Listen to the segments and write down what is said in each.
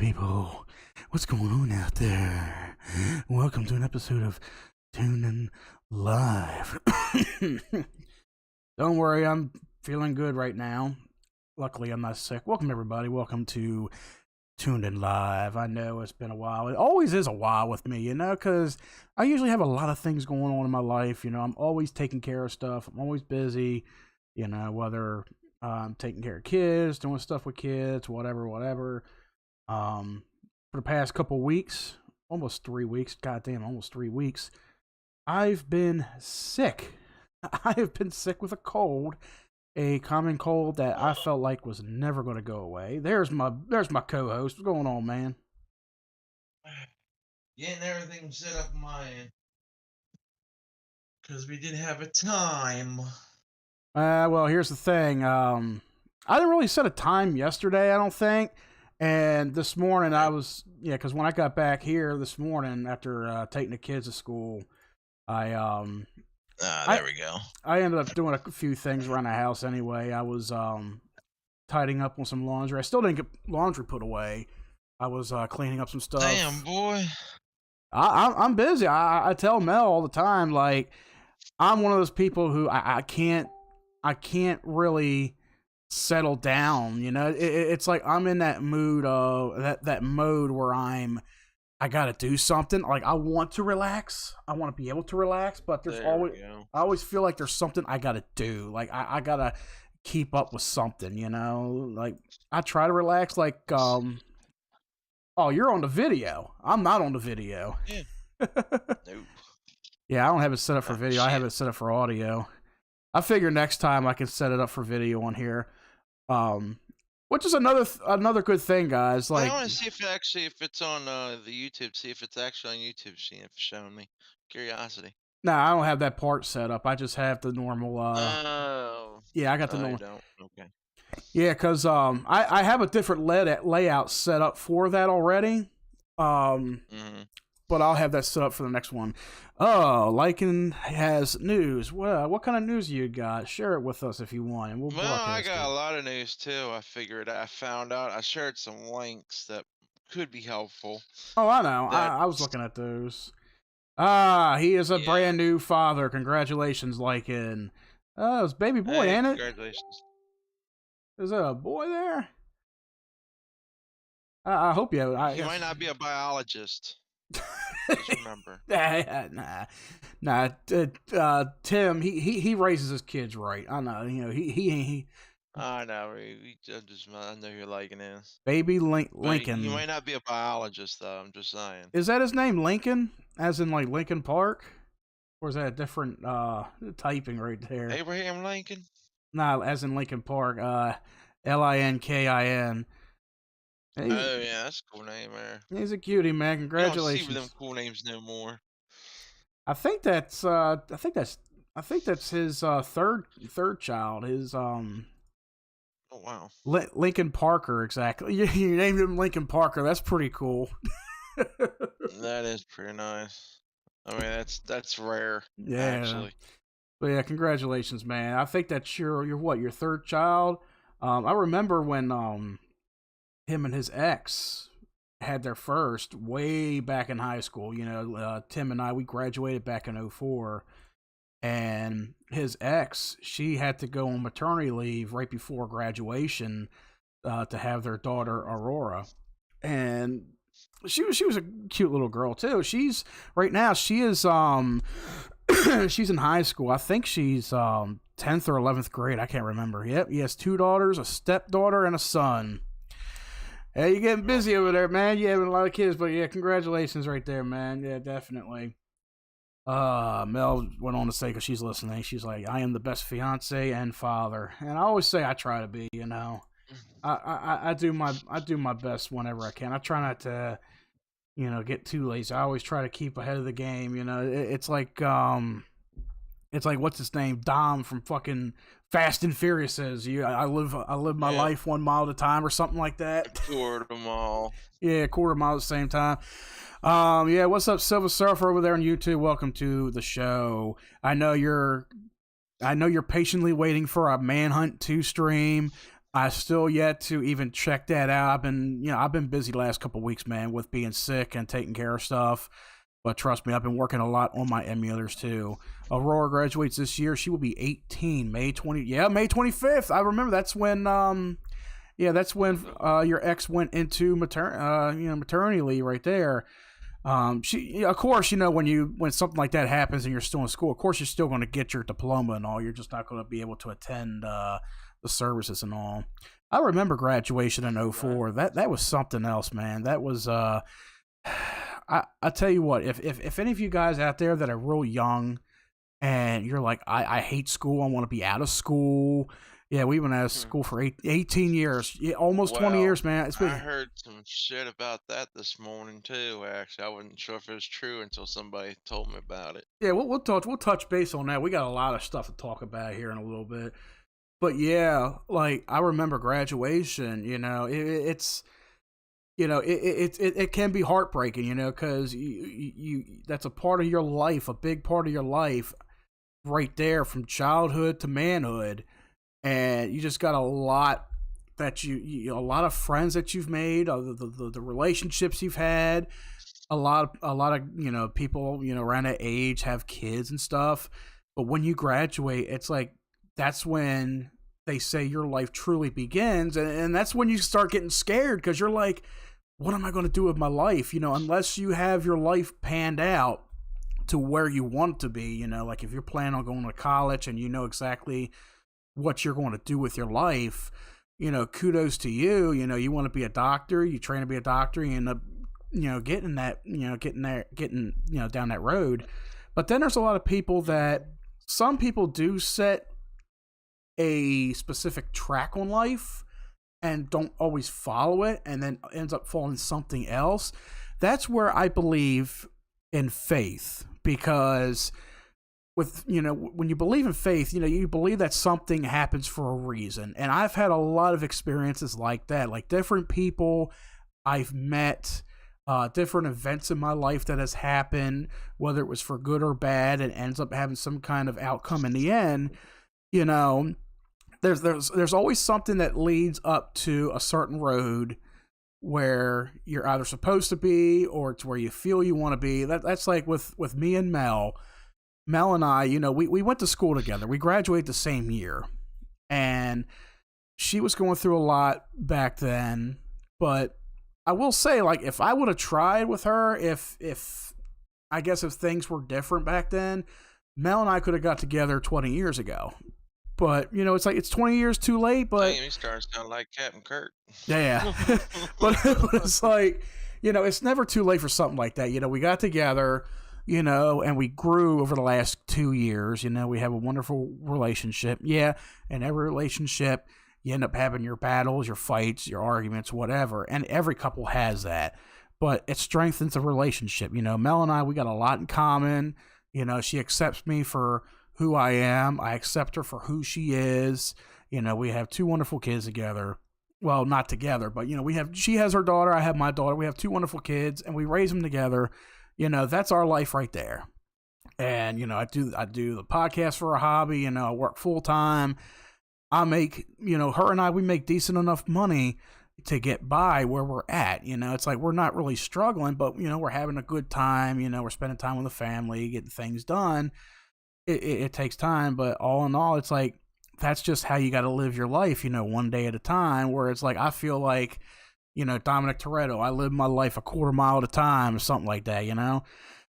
people? What's going on out there? Welcome to an episode of Tuning Live. Don't worry, I'm feeling good right now. Luckily, I'm not sick. Welcome, everybody. Welcome to Tuned In Live. I know it's been a while. It always is a while with me, because I usually have a lot of things going on in my life. I'm always taking care of stuff. I'm always busy, whether I'm taking care of kids, doing stuff with kids, whatever. For the past couple weeks, almost 3 weeks, almost 3 weeks, I've been sick. I have been sick with a cold, a common cold that I felt like was never going to go away. There's my co-host. What's going on, man? Getting everything set up on my end. Because we did have a time. Well, here's the thing. I didn't really set a time yesterday, I don't think. And this morning because when I got back here this morning after taking the kids to school, there we go. I ended up doing a few things around the house anyway. I was tidying up on some laundry. I still didn't get laundry put away. I was cleaning up some stuff. Damn, boy. I'm busy. I tell Mel all the time, like, I'm one of those people who I can't really settle down. It's like I'm in that mood of that mode where I gotta do something. Like, I want to relax. I want to be able to relax, but I always feel like there's something I gotta do. Like, I gotta keep up with something, like, I try to relax. Like, oh, you're on the video. I'm not on the video. Yeah. Nope. Yeah, I don't have it set up for video. I have it set up for audio. I figure next time I can set it up for video on here. Which is another good thing, guys. Like, I want to see if it's on the YouTube. See if it's actually on YouTube. See if it's showing me. Curiosity. No, I don't have that part set up. I just have the normal. Yeah, I got the normal. Don't. Okay. Yeah, because I have a different layout set up for that already. But I'll have that set up for the next one. Oh, Lycan has news. Well, what kind of news you got? Share it with us if you want, and we'll. I got a lot of news too. I found out. I shared some links that could be helpful. Oh, I know. I was looking at those. He is a brand new father. Congratulations, Lycan. Oh, it's baby boy, ain't it? Congratulations. Is there a boy there? I hope you. He might not be a biologist. Just remember. Nah. Tim, he raises his kids right. I know. He I know. I know who Lincoln is. Baby Lincoln. You might not be a biologist, though. I'm just saying. Is that his name, Lincoln? As in, like, Lincoln Park? Or is that a different typing right there? Abraham Lincoln? Nah, as in Lincoln Park. Linkin. Oh yeah, that's a cool name there. He's a cutie, man. Congratulations. You don't see them cool names no more. I think that's his third child. His Oh wow. Lincoln Parker, exactly. You named him Lincoln Parker. That's pretty cool. That is pretty nice. I mean, that's rare. Yeah. Actually. But yeah, congratulations, man. I think that's your third child. I remember when him and his ex had their first way back in high school. Tim and I, we graduated back in 2004, and his ex, she had to go on maternity leave right before graduation to have their daughter Aurora, and she was a cute little girl too. She's right now she is she's in high school. I think she's 10th or 11th grade. I can't remember. Yep, he has 2 daughters, a stepdaughter, and a son. Hey, you're getting busy over there, man. You're having a lot of kids, but yeah, congratulations right there, man. Yeah, definitely. Mel went on to say, because she's listening, she's like, I am the best fiance and father. And I always say I try to be, I do my best whenever I can. I try not to, get too lazy. I always try to keep ahead of the game, It's like what's his name? Dom from fucking Fast and Furious says, I live my life 1 mile at a time or something like that. Quarter mile. Yeah, quarter mile at the same time. Yeah, what's up, Silver Surfer over there on YouTube? Welcome to the show. I know you're patiently waiting for a Manhunt 2 stream. I still yet to even check that out. I've been busy the last couple weeks, man, with being sick and taking care of stuff. But trust me, I've been working a lot on my emulators too. Aurora graduates this year. She will be 18, May 20. Yeah, May 25th. I remember that's when your ex went into maternity leave right there. Of course, when something like that happens and you're still in school, of course you're still going to get your diploma and all. You're just not going to be able to attend the services and all. I remember graduation in Right. '04. That was something else, man. That was I tell you what, if any of you guys out there that are real young and you're like, I hate school, I want to be out of school. Yeah, we went out of Hmm. school for 18 years, yeah, almost 20 Well, years, man. It's I been heard some shit about that this morning too. Actually, I wasn't sure if it was true until somebody told me about it. Yeah, we'll touch base on that. We got a lot of stuff to talk about here in a little bit. But yeah, like I remember graduation. It's it can be heartbreaking. Because you that's a part of your life, a big part of your life, right there from childhood to manhood, and you just got a lot that a lot of friends that you've made, the relationships you've had, a lot of people around that age have kids and stuff. But when you graduate, it's like that's when they say your life truly begins, and that's when you start getting scared because you're like, what am I going to do with my life? Unless you have your life panned out to where you want it to be. Like if you're planning on going to college and you know exactly what you're going to do with your life, kudos to you. You want to be a doctor, you train to be a doctor, you end up getting down that road. But then there's a lot of people that some people do set a specific track on life and don't always follow it and then ends up following something else. That's where I believe in faith, because with when you believe in faith, you believe that something happens for a reason. And I've had a lot of experiences like that, like different people I've met, different events in my life that has happened, whether it was for good or bad, and ends up having some kind of outcome in the end. You know, there's always something that leads up to a certain road where you're either supposed to be or it's where you feel you want to be. That's like with me and Mel. Mel and I, we went to school together. We graduated the same year, and she was going through a lot back then. But I will say, like, if I would have tried with her, if I guess if things were different back then, Mel and I could have got together 20 years ago. But it's like it's 20 years too late. But Damn, he starts sounding like Captain Kirk. yeah, but it's like it's never too late for something like that. We got together, and we grew over the last 2 years. We have a wonderful relationship. Yeah, and every relationship, you end up having your battles, your fights, your arguments, whatever. And every couple has that. But it strengthens the relationship. Mel and I, we got a lot in common. She accepts me for who I am. I accept her for who she is. We have two wonderful kids together. Well, not together, but she has her daughter, I have my daughter. We have two wonderful kids, and we raise them together. That's our life right there. And I do the podcast for a hobby. I work full time. I make her and I, we make decent enough money to get by where we're at. It's like we're not really struggling, but we're having a good time. We're spending time with the family, getting things done. It takes time, but all in all, it's like that's just how you got to live your life, one day at a time. Where it's like I feel like, Dominic Toretto, I live my life a quarter mile at a time or something like that.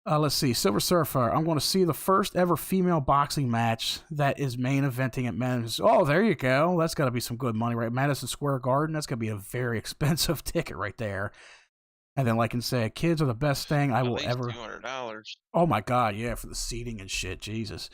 Let's see, Silver Surfer. I'm going to see the first ever female boxing match that is main eventing at Madison. Oh, there you go. That's got to be some good money, right? Madison Square Garden. That's going to be a very expensive ticket right there. And then, like I said, kids are the best thing I At will least ever. $200. Oh my God, yeah, for the seating and shit, Jesus.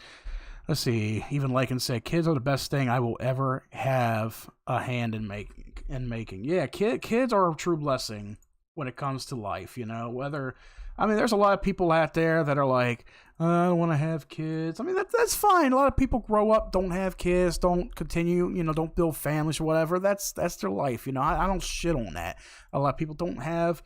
Let's see. Even Lycan said, "Kids are the best thing I will ever have a hand in making." Yeah, kids are a true blessing when it comes to life. There's a lot of people out there that are like, I don't want to have kids. That's fine. A lot of people grow up, don't have kids, don't continue, don't build families or whatever. That's their life. I don't shit on that. A lot of people don't have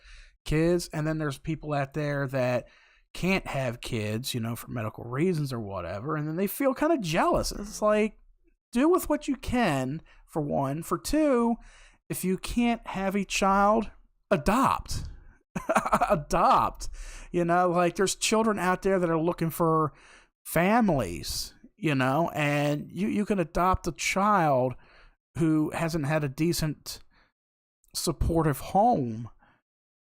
kids, and then there's people out there that can't have kids, for medical reasons or whatever, and then they feel kind of jealous. It's like, do with what you can, for one. For two, if you can't have a child, adopt. Adopt. Like there's children out there that are looking for families, and you can adopt a child who hasn't had a decent supportive home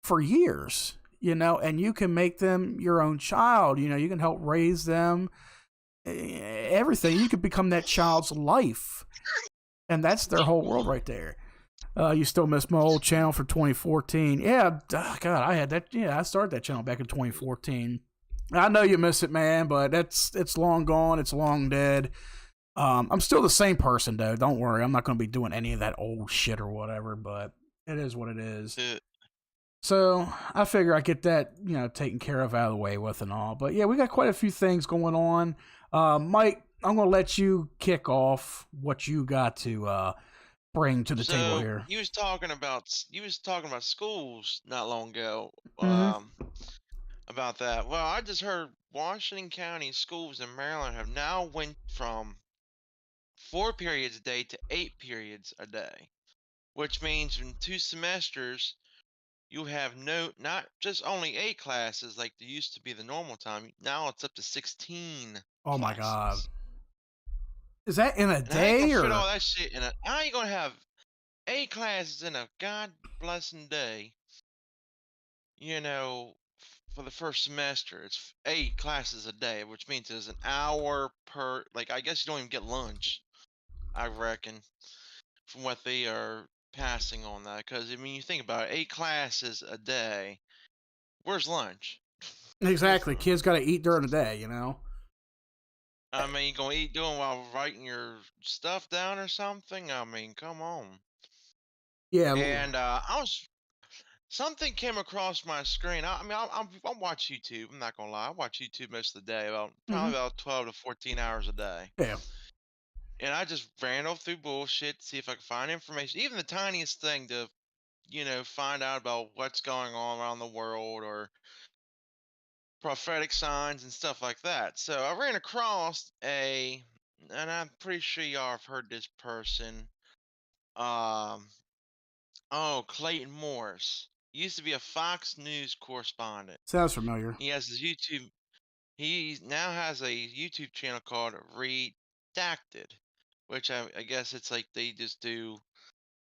for years, and you can make them your own child. You can help raise them, everything. You could become that child's life, and that's their whole world right there. You still miss my old channel for 2014. Yeah, God, I had that. Yeah, I started that channel back in 2014. I know you miss it, man, but it's long gone. It's long dead. I'm still the same person, though. Don't worry. I'm not going to be doing any of that old shit or whatever, but it is what it is. Uh, So I figure I get that, taken care of out of the way with and all. But yeah, we got quite a few things going on. Mike, I'm going to let you kick off what you got to bring to the table So here. you was talking about schools not long ago. Mm-hmm. About that. Well, I just heard Washington County schools in Maryland have now went from 4 periods a day to 8 periods a day, which means in 2 semesters you have not just only 8 classes like there used to be the normal time. Now it's up to 16 Oh my God. classes. Is that in a And how you gonna day fit all or? that shit in a? How you gonna have 8 classes in a god blessing day? For the first semester, it's 8 classes a day, which means there's an hour per. Like, I guess you don't even get lunch. I reckon from what they are passing on that, because I mean, you think about it, 8 classes a day. Where's lunch? Exactly. Kids got to eat during the day. I mean, you gonna eat doing while writing your stuff down or something? I mean, come on. Yeah. And I was something came across my screen. I mean, I watch YouTube. I'm not gonna lie. I watch YouTube most of the day, about Mm-hmm. probably about 12 to 14 hours a day. Yeah. And I just ran off through bullshit to see if I could find information, even the tiniest thing to, find out about what's going on around the world or prophetic signs and stuff like that. So I ran across and I'm pretty sure y'all have heard this person. Um, oh, Clayton Morris. He used to be a Fox News correspondent. Sounds familiar. He has his YouTube. He now has a YouTube channel called Redacted, which I guess it's like they just do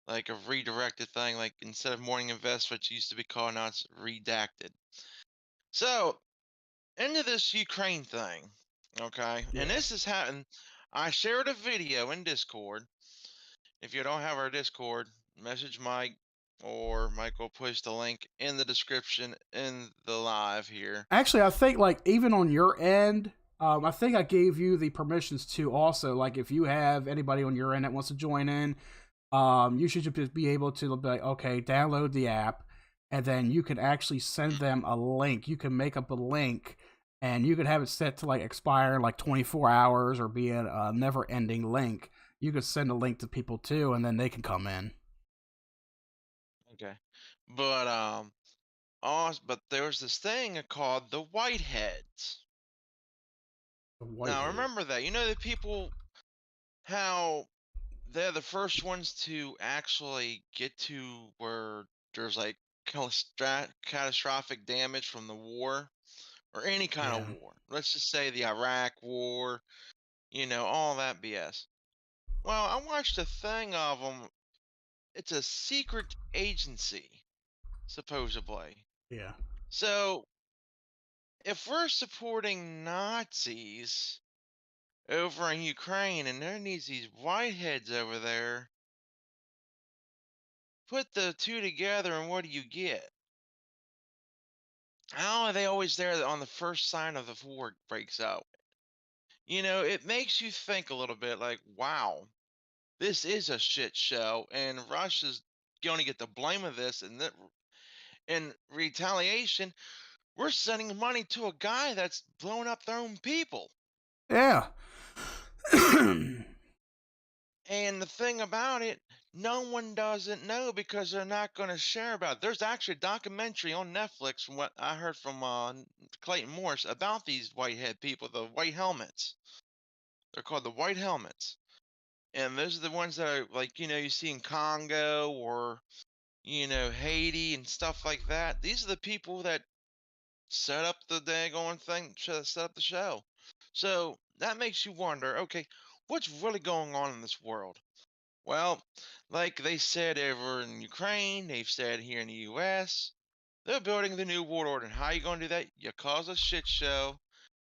like a redirected thing. Like instead of Morning Invest, which used to be called, now it's Redacted. So into this Ukraine thing, okay? And Yeah. this is happening. I shared a video in Discord. If you don't have our Discord, message Mike, or Mike will post a link in the description in the live here. Actually, I think like even on your end, I think I gave you the permissions to also like if you have anybody on your end that wants to join in, you should just be able to be like, okay, download the app, and then you can actually send them a link. You can make up a link, and you could have it set to like expire in like 24 hours or be a never-ending link. You could send a link to people too, and then they can come in. Okay. But there was this thing called the Whiteheads. Now Whitehead. remember that. You know the people how they're the first ones to actually get to where there's like catastrophic damage from the war or any kind of Yeah. war. Let's just say the Iraq war, all that BS. Well, I watched a thing of them. It's a secret agency, supposedly. Yeah. So if we're supporting Nazis over in Ukraine and there needs these whiteheads over there, put the two together and what do you get? How are they always there on the first sign of the war breaks out? It makes you think a little bit like, wow, this is a shit show, and Russia's going to get the blame of this. And that in retaliation, we're sending money to a guy that's blowing up their own people. Yeah. And the thing about it, no one doesn't know because they're not going to share about it. There's actually a documentary on Netflix from what I heard from Clayton Morris about these whitehead people, the white helmets. They're called the white helmets. And those are the ones that are like, you see in Congo or, Haiti and stuff like that. These are the people that set up the daggone thing, set up the show. So that makes you wonder, okay, what's really going on in this world? Well, like they said over in Ukraine, they've said here in the US, they're building the new world order. And how you gonna do that? You cause a shit show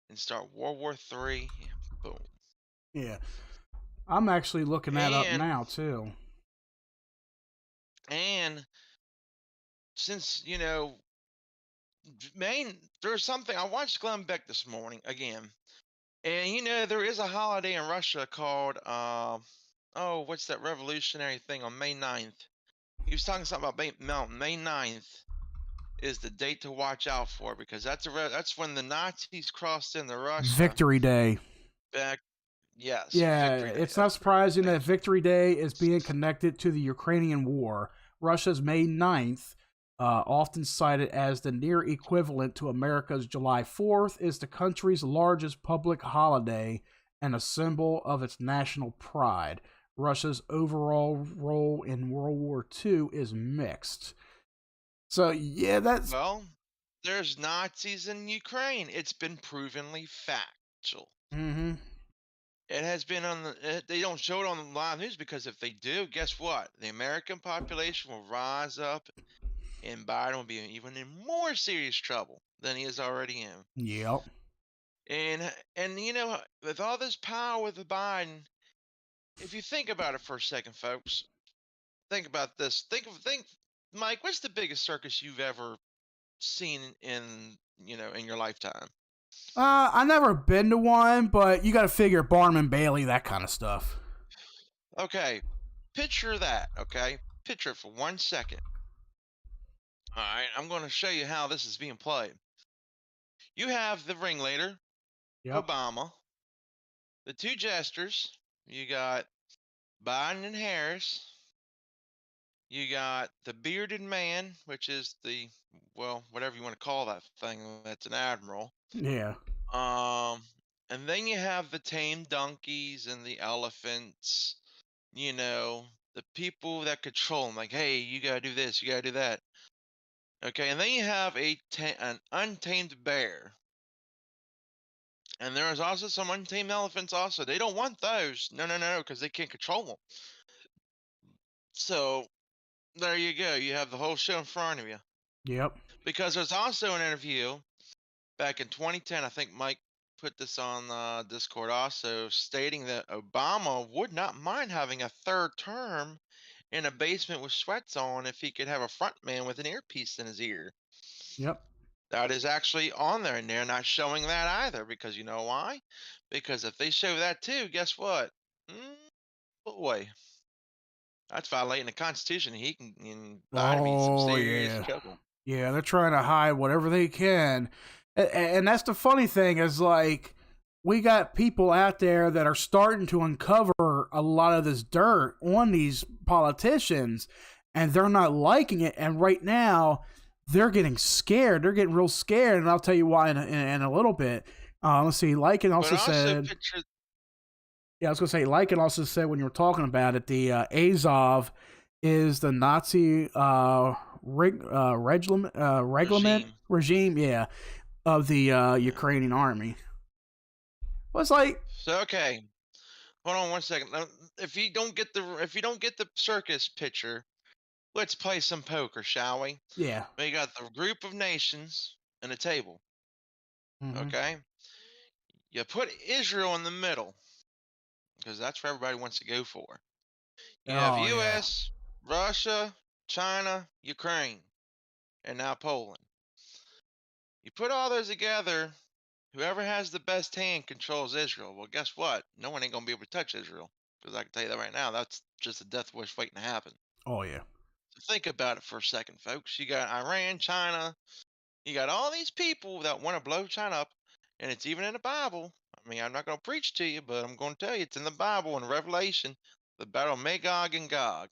and start World War III, and boom. Yeah. I'm actually looking that up And now too. and since there's something I watched Glenn Beck this morning again, and there is a holiday in Russia called oh, what's that revolutionary thing on May 9th? He was talking something about May 9th is the date to watch out for because that's when the Nazis crossed into Russia Victory Day. back. Yes, Yeah, Victory Day. it's not That's what it is. surprising Thank that you. Victory Day is being connected to the Ukrainian war. Russia's May 9th, often cited as the near equivalent to America's July 4th, is the country's largest public holiday and a symbol of its national pride. Russia's overall role in World War II is mixed. So, yeah, that's. Well, there's Nazis in Ukraine. It's been provenly factual. Hmm. It has been on the. They don't show it on the live news because if they do, guess what? The American population will rise up, and Biden will be even in more serious trouble than he is already in. Yep. And with all this power with the Biden, if you think about it for a second, folks, think about this. Think, Mike. What's the biggest circus you've ever seen in your lifetime? I never been to one, but you got to figure Barnum and Bailey, that kind of stuff. Okay, picture that. Okay, picture it for 1 second. All right, I'm going to show you how this is being played. You have the ringleader, Yep. Obama, the two jesters. You got Biden and Harris. You got the bearded man, which is well, whatever you want to call that thing. That's an admiral. Yeah. Um, and then you have the tame donkeys and the elephants. The people that control them. Like, hey, you gotta do this, you gotta do that. Okay, and then you have an untamed bear, and there is also some untamed elephants. Also, they don't want those. No, no, no, because they can't control them. So there you go. You have the whole show in front of you. Yep. Because there's also an interview back in 2010. I think Mike put this on Discord also, stating that Obama would not mind having a third term in a basement with sweats on if he could have a front man with an earpiece in his ear. Yep. That is actually on there, and they're not showing that either because you know why? Because if they show that too, guess what? Mm, boy, that's violating the Constitution. He can, and Biden be in some Oh serious yeah. trouble. Yeah, they're trying to hide whatever they can. And that's the funny thing is like we got people out there that are starting to uncover a lot of this dirt on these politicians and they're not liking it and right now they're getting scared. They're getting real scared and I'll tell you why in a little bit. Let's see. Lycan But also also said, picture, yeah, I was going to say, Lycan also said when you were talking about it, the Azov is the Nazi regiment regime. regime, yeah, of the Yeah. Ukrainian army. Was like, So okay, hold on 1 second. Now, if you don't get the circus picture, let's play some poker, shall we? yeah, We got the group of nations and a table. hmm, Okay, you put Israel in the middle because that's where everybody wants to go for. You have oh yeah, U.S., Russia, China, Ukraine, and now Poland. You put all those together, whoever has the best hand controls Israel. Well, guess what? No one ain't gonna be able to touch Israel because I can tell you that right now. That's just a death wish waiting to happen. oh yeah, So think about it for a second, folks. You got Iran, China. You got all these people that want to blow China up, and it's even in the Bible. I mean, I'm not going to preach to you, but I'm going to tell you it's in the Bible in Revelation, the Battle of Magog and Gog,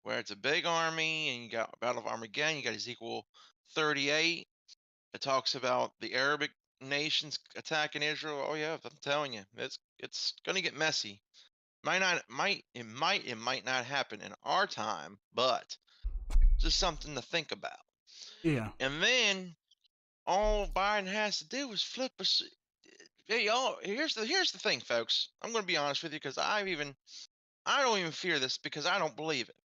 where it's a big army, and you got Battle of Armageddon. You got Ezekiel 38. It talks about the Arabic nations attacking Israel. Oh yeah, I'm telling you, it's going to get messy. It might not happen in our time, but just something to think about. Yeah. And then all Biden has to do is flip hey, y'all. Here's the thing, folks. I'm going to be honest with you because I don't even fear this because I don't believe it.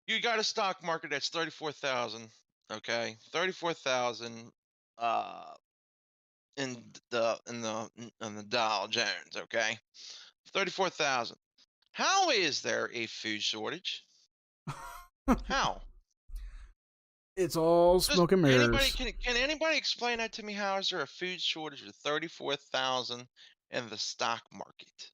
You got a stock market that's 34,000. Okay, 34,000. Uh, in the Dow Jones. Okay, 34,000. How is there a food shortage? How? It's all Just smoke and anybody mirrors. can anybody explain that to me? How is there a food shortage of 34,000 in the stock market?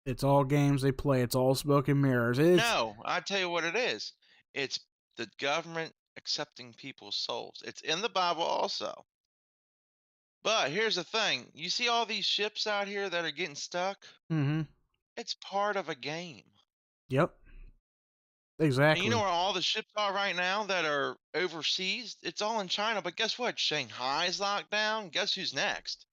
It's all games they play. It's all smoke and mirrors. It's No, I tell you what it is. It's the government accepting people's souls. It's in the Bible also. But here's the thing. You see all these ships out here that are getting stuck? mm-hmm. It's part of a game. Yep. And you know Exactly. where all the ships are right now that are overseas? It's all in China. But guess what? Shanghai's locked down. Guess who's next?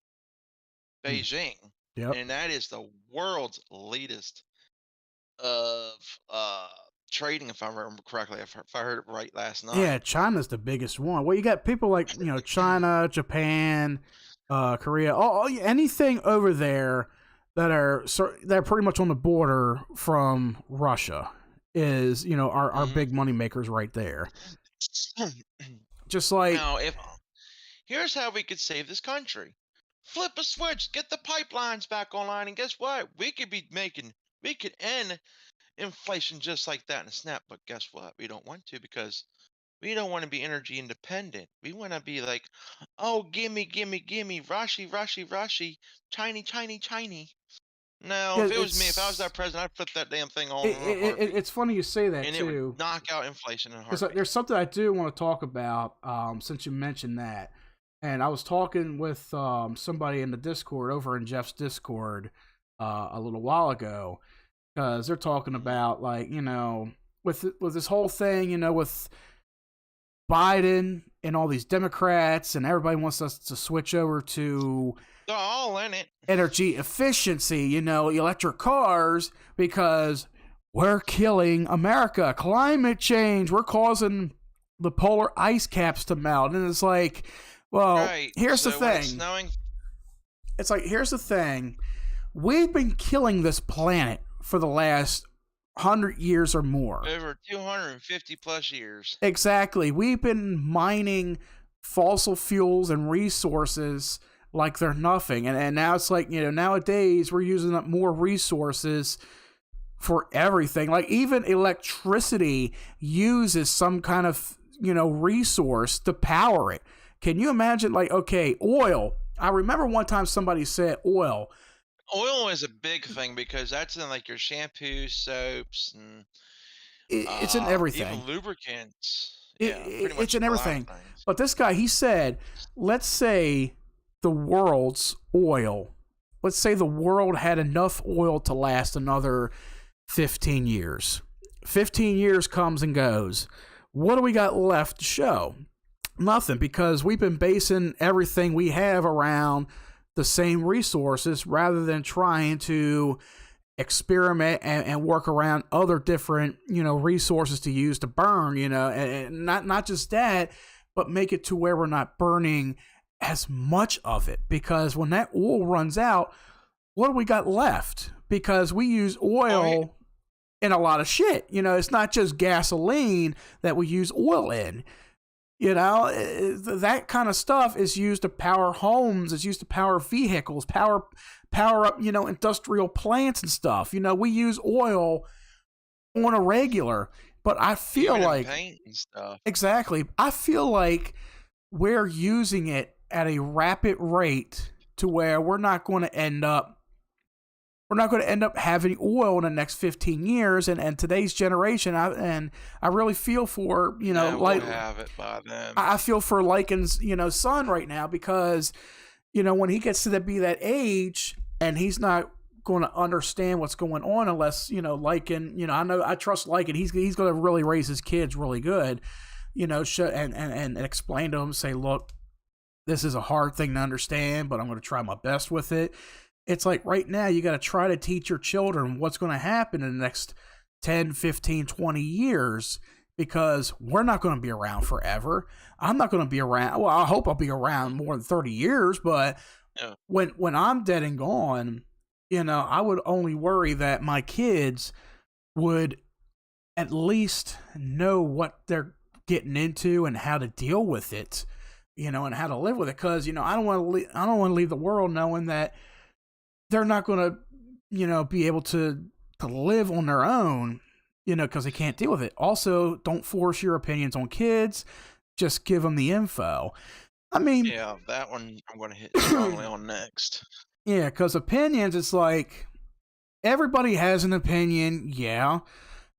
Mm. Beijing. Yep. And that is the world's latest of trading, if I remember correctly, if I heard it right last Yeah, night. China's the biggest one. Well, you got people like China, Japan, Korea, anything over there that are pretty much on the border from Russia is our Hmm. big money makers right there. Just like Now, if here's how we could save this country. Flip a switch, get the pipelines back online, and guess what? We could end inflation just like that in a snap. But guess what? We don't want to because we don't want to be energy independent. We want to be like, oh, gimme, gimme, gimme, Rashi, Rashi, Rashi, Chinese, Chinese, Chinese. No, yeah, if it was me, if I was that president, I'd flip that damn thing on in a it's heartbeat, funny you say that and it would too, knock out inflation in a because heartbeat. there's something I do want to talk about since you mentioned that. And I was talking with somebody in the Discord over in Jeff's Discord a little while ago because they're talking Hmm. about like with this whole thing with Biden and all these Democrats and everybody wants us to switch over to They're all in it. energy efficiency, electric cars because we're killing America. Climate change, we're causing the polar ice caps to melt. And it's like, well, Right. here's the So when it's thing. snowing, It's like, here's the thing. We've been killing this planet for the last 100 years or more. over 250 plus years. Exactly. We've been mining fossil fuels and resources like they're nothing. And now it's like, nowadays we're using up more resources for everything. Like even electricity uses some kind of, resource to power it. Can you imagine like, okay, oil. I remember one time somebody said oil. Oil is a big thing because that's in like your shampoo, soaps, and It's in everything. even lubricants. It, Yeah, pretty it's much in a lot of everything. things. But this guy, he said, let's say the world's oil, let's say the world had enough oil to last another 15 years. 15 years comes and goes. What do we got left to show? Nothing, because we've been basing everything we have around the same resources rather than trying to experiment and work around other different resources to use to burn, and not just that, but make it to where we're not burning as much of it, because when that oil runs out, what do we got left? Because we use Oh, yeah. oil in a lot of shit. It's not just gasoline that we use oil in. That kind of stuff is used to power homes. It's used to power vehicles, power up, industrial plants and stuff. We use oil on a regular, but I feel Even in like paint and stuff. exactly. I feel like we're using it at a rapid rate to where we're not going to end up having oil in the next 15 years. And today's generation, I really feel for, Yeah, we'll like, have it by then. I feel for Lycan's, son right now, because, when he gets to be that age and he's not going to understand what's going on unless, Lycan, I trust Lycan. He's going to really raise his kids really good, and explain to him, say, look, this is a hard thing to understand, but I'm going to try my best with it. It's like right now you got to try to teach your children what's going to happen in the next 10, 15, 20 years because we're not going to be around forever. I'm not going to be around. Well, I hope I'll be around more than 30 years, but Yeah. when I'm dead and gone, I would only worry that my kids would at least know what they're getting into and how to deal with it, and how to live with it. Because I don't want to. I don't want to leave the world knowing that they're not going to, be able to live on their own, because they can't deal with it. Also, don't force your opinions on kids. Just give them the info. I mean, Yeah, that one I'm going to hit strongly on next. yeah, because opinions, it's like everybody has an opinion. Yeah,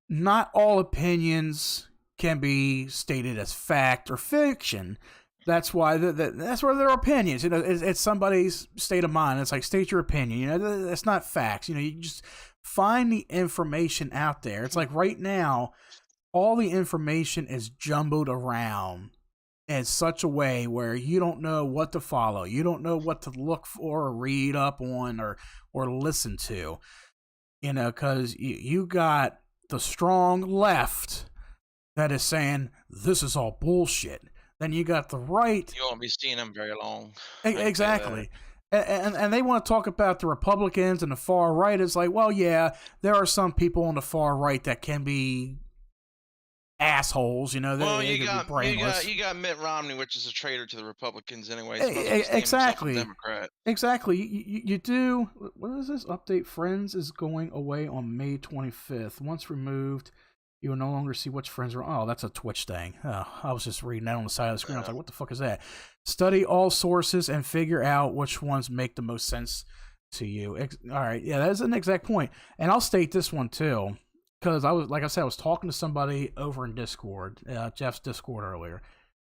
not all opinions can be stated as fact or fiction. That's why that's where there are opinions. It's somebody's state of mind. It's like state your opinion. That's not facts. You just find the information out there. It's like right now, all the information is jumbled around in such a way where you don't know what to follow. You don't know what to look for or read up on or listen to. Because you got the strong left that is saying this is all bullshit. Then you got the right. You won't be seeing them very long. I can tell you that. Exactly. And they want to talk about the Republicans and the far right. It's like, well, yeah, there are some people on the far right that can be assholes. Well, They can be brainless. you got Mitt Romney, which is a traitor to the Republicans anyway. He's supposed to be himself a Exactly. Democrat. Exactly. You do. What is this update? Friends is going away on May 25th. Once removed, you will no longer see which friends are. Oh, that's a Twitch thing. Oh, I was just reading that on the side of the screen. I was like, what the fuck is that? Study all sources and figure out which ones make the most sense to you. All right. Yeah, that's an exact point. And I'll state this one too. Because like I said, I was talking to somebody over in Discord, Jeff's Discord earlier.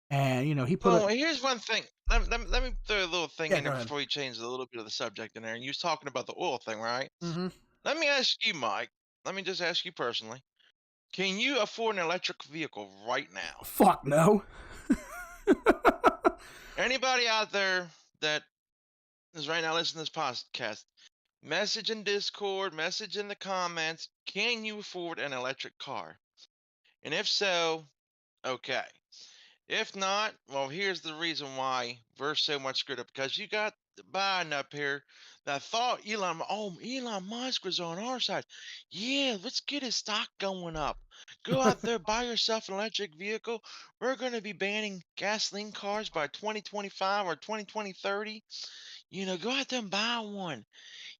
And, he put Well, here's one thing. Let me throw a little thing Yeah, in go there ahead. before you change a little bit of the subject in there. And you was talking about the oil thing, right? Mm-hmm. Let me ask you, Mike. Let me just ask you personally. Can you afford an electric vehicle right now? Fuck no. Anybody out there that is right now listening to this podcast, message in Discord, message in the comments. Can you afford an electric car? And if so, okay. If not, well, here's the reason why we're so much screwed up. Because you got Biden up here that thought Elon Musk was on our side. Yeah, let's get his stock going up. Go out there, buy yourself an electric vehicle. We're going to be banning gasoline cars by 2025 or 2030. Go out there and buy one.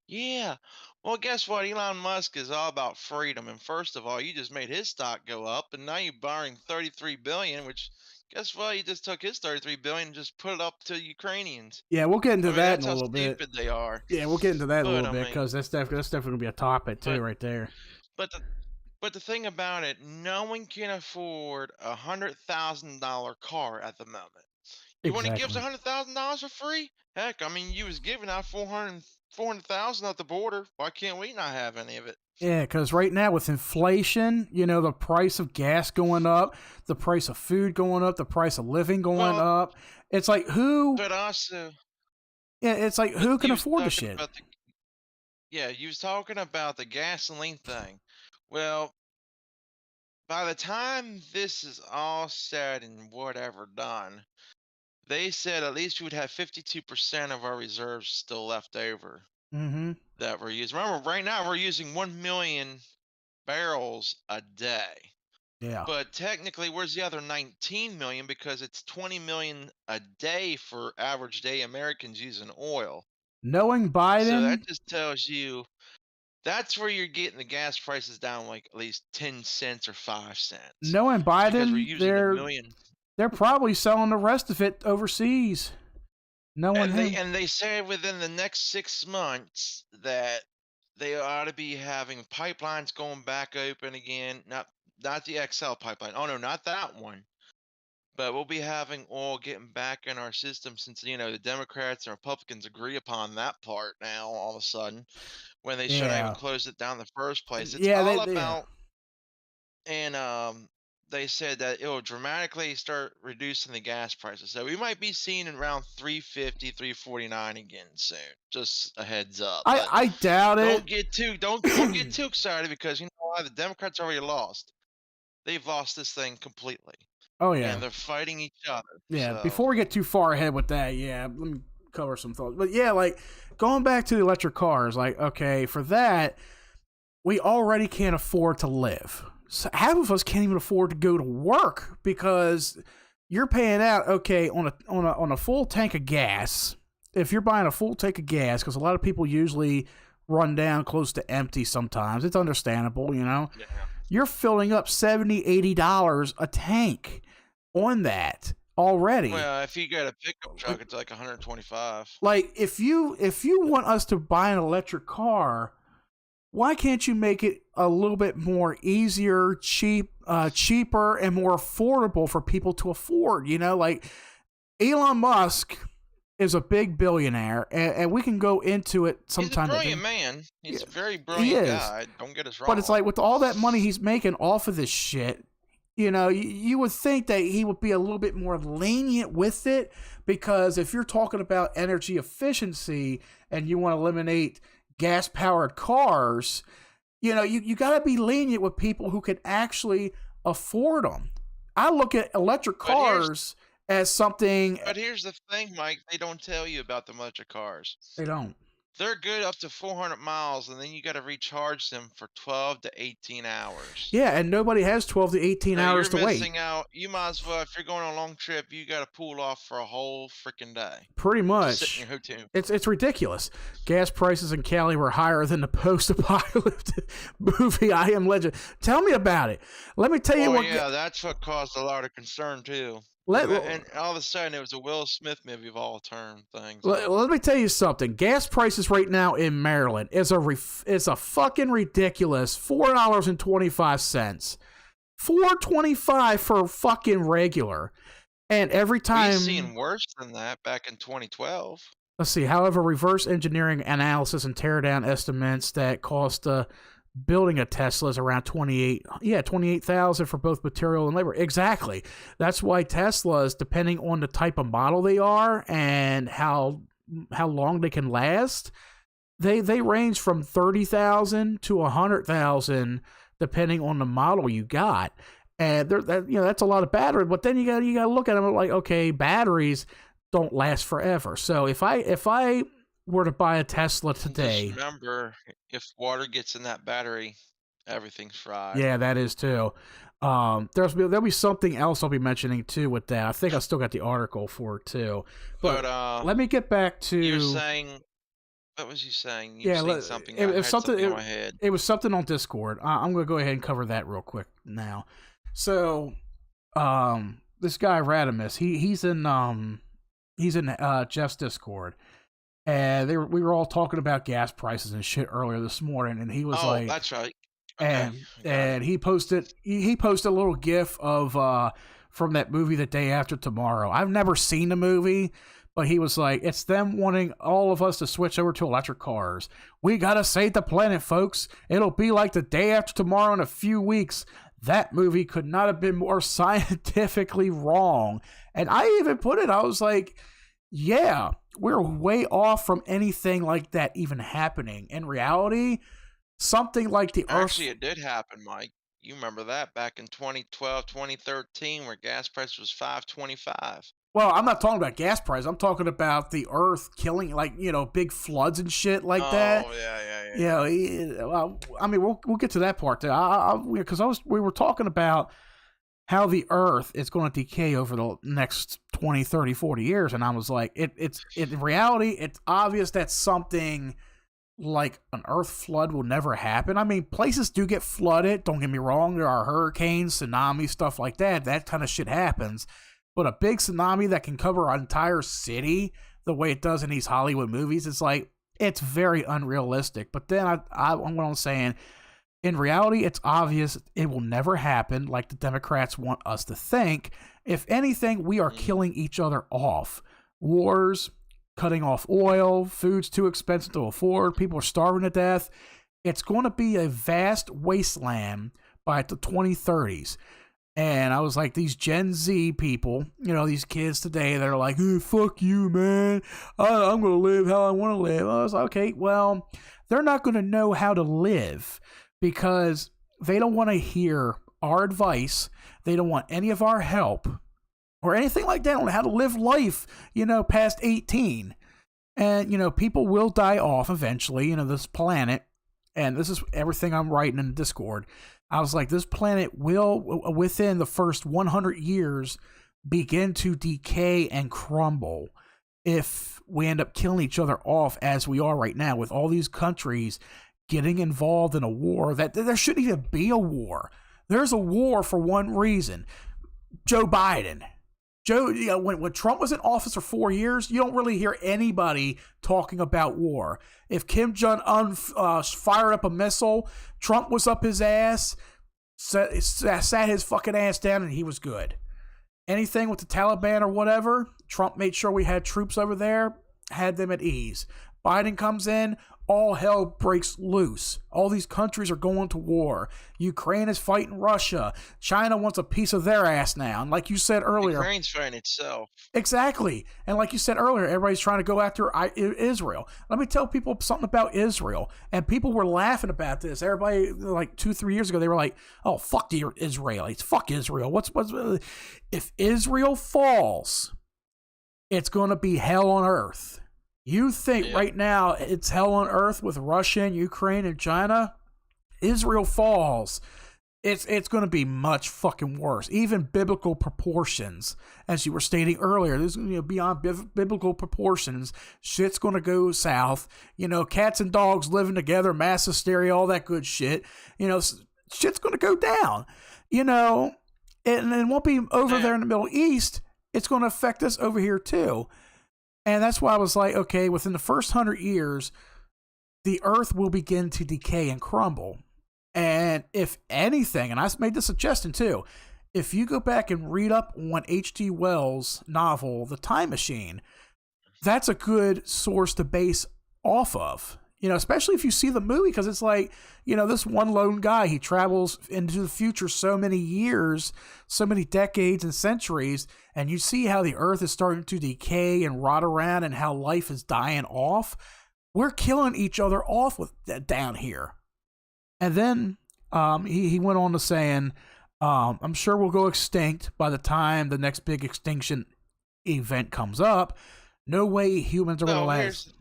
Yeah. Well, guess what? Elon Musk is all about freedom. And first of all, you just made his stock go up, and now you're borrowing 33 billion, which guess what? He just took his 33 billion and just put it up to Ukrainians. Yeah, we'll get into I mean, that in that's a how little bit. stupid they are. Yeah, we'll get into that in a But little I bit mean, because that's definitely gonna be a topic too, but right there. but the but the thing about it, no one can afford $100,000 car at the moment. You want to give us Exactly. $100,000 for free? Heck, I mean, you was giving out 400,000 at the border. Why can't we not have any of it? Yeah, because right now with inflation, the price of gas going up, the price of food going up, the price of living going Well, up. It's like who? but also, Yeah, it's like but who can you was afford the talking shit? about you was talking about the gasoline thing. Well, by the time this is all said and whatever done, they said at least we would have 52% of our reserves still left over Mm-hmm. that we're using. Remember, right now we're using 1 million barrels a day. Yeah. But technically, where's the other 19 million? Because it's 20 million a day for average day Americans using oil. Knowing So that Biden, just tells you that's where you're getting the gas prices down like at least 10 cents or 5 cents. knowing It's because we're Biden, using a they're million. they're probably selling the rest of it overseas. Knowing And they him. and they say within the next 6 months that they ought to be having pipelines going back open again. Not the XL pipeline. Oh no, not that one. But we'll be having oil getting back in our system since the Democrats and Republicans agree upon that part now all of a sudden when they shouldn't even Yeah. close it down in the first place. It's Yeah, all they about and they said that it will dramatically start reducing the gas prices. So we might be seeing around 350, 349 again soon. Just a heads up. But I doubt it. don't get too excited, because you know why? The Democrats already lost. They've lost this thing completely. Oh yeah. And they're fighting each other. Yeah, So before we get too far ahead with that, yeah, let me cover some thoughts. But yeah, like going back to the electric cars, like, okay, for that, we already can't afford to live. So half of us can't even afford to go to work because you're paying out, okay, on a full tank of gas. If you're buying a full tank of gas, because a lot of people usually run down close to empty sometimes. It's understandable, you know. yeah. You're filling up $70-$80 a tank on that already. Well, if you get a pickup truck, it's like 125. Like if you want us to buy an electric car, why can't you make it a little bit more easier, cheaper, and more affordable for people to afford? You know, like Elon Musk is a big billionaire, and we can go into it sometime. He's a brilliant man. He's a very he brilliant is. guy. Don't get us wrong. But it's like with all that money he's making off of this shit, you know, you would think that he would be a little bit more lenient with it, because if you're talking about energy efficiency and you want to eliminate gas-powered cars, you know, you got to be lenient with people who can actually afford them. I look at electric cars as something. But here's the thing, Mike. They don't tell you about the electric cars. They don't. They're good up to 400 miles, and then you got to recharge them for 12 to 18 hours. Yeah, and nobody has 12 to 18 hours to You're wait. missing out. You might as well, if you're going on a long trip, you got to pull off for a whole freaking day. Pretty much. Sit in your hotel. It's ridiculous. Gas prices in Cali were higher than the post-apocalyptic movie I Am Legend. Tell me about it. Let me tell you what. Yeah, that's what caused a lot of concern too. And all of a sudden, it was a Will Smith movie of all term things. Let me tell you something. Gas prices right now in Maryland is a fucking ridiculous $4.25. $4.25 for fucking regular. And every time we've seen worse than that back in 2012. Let's see. However, reverse engineering analysis and teardown estimates that cost building a Tesla is around 28,000 for both material and labor. Exactly. That's why Teslas, depending on the type of model they are and how long they can last, they range from 30,000 to 100,000 depending on the model you got. And that's a lot of battery. But then you got to look at them like, okay, batteries don't last forever. So if I were to buy a Tesla today, just remember, if water gets in that battery, everything's fried. Yeah, that is too. There'll be something else I'll be mentioning too with that. I think I still got the article for it too. But let me get back to. You're saying. What was you saying? You saying something. It was something in my head. It was something on Discord. I'm going to go ahead and cover that real quick now. So, this guy Radimus, he's in Jeff's Discord. And we were all talking about gas prices and shit earlier this morning, and he was like, that's right. And he posted a little GIF of from that movie The Day After Tomorrow. I've never seen the movie, but he was like, it's them wanting all of us to switch over to electric cars. We gotta save the planet, folks. It'll be like The Day After Tomorrow in a few weeks. That movie could not have been more scientifically wrong. And I even put it, I was like, yeah, we're way off from anything like that even happening. In reality, something like the Earth... Actually, it did happen, Mike. You remember that back in 2012, 2013, where gas price was $5.25. Well, I'm not talking about gas price. I'm talking about the Earth killing, like, big floods and shit like that. Oh, yeah. I mean, we'll get to that part too. Because we were talking about how the Earth is going to decay over the next 20, 30, 40 years. And I was like, in reality, it's obvious that something like an Earth flood will never happen. I mean, places do get flooded. Don't get me wrong. There are hurricanes, tsunamis, stuff like that. That kind of shit happens. But a big tsunami that can cover an entire city the way it does in these Hollywood movies, it's very unrealistic. But then what I'm saying, in reality, it's obvious it will never happen like the Democrats want us to think. If anything, we are killing each other off. Wars, cutting off oil, food's too expensive to afford, people are starving to death. It's going to be a vast wasteland by the 2030s. And I was like, these Gen Z people, these kids today that are like, hey, fuck you, man. I'm going to live how I want to live. I was like, okay, well, they're not going to know how to live because they don't want to hear our advice. They don't want any of our help or anything like that on how to live life, past 18. And, people will die off eventually, this planet. And this is everything I'm writing in Discord. I was like, this planet will, within the first 100 years, begin to decay and crumble if we end up killing each other off as we are right now, with all these countries getting involved in a war that there shouldn't even be a war. There's a war for one reason. Joe Biden. When Trump was in office for 4 years, you don't really hear anybody talking about war. If Kim Jong-un fired up a missile, Trump was up his ass, sat his fucking ass down, and he was good. Anything with the Taliban or whatever, Trump made sure we had troops over there, had them at ease. Biden comes in, all hell breaks loose. All these countries are going to war. Ukraine is fighting Russia. China wants a piece of their ass now. And like you said earlier, Ukraine's fighting itself. Exactly. And like you said earlier, everybody's trying to go after Israel. Let me tell people something about Israel. And people were laughing about this. Everybody, like 2-3 years ago, they were like, oh, fuck the Israelis. Fuck Israel. What's if Israel falls, it's going to be hell on earth. You think right now it's hell on earth with Russia and Ukraine and China? Israel falls. It's going to be much fucking worse. Even biblical proportions, as you were stating earlier, this is beyond biblical proportions. Shit's going to go south. Cats and dogs living together, mass hysteria, all that good shit. Shit's going to go down. And it won't be over there in the Middle East. It's going to affect us over here too. And that's why I was like, okay, within the first 100 years, the earth will begin to decay and crumble. And if anything, and I made the suggestion too, if you go back and read up on H.G. Wells' novel, The Time Machine, that's a good source to base off of. Especially if you see the movie, because it's like, this one lone guy, he travels into the future so many years, so many decades and centuries, and you see how the earth is starting to decay and rot around and how life is dying off. We're killing each other off with down here. And then he went on to saying, I'm sure we'll go extinct by the time the next big extinction event comes up. No way humans are going to last.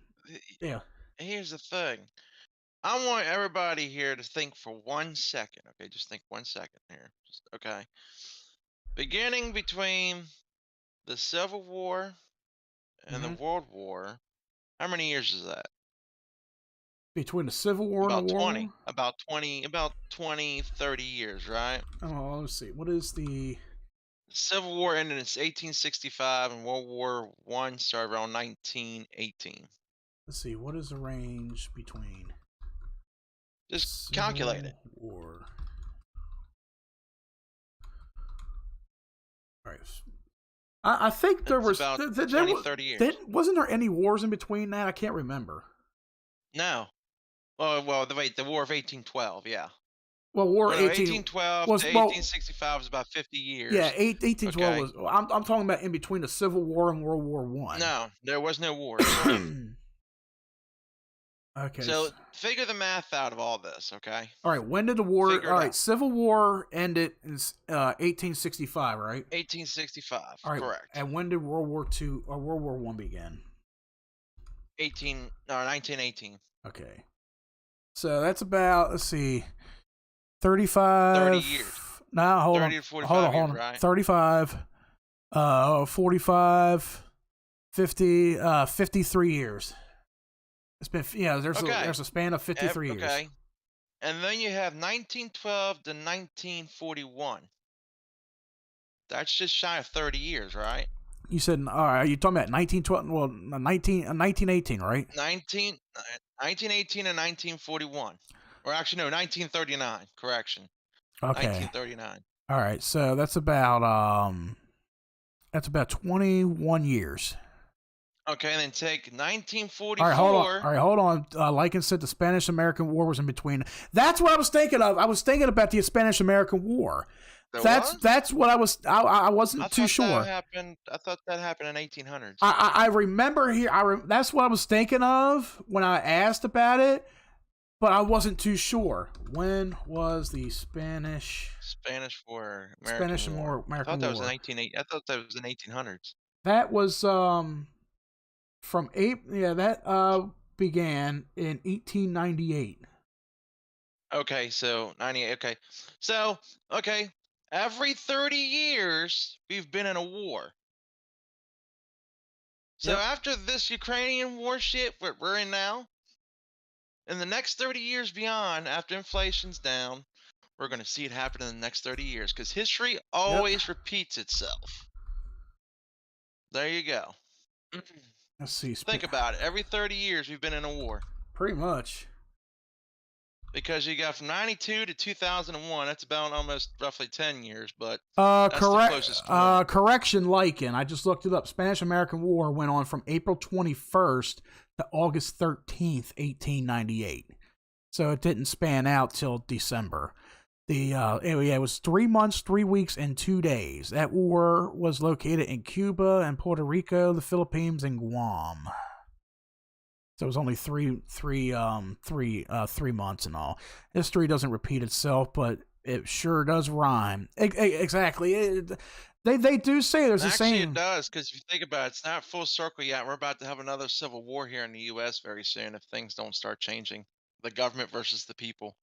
Here's the thing. I want everybody here to think for 1 second. Okay, just think 1 second here. Okay. Beginning between the Civil War and the World War, how many years is that? Between the Civil War and the World War? About 20, 30 years, right? Oh, let's see. What is the Civil War ended in 1865 and World War I started around 1918. Let's see, what is the range between? Just calculate it. War. All right. I think there was about 20, 30 years. Wasn't there any wars in between that? I can't remember. No. Well, the War of 1812, yeah. Well, War 1812 to 1865 was about 50 years. Yeah, 1812 was. I'm talking about in between the Civil War and World War I. No, there was no war. Okay. So figure the math out of all this, okay? All right. When did the war? All right. Civil War ended in 1865, right? 1865. All right. Correct. And when did World War II or World War I begin? 1918. Okay. So that's about, let's see, 35. 30 years. No, hold 30 on. to 45 hold on. years, right? 35, 45, 50, 53 years. It's been, there's a span of 53 years. Okay. And then you have 1912 to 1941. That's just shy of 30 years, right? You said, all right, you're talking about 1912, well, 1918, right? 1918 and 1941. Or actually, no, 1939. Correction. Okay. 1939. All right, so that's about 21 years. Okay, and then take 1944. All right, hold on. Lycan said the Spanish-American War was in between. That's what I was thinking of. I was thinking about the Spanish-American War. There was? That's what I I wasn't too thought that sure. happened. I thought that happened in 1800s. I remember here. That's what I was thinking of when I asked about it, but I wasn't too sure. When was the Spanish War, American Spanish War. I thought American that was in War? 1880. I thought that was in 1800s. That was from April. Yeah, that began in 1898. Okay, so 98. Okay. So, okay, every 30 years we've been in a war. So Yep. after this Ukrainian war shit we're in now, in the next 30 years beyond, after inflation's down, we're going to see it happen in the next 30 years because history Yep. always repeats itself. There you go. Let's see. Think about it. Every 30 years we've been in a war. Pretty much. Because you got from 92 to 2001, that's about almost roughly 10 years, but that's the Correct. closest one. Correction, Lycan. I just looked it up. Spanish American War went on from April 21st to August 13th, 1898. So it didn't span out till December. It was 3 months, 3 weeks, and 2 days. That war was located in Cuba and Puerto Rico, the Philippines, and Guam. So it was only 3 months and all. History doesn't repeat itself, but it sure does rhyme. Exactly. They do say there's a Actually, it saying. does, because if you think about it, it's not full circle yet. We're about to have another civil war here in the U.S. very soon if things don't start changing. The government versus the people.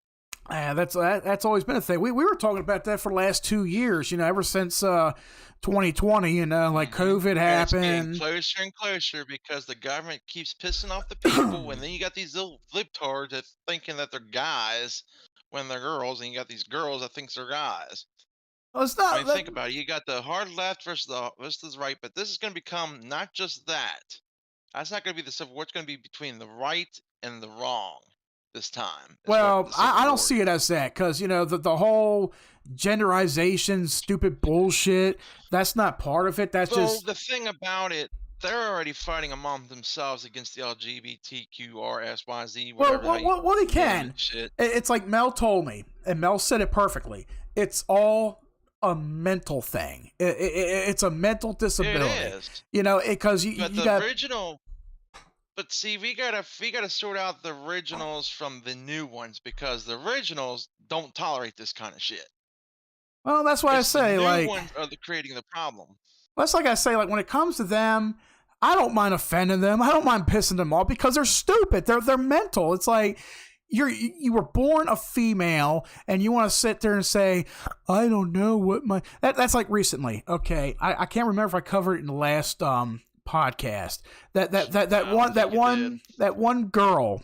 Yeah, that's always been a thing. We were talking about that for the last 2 years. Ever since 2020. Like COVID And it's getting happened. closer and closer because the government keeps pissing off the people, and then you got these little libtards that thinking that they're guys when they're girls, and you got these girls that thinks they're guys. Well, it's I not mean, that. think about it. You got the hard left versus the right, but this is going to become not just that. That's not going to be the civil war. It's going to be between the right and the wrong this time. Is what Well, the civil I don't war see it as that because the whole genderization, stupid bullshit. That's not part of it. That's Well, just the thing about it, they're already fighting among themselves against the LGBTQRSYZ, whatever how you well, they name can. it, shit. It's like Mel told me, and Mel said it perfectly. It's all a mental thing. It's a mental It disability. is. Because But you the got. original, but see, we gotta sort out the originals from the new ones because the originals don't tolerate this kind of shit. Well, that's why I It's the say new like. ones are the creating the problem. That's like I say, like when it comes to them, I don't mind offending them. I don't mind pissing them off because they're stupid. They're mental. It's like you were born a female and you want to sit there and say, I don't know what that's like recently. Okay. I can't remember if I covered it in the last podcast. That I don't think you did.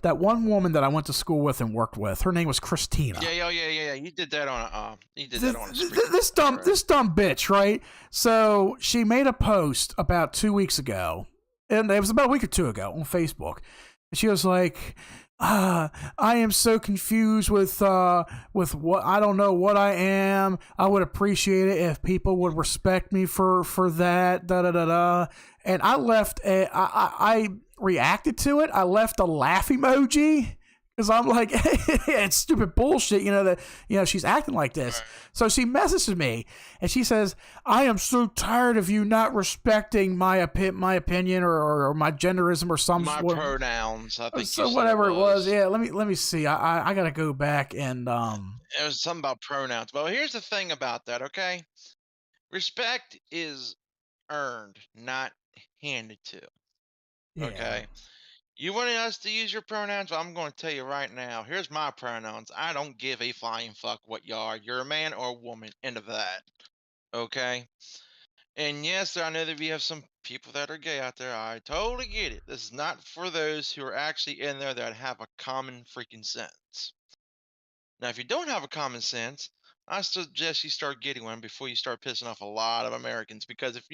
that one woman that I went to school with and worked with, her name was Christina. Yeah. You did that on a screen. This dumb bitch, right? So she made a post about 2 weeks ago, and it was about a week or two ago on Facebook. She was like, I am so confused with what I don't know what I am. I would appreciate it if people would respect me for that. Da da da da." And I left. I reacted to it. I left a laugh emoji because I'm like, it's stupid bullshit. She's acting like this. Right. So she messages me and she says, I am so tired of you not respecting my opinion or my genderism or some My pronouns, I think you so said whatever it was. was. Yeah, let me see. I gotta go back and It was something about pronouns. Well, here's the thing about that, okay? Respect is earned, not handed to. yeah. Okay? You wanted us to use your pronouns? Well, I'm going to tell you right now. Here's my pronouns. I don't give a flying fuck what you are. You're a man or a woman. End of that. Okay? And yes, I know that we have some people that are gay out there. I totally get it. This is not for those who are actually in there that have a common freaking sense. Now, if you don't have a common sense, I suggest you start getting one before you start pissing off a lot of Americans. Because if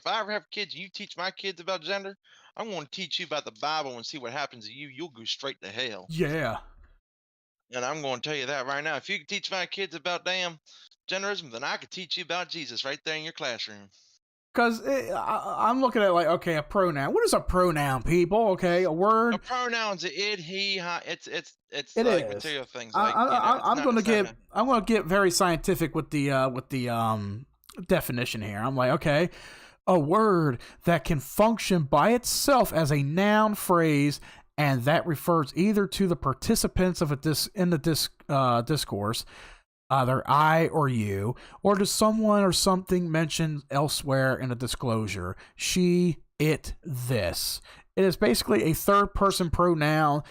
I ever have kids, you teach my kids about gender, I'm going to teach you about the Bible and see what happens to you. You'll go straight to hell. Yeah. And I'm going to tell you that right now. If you can teach my kids about damn genderism, then I could teach you about Jesus right there in your classroom. Because I'm looking at like, okay, a pronoun. What is a pronoun, people? Okay, a A word. pronoun's a it, he, hi. It's It like is. material things. Like it's not. It's not. I'm gonna get very scientific with the definition here. I'm like, okay, a word that can function by itself as a noun phrase, and that refers either to the participants of a discourse, either I or you, or to someone or something mentioned elsewhere in a disclosure. She, it, this. It is basically a third person pronoun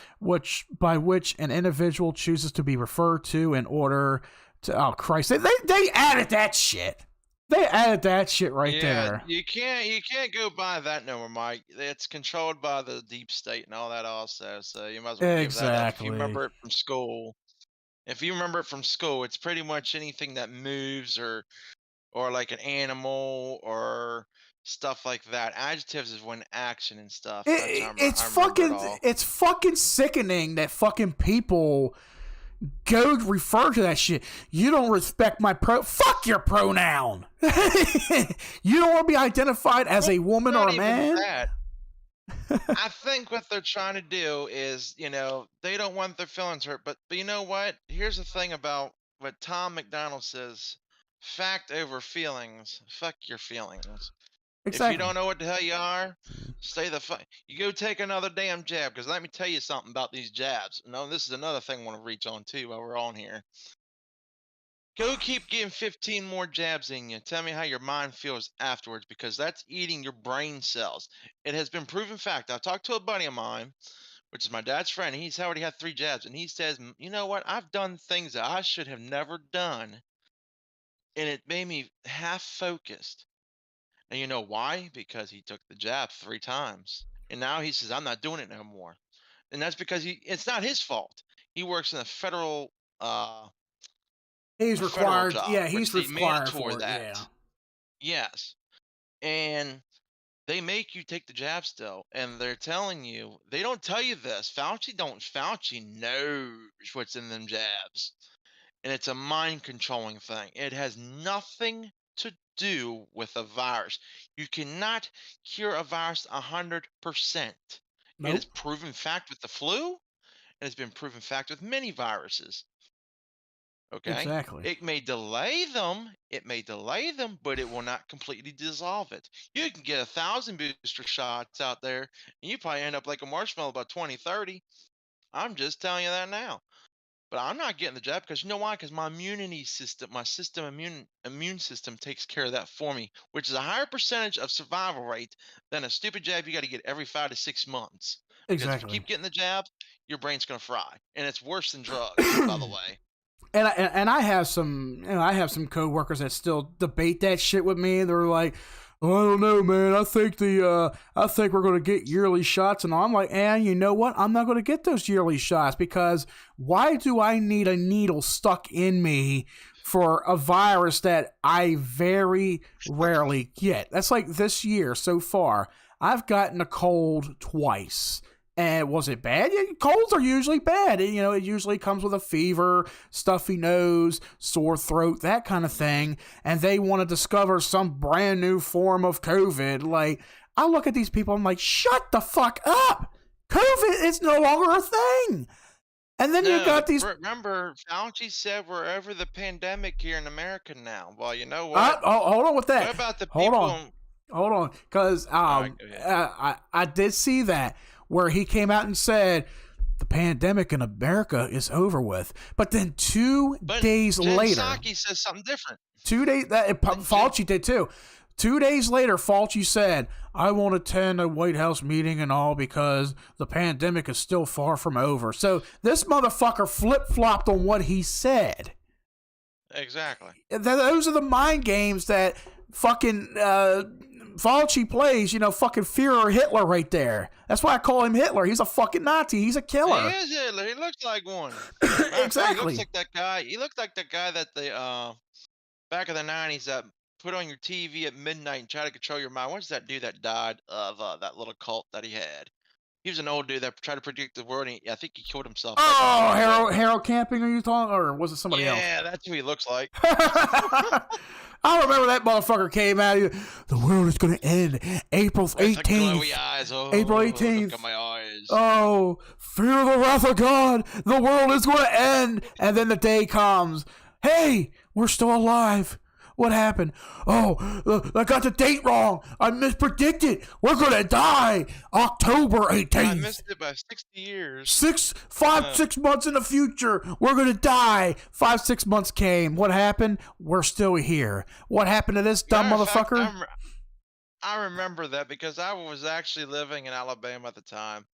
by which an individual chooses to be referred to in order to, oh Christ, they added that shit. They added that shit right Yeah, there. you can't go by that no more, Mike. It's controlled by the deep state and all that also. So you might as well give that up. If you Exactly. remember it from school, it's pretty much anything that moves or like an animal or stuff like that. Adjectives is when action and stuff. That's how I remember it all. It's fucking sickening that fucking people go refer to that shit. You don't respect my fuck your pronoun. You don't want to be identified as Well, a woman or not a even man. that. I think what they're trying to do is, they don't want their feelings hurt. But you know what? Here's the thing about what Tom McDonald says: fact over feelings. Fuck your feelings. If you Exactly. don't know what the hell you are, stay the fuck. You go take another damn jab. Because let me tell you something about these jabs. No, this is another thing I want to reach on too while we're on here. Go keep getting 15 more jabs in you. Tell me how your mind feels afterwards because that's eating your brain cells. It has been proven fact. I talked to a buddy of mine, which is my dad's friend. He's already had 3 jabs, and he says, You know what? I've done things that I should have never done, and it made me half focused." And you know why? Because he took the jab 3 times. And now he says, I'm not doing it no more. And that's because it's not his fault. He works in uh, He's a federal required. job, Yeah, which he's they required mandatory for it. that. Yeah. Yes. And they make you take the jab still, and they're telling you they don't tell you this. Fauci knows what's in them jabs, and it's a mind controlling thing. It has nothing to do with a virus. You cannot cure a virus 100%. It is Nope. proven fact with the flu, and it's been proven fact with many viruses. Okay. Exactly. It may delay them, but it will not completely dissolve it. You can get 1,000 booster shots out there, and you probably end up like a marshmallow by 2030. I'm just telling you that now. But I'm not getting the jab because you know why? Because my immunity system, my system immune system takes care of that for me, which is a higher percentage of survival rate than a stupid jab you got to get every 5 to 6 months. Because if you Exactly. keep getting the jab, your brain's gonna fry, and it's worse than drugs, by the way. I have some I have some coworkers that still debate that shit with me. They're like, oh, I don't know, man. I think we're gonna get yearly shots, and I'm like, and you know what? I'm not gonna get those yearly shots because why do I need a needle stuck in me for a virus that I very rarely get? That's like this year so far. I've gotten a cold twice. And was it bad? Yeah, colds are usually bad. It usually comes with a fever, stuffy nose, sore throat, that kind of thing. And they want to discover some brand new form of COVID. Like, I look at these people, I'm like, shut the fuck up. COVID is no longer a thing. And then you No, got these. remember Fauci said we're over the pandemic here in America now. Well, you know what? Hold on with What that. about the Hold people? on. Hold on. Because All right, go ahead. I did see that where he came out and said, the pandemic in America is over with. But then two But days Jen later, Psaki says something different. 2 days that Then Jen, Fauci did too. 2 days later, Fauci said, "I won't attend a White House meeting and all because the pandemic is still far from over." So this motherfucker flip flopped on what he said. exactly. Those are the mind games that fucking Fauci plays. Fucking Führer Hitler right there. That's why I call him Hitler. He's a fucking Nazi. He's a He killer. is Hitler. He looks like one. Matter of fact, he looks Exactly. like that guy. He looked like the guy that the back in the '90s that put on your TV at midnight and try to control your mind. What's that dude that died of that little cult that he had? He was an old dude that tried to predict the world. And I think he killed himself back in the Oh, day. Harold Camping, are you talking, or was it somebody else? Yeah, that's who he looks like. I remember that motherfucker came out. The world is going to end April With the glowy 18th. eyes. April Oh, look 18th. at my eyes. Oh, fear the wrath of God. The world is going to end. And then the day comes. Hey, we're still alive. What happened? Oh, I got the date wrong. I mispredicted. We're going to die October 18th. I missed it by 60 years. 6 months in the future, we're gonna die. 6 months came. What happened? We're still here. What happened to this dumb motherfucker? I remember that because I was actually living in Alabama at the time,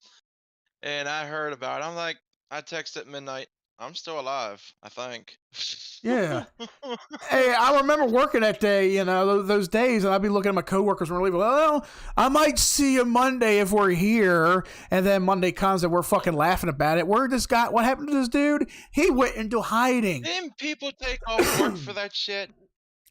and I heard about it. I'm like, I texted at midnight. I'm still alive, I think. Yeah. Hey, I remember working that day, those days, and I'd be looking at my coworkers and we're leaving. Well, I might see you Monday if we're here. And then Monday comes and we're fucking laughing about it. What happened to this dude? He went into hiding. Didn't people take off work for that shit?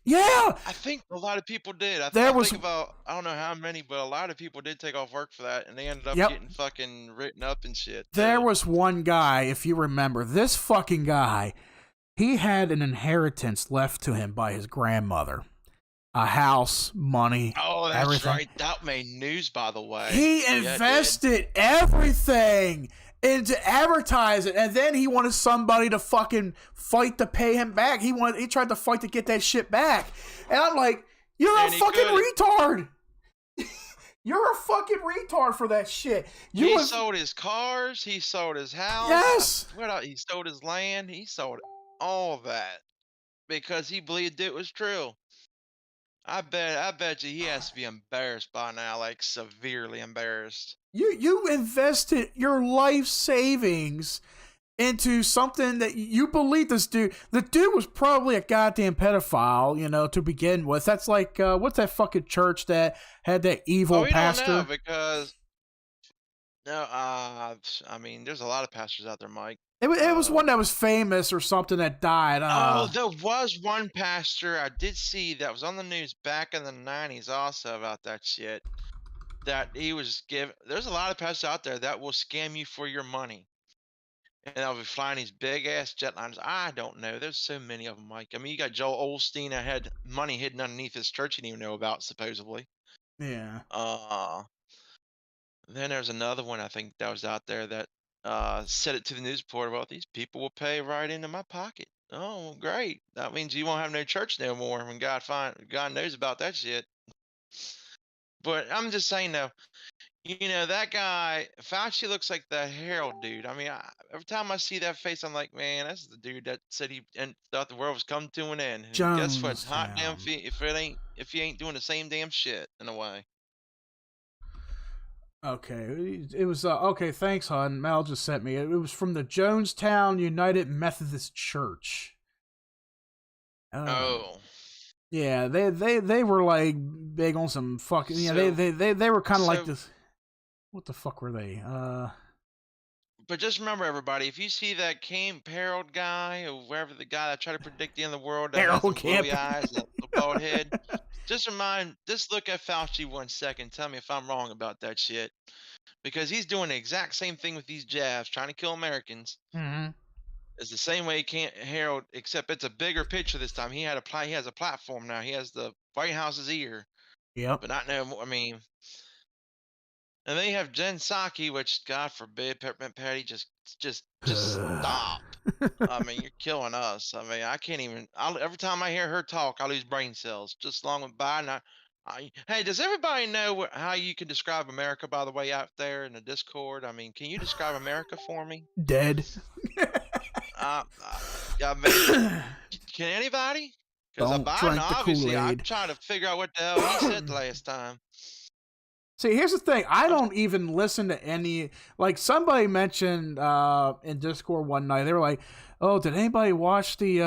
Yeah. I think a lot of people did. I There think was, about, I don't know how many, but a lot of people did take off work for that, and they ended up yep. getting fucking written up and shit. There was one guy, if you remember, this fucking guy, he had an inheritance left to him by his grandmother. A house, money, Oh, that's everything. right. That made news, by the way. He invested everything into advertising, and then he wanted somebody to fucking fight to pay him back. He tried to fight to get that shit back. And I'm like, you're a fucking retard. You're a fucking retard for that shit. He sold his cars. He sold his house. Yes. He sold his land. He sold all that because he believed it was true. I bet you he has to be embarrassed by now, like severely embarrassed. You invested your life savings into something that you believe this dude. The dude was probably a goddamn pedophile, to begin with. That's like, what's that fucking church that had that evil pastor? Don't know because I mean, there's a lot of pastors out there, Mike. It was one that was famous or something that died. There was one pastor I did see that was on the news back in the 90s also about that shit. That he was giving. There's a lot of pastors out there that will scam you for your money. And they'll be flying these big ass jetliners. I don't know. There's so many of them, Mike. I mean, you got Joel Osteen that had money hidden underneath his church he didn't even know about, supposedly. Yeah. Then there's another one I think that was out there that said it to the news report about these people will pay right into my pocket. Oh, great. That means you won't have no church no more when God knows about that shit. But I'm just saying though, that guy Fauci looks like the Harold dude. I mean, every time I see that face, I'm like, man, that's the dude that said he thought the world was coming to an end. And guess what? Hot damn if he ain't doing the same damn shit in a way. Okay, it was okay. Thanks, hon. Mal just sent me. It was from the Jonestown United Methodist Church. Yeah, they were like big on some fucking. Yeah, they were kind of like this. What the fuck were they? But just remember, everybody, if you see that Harold guy or wherever the guy that tried to predict the end of the world, that has the glowy eyes, the bald head, just look at Fauci 1 second. Tell me if I'm wrong about that shit, because he's doing the exact same thing with these jabs, trying to kill Americans. Mm-hmm. It's the same way Harold, except it's a bigger picture this time. He has a platform now. He has the White House's ear. Yep. But not no. I mean. And then you have Jen Psaki, which, God forbid, Peppermint Patty, just stop. I mean, you're killing us. I mean, I can't even. Every time I hear her talk, I lose brain cells. Just long went by, and hey, does everybody know how you can describe America? By the way, out there in the Discord, I mean, can you describe America for me? Dead. I mean, can anybody? Because obviously, I'm trying to figure out what the hell he said last time. See, here's the thing. I don't even listen to any. Like, somebody mentioned in Discord one night, they were like, "Oh, did anybody watch the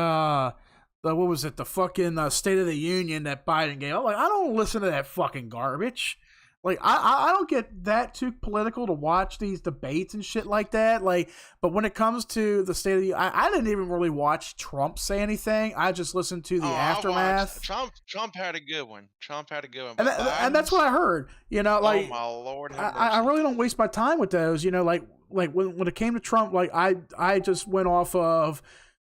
what was it? The fucking State of the Union that Biden gave?" I'm like, I don't listen to that fucking garbage. Like I don't get that too political to watch these debates and shit like that. Like, but when it comes to the state of the, I didn't even really watch Trump say anything. I just listened to Oh, the I watched aftermath, Trump had a good one. Trump had a good one, and but and that's what Biden's, I heard. You know, oh like my Lord, have I mercy. really don't waste my time with those. You know, like when it came to Trump, like I just went off of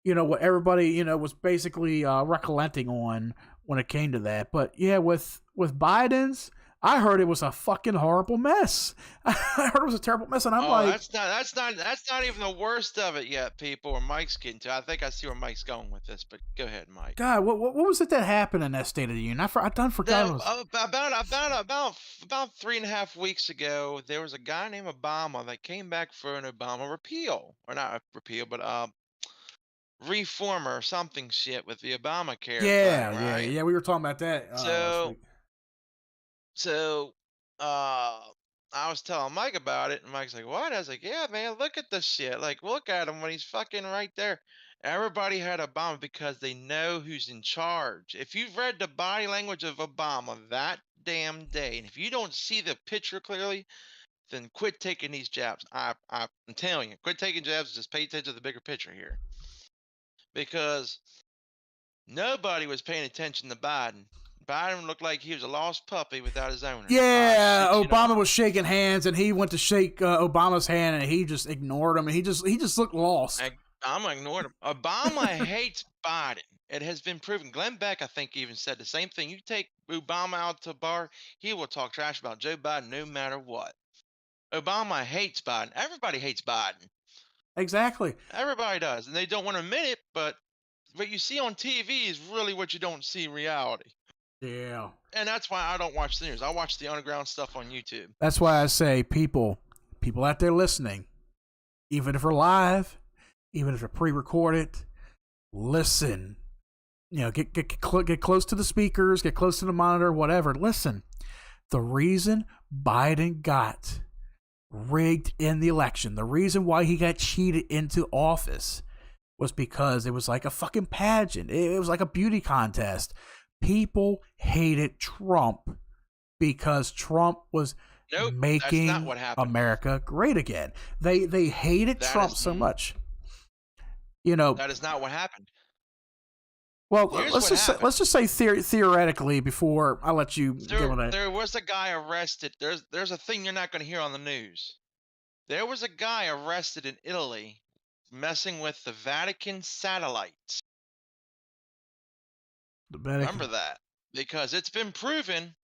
what everybody was basically recollecting on when it came to that. But yeah, with Biden's, I heard it was a fucking horrible mess. I heard it was a terrible mess, and I'm Oh, like, that's not even the worst of it yet, people. Where Mike's getting to, I think I see where Mike's going with this. But go ahead, Mike. God, what was it that happened in that State of the Union? I done forgot. It Now, was about 3.5 weeks ago, there was a guy named Obama that came back for an Obama repeal, or not a repeal, but reform or something shit with the Obamacare thing, right? yeah. We were talking about that last So week. So, uh, I was telling Mike about it, and Mike's like, "What?" I was like, "Yeah, man, look at this shit. Like, look at him when he's fucking right there." Everybody had Obama because they know who's in charge. If you've read the body language of Obama that damn day, and if you don't see the picture clearly, then quit taking these jabs. I'm telling you, quit taking jabs. Just pay attention to the bigger picture here, because nobody was paying attention to Biden. Biden looked like he was a lost puppy without his owner. I Yeah, shit you Obama not. was shaking hands, and he went to shake Obama's hand, and he just ignored him, and he just looked lost. I'm ignoring him. Obama hates Biden. It has been proven. Glenn Beck, I think, even said the same thing. You take Obama out to a bar, he will talk trash about Joe Biden no matter what. Obama hates Biden. Everybody hates Biden. Exactly. Everybody does, and they don't want to admit it. But what you see on TV is really what you don't see in reality. Yeah. And that's why I don't watch the news. I watch the underground stuff on YouTube. That's why I say people out there listening, even if we're live, even if they're pre-recorded, listen. Get close to the speakers, get close to the monitor, whatever. Listen. The reason Biden got rigged in the election, the reason why he got cheated into office was because it was like a fucking pageant. It was like a beauty contest. People hated Trump because Trump was Nope, that's not making what happened. America great again. They hated That Trump is so much. You know, that is not what happened. well, Here's what happened. let's just say theoretically before I let you get There with that. there was a guy arrested. There's a thing you're not going to hear on the news. There was a guy arrested in Italy messing with the Vatican satellites. The Remember Vatican. that, because it's been proven.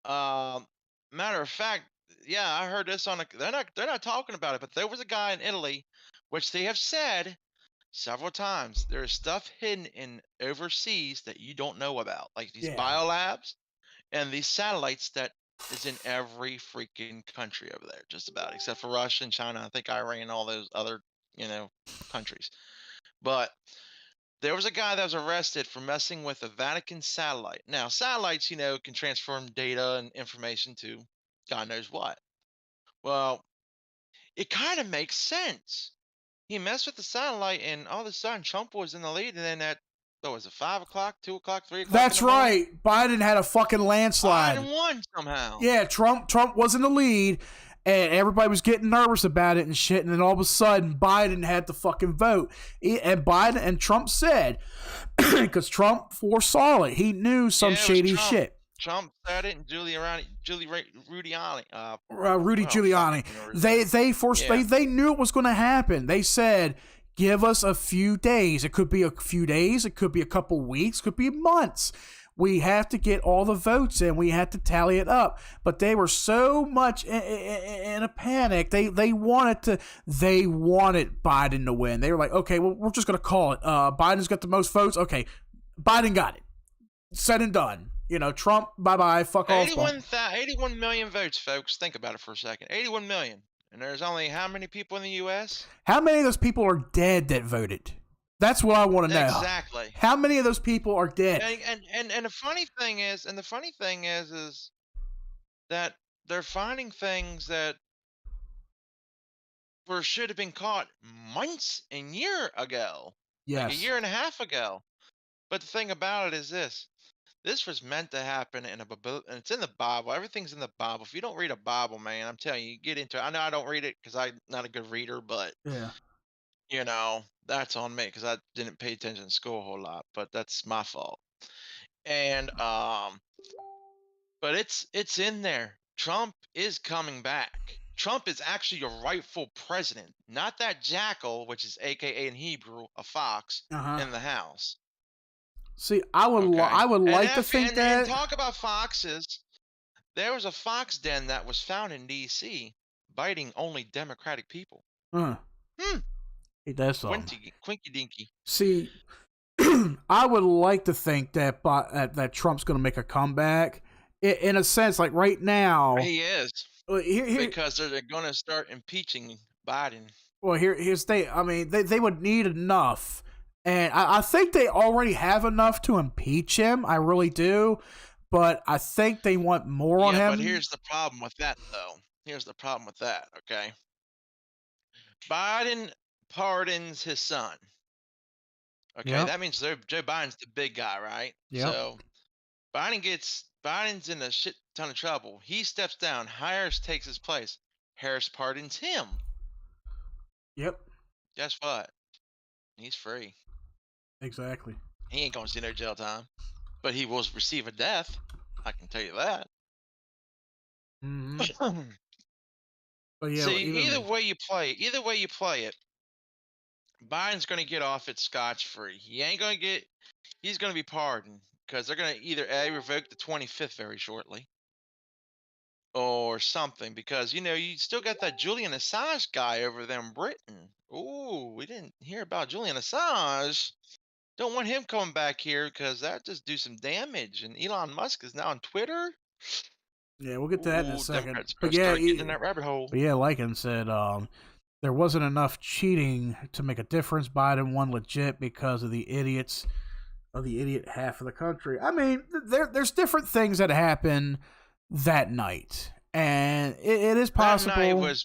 Um, Matter of fact, yeah, I heard this on a. They're not talking about it, but there was a guy in Italy, which they have said several times. There is stuff hidden in overseas that you don't know about, like these Yeah. biolabs and these satellites that is in every freaking country over there, just about, except for Russia and China. I think Iran, all those other, you know, countries. But there was a guy that was arrested for messing with a Vatican satellite. Now, satellites, can transform data and information to God knows what. Well, it kind of makes sense. He messed with the satellite, and all of a sudden, Trump was in the lead. And then what was it, 5 o'clock, 2 o'clock, 3 o'clock in That's the morning? right. Biden had a fucking landslide. Biden won somehow. Yeah, Trump was in the lead, and everybody was getting nervous about it and shit. And then all of a sudden, Biden had the fucking vote. And Biden and Trump said, because Trump foresaw it, he knew some Yeah, it was shady Trump. shit. Trump said it, and Rudiani. Rudy Oh fuck, I Giuliani. can't remember his name. Yeah. They knew it was going to happen. They said, "Give us a few days. It could be a few days. It could be a couple weeks. It could be months. We have to get all the votes in. We have to tally it up." But they were so much in a panic. They wanted Biden to win. They were like, "Okay, well, we're just going to call it. Biden's got the most votes. Okay, Biden got it. Said and done." Trump, bye bye, fuck off. 81 million votes, folks. Think about it for a second. 81 million. And there's only how many people in the U.S.? How many of those people are dead that voted? That's what I want to know. Exactly. How many of those people are dead? And the funny thing is that they're finding things that should have been caught months and year ago, like a Yes. year and a half ago. But the thing about it is this: This was meant to happen in a Bible, and it's in the Bible. Everything's in the Bible. If you don't read a Bible, man, I'm telling you, you get into it. I know I don't read it because I'm not a good reader, but Yeah. that's on me because I didn't pay attention in school a whole lot. But that's my fault. And but it's in there. Trump is coming back. Trump is actually a rightful president, not that jackal, which is AKA in Hebrew a fox Uh huh. in the house. See, Okay, I would and like to that think and that. talk about foxes. There was a fox den that was found in D.C. biting only Democratic people. Uh, Hmm. he does something. Quinky, Quinky Dinky. See, I would like to think that that Trump's going to make a comeback. In a sense, like right now, He is here, because they're going to start impeaching Biden. well, here's they. I mean, they would need enough, and I think they already have enough to impeach him. I really do, but I think they want more on Yeah, but him. here's the problem with that, though. Here's the problem with that. Okay, Biden pardons his son. Okay, Yep. that means Joe Biden's the big guy, right? Yep. So Biden's in a shit ton of trouble. He steps down. Harris takes his place. Harris pardons him. Yep. Guess what? He's free. Exactly. He ain't gonna see no jail time, but he will receive a death. I can tell you that. Hmm. But yeah, See, even either way you play it, Biden's gonna get off it scotch free. He ain't gonna get. He's gonna be pardoned because they're gonna either a revoke the 25th very shortly or something because you still got that Julian Assange guy over there in Britain. Ooh, we didn't hear about Julian Assange. Don't want him coming back here because that just do some damage. And Elon Musk is now on Twitter. yeah, we'll get to that in a Ooh, second. Democrats gonna start getting in that rabbit hole. But yeah, Lycan said there wasn't enough cheating to make a difference. Biden won legit because of the idiot half of the country. I mean, there's different things that happen that night, and it is That night possible.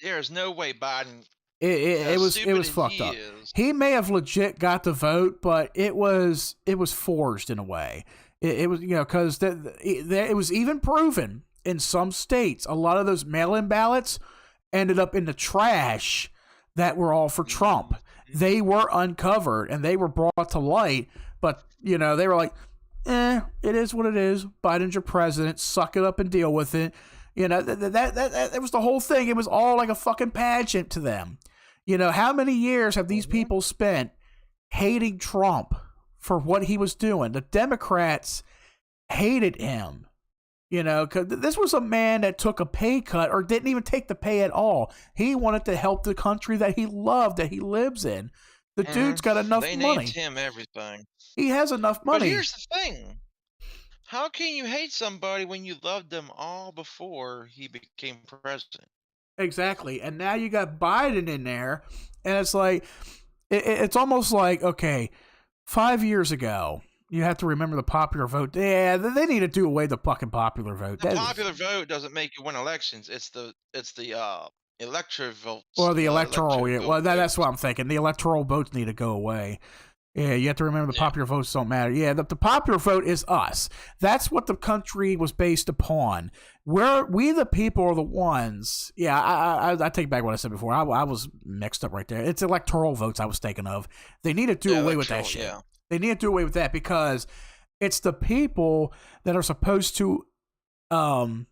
there's no way Biden, It as it stupid was as fucked he up. is, He may have legit got the vote, but it was forged in a way. It was because it was even proven in some states. A lot of those mail-in ballots ended up in the trash that were all for Trump. mhm, They were uncovered and they were brought to light, but they were like, it is what it is. Biden's your president. Suck it up and deal with it. That was the whole thing. It was all like a fucking pageant to them. How many years have these mhm. people spent hating Trump for what he was doing? The Democrats hated him. Because this was a man that took a pay cut or didn't even take the pay at all. He wanted to help the country that he loved, that he lives in. The dude's got enough They named money. him everything. He has enough But money. here's the thing: how can you hate somebody when you loved them all before he became president? Exactly. And now you got Biden in there, and it's like, it's almost like, okay, 5 years ago, you have to remember the popular vote. Yeah, they need to do away with the fucking popular vote. The That is, popular vote doesn't make you win elections. It's the electoral votes. or the electoral. Electro Yeah, vote well, that's what votes. I'm thinking. The electoral votes need to go away. Yeah, you have to remember the Yeah. popular votes don't matter. Yeah, the popular vote is us. That's what the country was based upon. We the people are the ones. Yeah, I take back what I said before. I was mixed up right there. It's electoral votes I was thinking of. They need to do Yeah, away with that electoral. shit. Yeah. They need to do away with that because it's the people that are supposed to um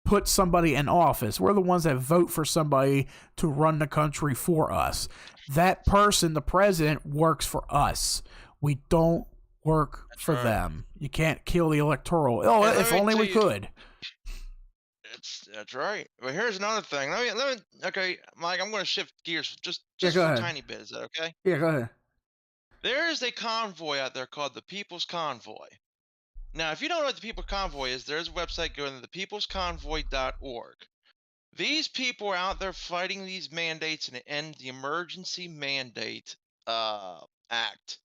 put somebody in office. We're the ones that vote for somebody to run the country for us. That person, the president, works for us. We don't work That's for right. them. You can't kill the electoral. Oh, And if let me only tell we you, could. that's right. But here's another thing. Let me. Okay, Mike, I'm going to shift gears Yeah, just go for a ahead. tiny bit. Is that okay? Yeah, go ahead. There is a convoy out there called the People's Convoy. Now, if you don't know what the People's Convoy is, there's a website going to thepeoplesconvoy.org. These people are out there fighting these mandates and end the Emergency Mandate Act,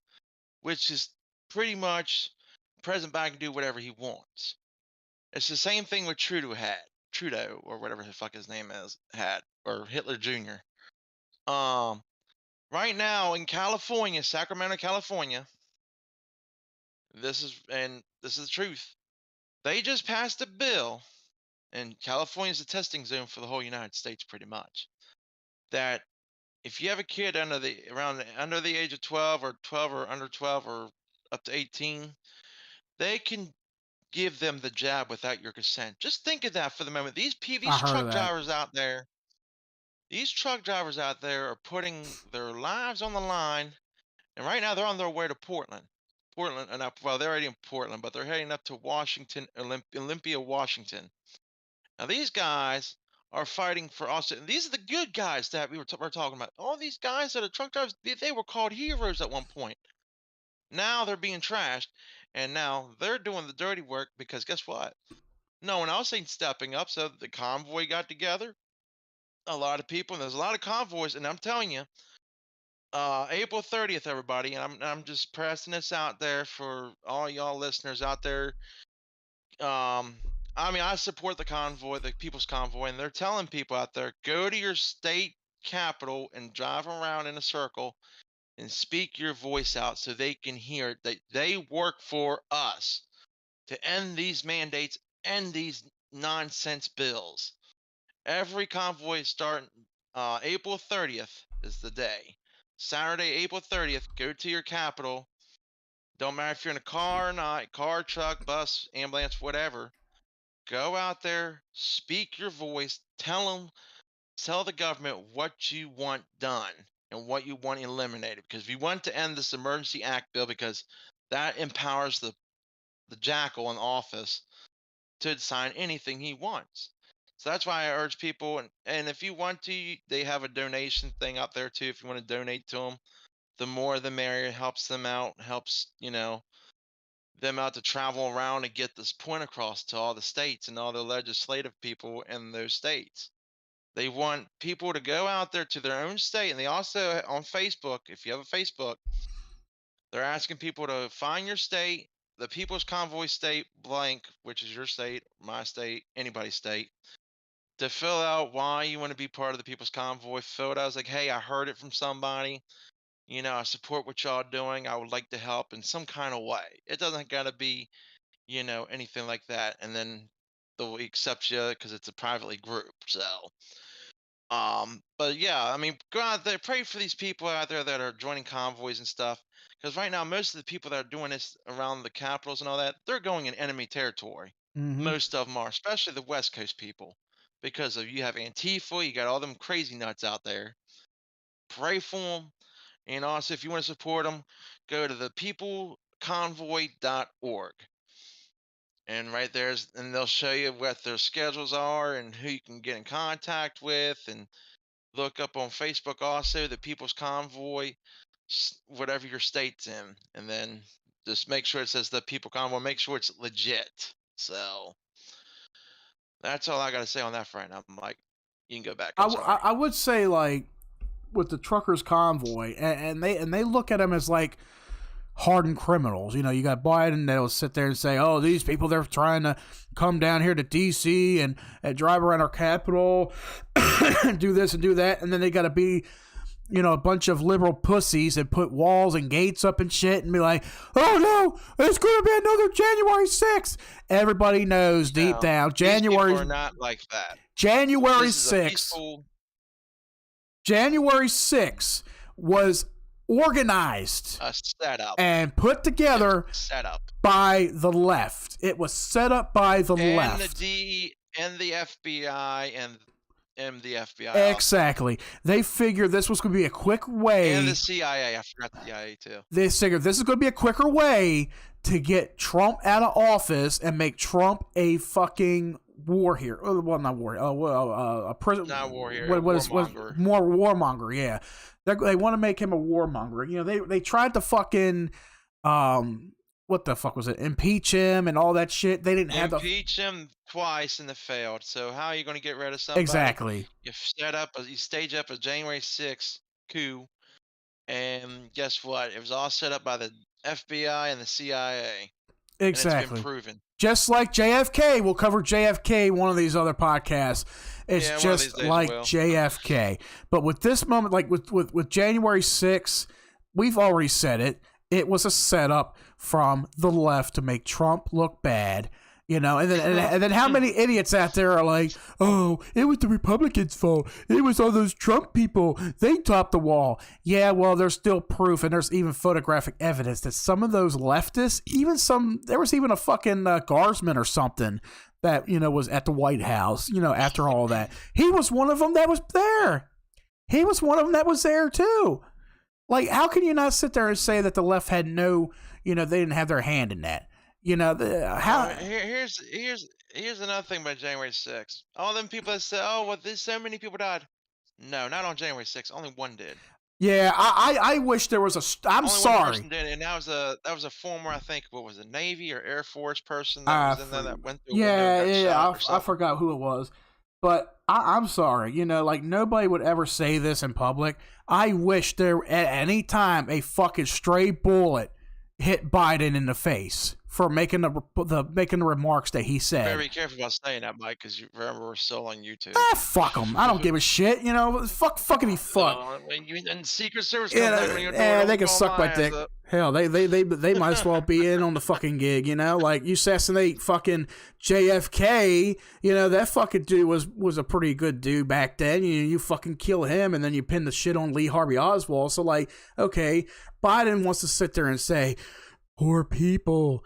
which is pretty much President Biden can do whatever he wants. It's the same thing with Trudeau or whatever the fuck his name is had, or Hitler Jr. Um, right now in California, Sacramento, California, This is the truth. They just passed a bill, and California is a testing zone for the whole United States, pretty much. That if you have a kid under the age of 12 or under 12 or up to 18, they can give them the jab without your consent. Just think of that for the moment. I heard of that. These truck drivers out there are putting their lives on the line, and right now they're on their way to Portland. Well, they're already in Portland, but they're heading up to Olympia, Washington. Now these guys are fighting for us. And these are the good guys that we're talking about. All these guys that are truck drivers, they were called heroes at one point. Now they're being trashed, and now they're doing the dirty work because guess what? No one else ain't stepping up. So the convoy got together. A lot of people, and there's a lot of convoys, and I'm telling you, April 30th, everybody, and I'm just pressing this out there for all y'all listeners out there. I mean, I support the convoy, the People's Convoy, and they're telling people out there, go to your state capital and drive around in a circle and speak your voice out so they can hear it, that they work for us to end these mandates, end these nonsense bills. Every convoy starting April 30th is the day. Saturday, April 30th, go to your capital. Don't matter if you're in a car or not, car, truck, bus, ambulance, whatever. Go out there, speak your voice, tell the government what you want done and what you want eliminated. Because we want to end this Emergency Act bill because that empowers the jackal in office to sign anything he wants. So that's why I urge people, and if you want to, they have a donation thing out there too. If you want to donate to them, the more the merrier. It helps them out, helps them out to travel around and get this point across to all the states and all the legislative people in those states. They want people to go out there to their own state, and they also on Facebook, if you have a Facebook, they're asking people to find your state, the People's Convoy state blank, which is your state, my state, anybody's state, to fill out why you want to be part of the People's Convoy. Fill it out as like, hey, I heard it from somebody. I support what y'all doing. I would like to help in some kind of way. It doesn't got to be, anything like that. And then they'll accept you because it's a privately group. So, but yeah, I mean, go out there, pray for these people out there that are joining convoys and stuff. Because right now, most of the people that are doing this around the capitals and all that, they're going in enemy territory. Mm-hmm. Most of them are, especially the West Coast people, because of you have Antifa, you got all them crazy nuts out there. Pray for them. And also, if you want to support them, go to the peopleconvoy.org. And right there's, and they'll show you what their schedules are and who you can get in contact with. And look up on Facebook also, the People's Convoy, whatever your state's in. And then just make sure it says the People Convoy, make sure it's legit. So that's all I got to say on that front. I'm like, you can go back. I'm sorry. I would say, like, with the truckers convoy, and they look at them as like hardened criminals. You got Biden that'll sit there and say, "Oh, these people, they're trying to come down here to D.C. and drive around our capital, and do this and do that," and then they got to be, a bunch of liberal pussies and put walls and gates up and shit and be like, "Oh no, it's going to be another January 6th." Everybody knows deep down, January are not like that. January 6th. January 6th was organized, a setup, and put together by the left. It was set up by the left. And the FBI and the FBI. Exactly. They figured this was going to be a quick way. And the CIA. I forgot the CIA too. They figured this is going to be a quicker way to get Trump out of office and make Trump a fucking war hero. Well, not war. A president. Not war hero. Warmonger. More warmonger. Yeah, they want to make him a warmonger. They tried to fucking what the fuck was it? Impeach him and all that shit. They didn't have impeach him twice and it failed. So how are you going to get rid of somebody? Exactly. You stage up a January 6th coup, and guess what? It was all set up by the FBI and the CIA. Exactly. And it's been proven. Just like JFK, we'll cover JFK one of these other podcasts. It's just like JFK. But with this moment, like with January 6th, we've already said it. it was a setup from the left to make Trump look bad. And then how many idiots out there are like, oh, it was the Republicans' fault. It was all those Trump people. They topped the wall. Yeah, well, there's still proof, and there's even photographic evidence that some of those leftists, there was even a fucking Garsman or something that, was at the White House, after all that. He was one of them that was there. He was one of them that was there, too. Like, how can you not sit there and say that the left had no, they didn't have their hand in that? Here's another thing about January 6th. All them people that say, "Oh, well, there's so many people died." No, not on January 6th. Only one did. Yeah, I wish there was I'm Only sorry. One person did, and that was a former, I think, what was it, Navy or Air Force person that was in there that went through. I forgot who it was, but I'm sorry. Like nobody would ever say this in public. I wish there at any time a fucking stray bullet hit Biden in the face for making the remarks that he said. Very careful about saying that, Mike, because you remember we're still on YouTube. Fuck him. I don't give a shit. Fuck if he fuck. And Secret Service. They can suck my dick. Hell, they might as well be in on the fucking gig. Like you assassinate fucking JFK. That fucking dude was a pretty good dude back then. You fucking kill him and then you pin the shit on Lee Harvey Oswald. So like, okay, Biden wants to sit there and say, poor people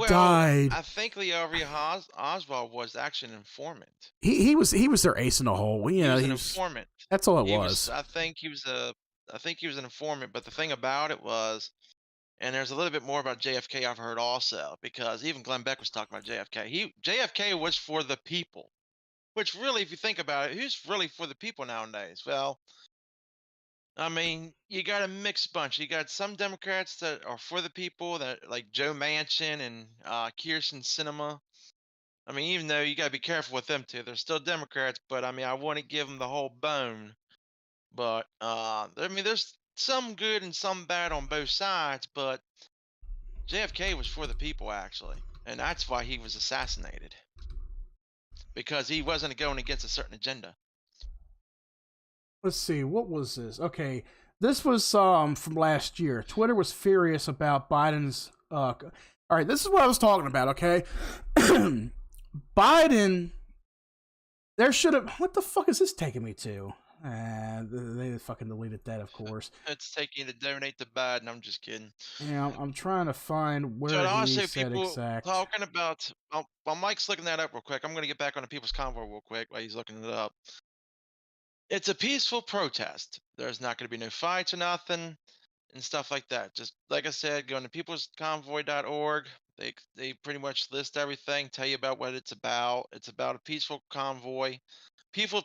died. I think Lee Harvey Oswald was actually an informant. He was their ace in the hole. He was an informant. That's all it was. I think he was an informant. But the thing about it was, and there's a little bit more about JFK I've heard also, because even Glenn Beck was talking about JFK. JFK was for the people, which really, if you think about it, who's really for the people nowadays? Well, I mean, you got a mixed bunch. You got some Democrats that are for the people, that like Joe Manchin and Kirsten Sinema. I mean, even though you got to be careful with them too, they're still Democrats. But I mean, I wouldn't give them the whole bone. But I mean, there's some good and some bad on both sides. But JFK was for the people actually, and that's why he was assassinated, because he wasn't going against a certain agenda. Let's see, what was this? Okay, this was from last year. Twitter was furious about Biden's. All right, this is what I was talking about. Okay, Biden. There should have. What the fuck is this taking me to? They fucking deleted that, of course. It's taking you to donate to Biden. I'm just kidding. Yeah, I'm trying to find where he said exact. Talking about. While Mike's looking that up real quick, I'm going to get back on the People's Convoy real quick while he's looking it up. It's a peaceful protest. There's not going to be no fights or nothing and stuff like that. Just like I said, go to peoplesconvoy.org. They pretty much list everything, tell you about what it's about. It's about a peaceful convoy. Peaceful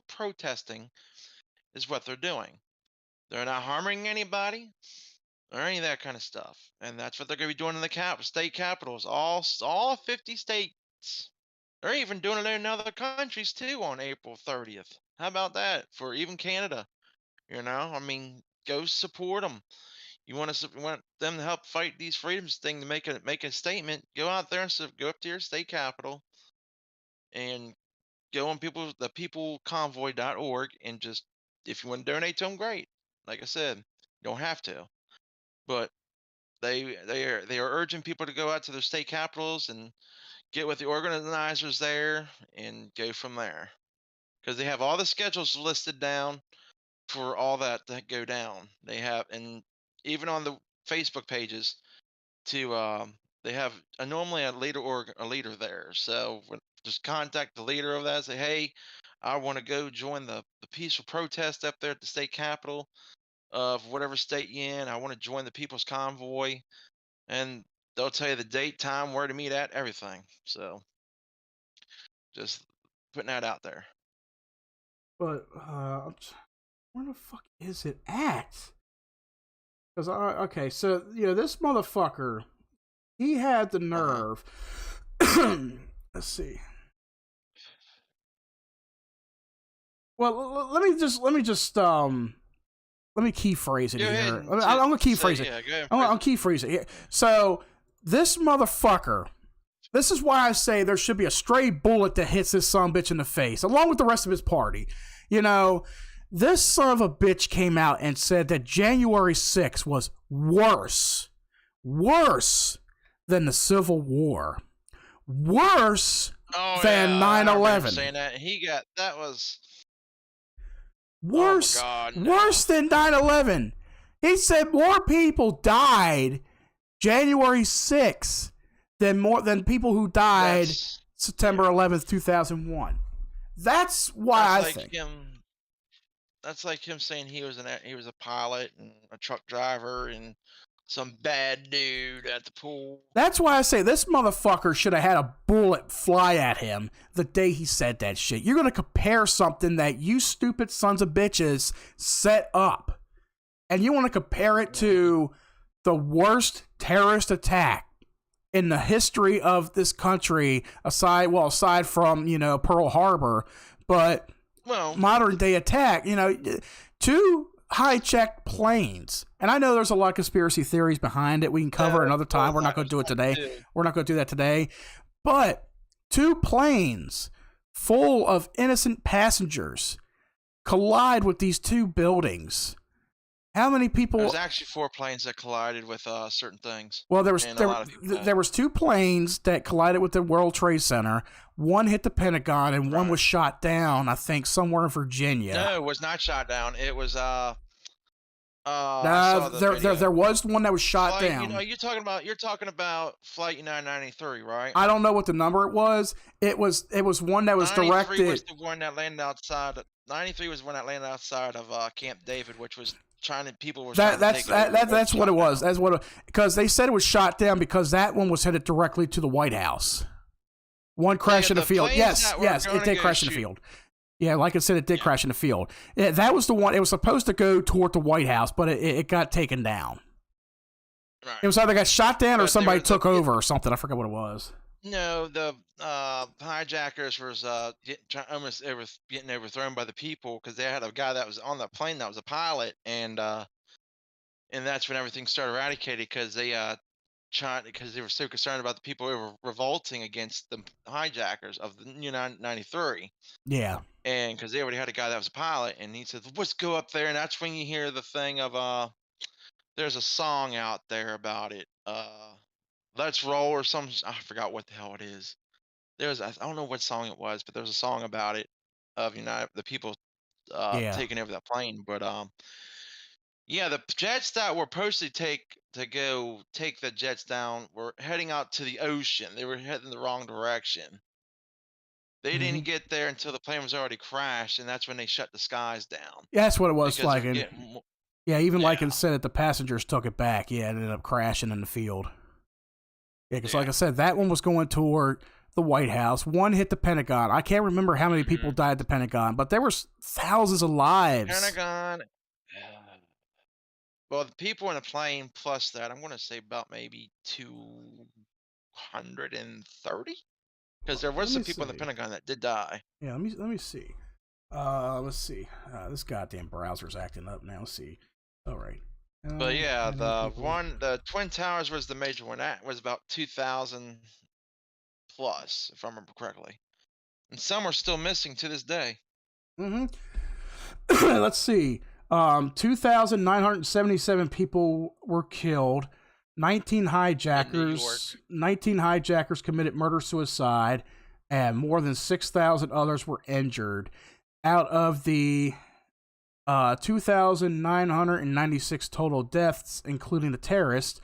protesting is what they're doing. They're not harming anybody or any of that kind of stuff. And that's what they're going to be doing in the state capitals, all 50 states. They're even doing it in other countries too on April 30th. How about that for even Canada? I mean, go support them. You want them to help fight these freedoms thing to make a statement? Go out there and go up to your state capital and go on the peopleconvoy.org and just, if you want to donate to them, great. Like I said, you don't have to, but they are urging people to go out to their state capitals and get with the organizers there and go from there, because they have all the schedules listed down for all that to go down. They have, and even on the Facebook pages they have normally a leader there. So just contact the leader of that, say, hey, I want to go join the peaceful protest up there at the state capitol of whatever state you're in. I want to join the People's Convoy, and they'll tell you the date, time, where to meet at, everything. So just putting that out there. But where the fuck is it at? Because okay, so this motherfucker, he had the nerve. Let's see. Well, let me key phrase it here. I'm gonna key phrase it. Yeah, I'm key phrase it here. So this motherfucker. This is why I say there should be a stray bullet that hits this son of a bitch in the face, along with the rest of his party. This son of a bitch came out and said that January 6th was worse than the Civil War, worse Oh than yeah, nine I remember 11, saying that. That was. Oh my worse, God, no. worse than 9/11. He said more people died January 6th than people who died That's September yeah. 11th, 2001. That's That's why I like think. him. That's like him saying he was a pilot and a truck driver and some bad dude at the pool. That's why I say this motherfucker should have had a bullet fly at him the day he said that shit. You're going to compare something that you stupid sons of bitches set up, and you want to compare it to the worst terrorist attack in the history of this country, aside from, Pearl Harbor, but Well, modern day attack, two hijacked planes. And I know there's a lot of conspiracy theories behind it. We can cover another time. We're not going to do it today. We're not going to do that today. But two planes full of innocent passengers collide with these two buildings. How many people? there's actually 4 planes that collided with certain things. Well, there was two planes that collided with the World Trade Center. One hit the Pentagon, and one was shot down. I think somewhere in Virginia. No, it was not shot down. It was I saw the video. There was one that was shot down. You're talking about Flight United 93, right? I don't know what the number it was. It was one that was directed. 93 was the one that landed outside. 93 was the one that landed outside of Camp David, which was people were trying to take it. That's what it was. That's what because they said it was shot down because that one was headed directly to the White House. One crashed in the field. Yes, it did crash in the field. Yeah, like I said, it did crash in the field. Yeah, that was the one. It was supposed to go toward the White House, but it got taken down. Right. It was either got shot down or somebody took over or something. I forgot what it was. No, the hijackers was almost getting overthrown by the people because they had a guy that was on the plane that was a pilot, and that's when everything started eradicated because they were so concerned about the people who were revolting against the hijackers of the United 93. Yeah. And because they already had a guy that was a pilot, and he said, "Let's go up there," and that's when you hear the thing of there's a song out there about it. Let's roll or some I forgot what the hell it is. I don't know what song it was, but there's a song about it of the people taking over that plane. But yeah, the jets that were supposed to go take the jets down were heading out to the ocean. They were heading the wrong direction. They didn't get there until the plane was already crashed, and that's when they shut the skies down. Yeah, that's what it was like. Yeah, like it said, the passengers took it back. Yeah, it ended up crashing in the field. Yeah, because like I said, that one was going toward the White House. One hit the Pentagon. I can't remember how many people died at the Pentagon, but there were thousands of lives. Pentagon. Well, the people in the plane plus that, I'm going to say about maybe 230, because there was some people in the Pentagon that did die. Yeah, let me see. Let's see. This goddamn browser's acting up now. Let's see. All right. But yeah, the Twin Towers was the major one. That was about 2,000 plus, if I remember correctly. And some are still missing to this day. Let's see. 2,977 people were killed. 19 hijackers committed murder-suicide, and more than 6,000 others were injured. Out of the 2,996 total deaths, including the terrorists,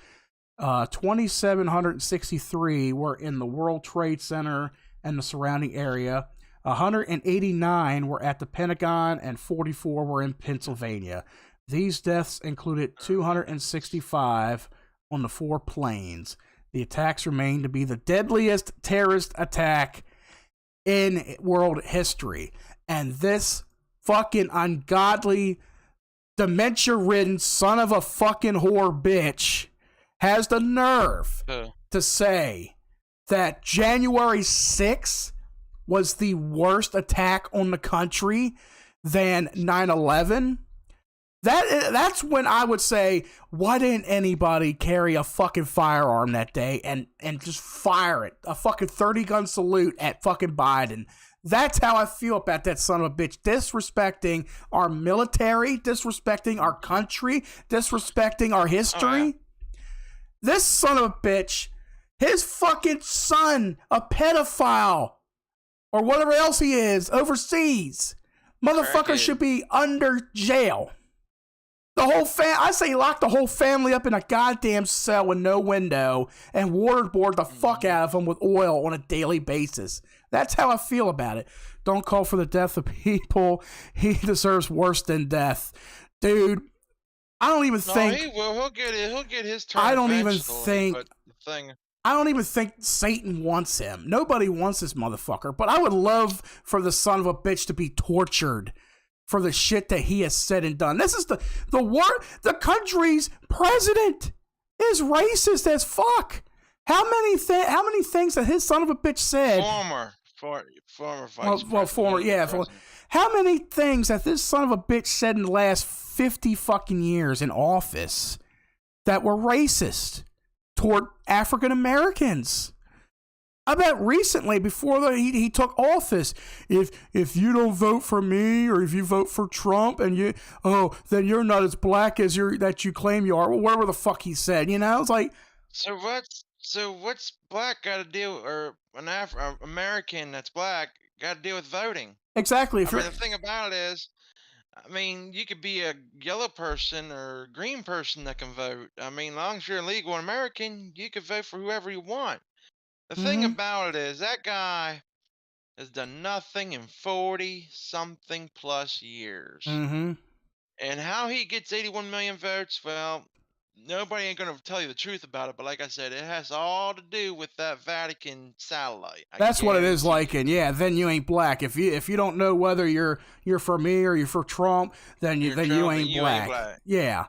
2,763 were in the World Trade Center and the surrounding area. 189 were at the Pentagon, and 44 were in Pennsylvania. These deaths included 265 on the 4 planes. The attacks remain to be the deadliest terrorist attack in world history. And this fucking ungodly, dementia-ridden son of a fucking whore bitch has the nerve to say that January 6th was the worst attack on the country than 9/11. That's when I would say, why didn't anybody carry a fucking firearm that day and just fire it? A fucking 30-gun salute at fucking Biden. That's how I feel about that son of a bitch. Disrespecting our military, disrespecting our country, disrespecting our Oh yeah. history. This son of a bitch, his fucking son, a pedophile, or whatever else he is, overseas. Motherfucker Crackhead. should be under jail. The whole I say lock the whole family up in a goddamn cell with no window and waterboard the fuck Hmm. out of them with oil on a daily basis. That's how I feel about it. Don't call for the death of people. He deserves worse than death. Dude, I don't even No, he think will. He'll get it. He'll get his turn I don't even eventually. think But the thing, I don't even think Satan wants him. Nobody wants this motherfucker. But I would love for the son of a bitch to be tortured for the shit that he has said and done. This is the word. The country's president is racist as fuck. How many things that his son of a bitch said? former vice president. Former, He ain't yeah. president. How many things that this son of a bitch said in the last 50 fucking years in office that were racist toward African Americans? I bet recently, before he took office, if you don't vote for me or if you vote for Trump and then you're not as black as that you claim you are, or whatever the fuck he said. It's like, So what's black got to deal, or American that's black got to deal with voting? exactly. I mean, the thing about it is, I mean, you could be a yellow person or green person that can vote. I mean, as long as you're a legal American, you can vote for whoever you want. The thing Mm-hmm. about it is that guy has done nothing in 40 something plus years. Mm-hmm. And how he gets 81 million votes, well, nobody ain't going to tell you the truth about it. But like I said, it has all to do with that Vatican satellite. I That's what it is guarantee like, you. and yeah, then you ain't black. If you don't know whether you're for me or you're for Trump, then You're you Trump and ain't you ain't black. black. Yeah.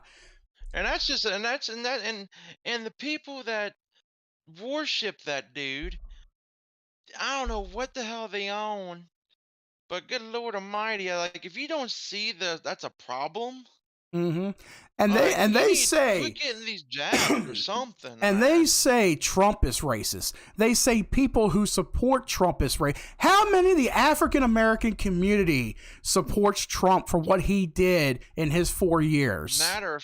And that's just, and the people that worship that dude, I don't know what the hell they own, but good Lord Almighty, like if you don't see that's a problem. Mm-hmm. And they Like and you they need to quit say getting these jabs or something, and they man. say Trump is racist. They say people who support Trump is racist. How many of the African American community supports Trump for what he did in his 4 years? Matter of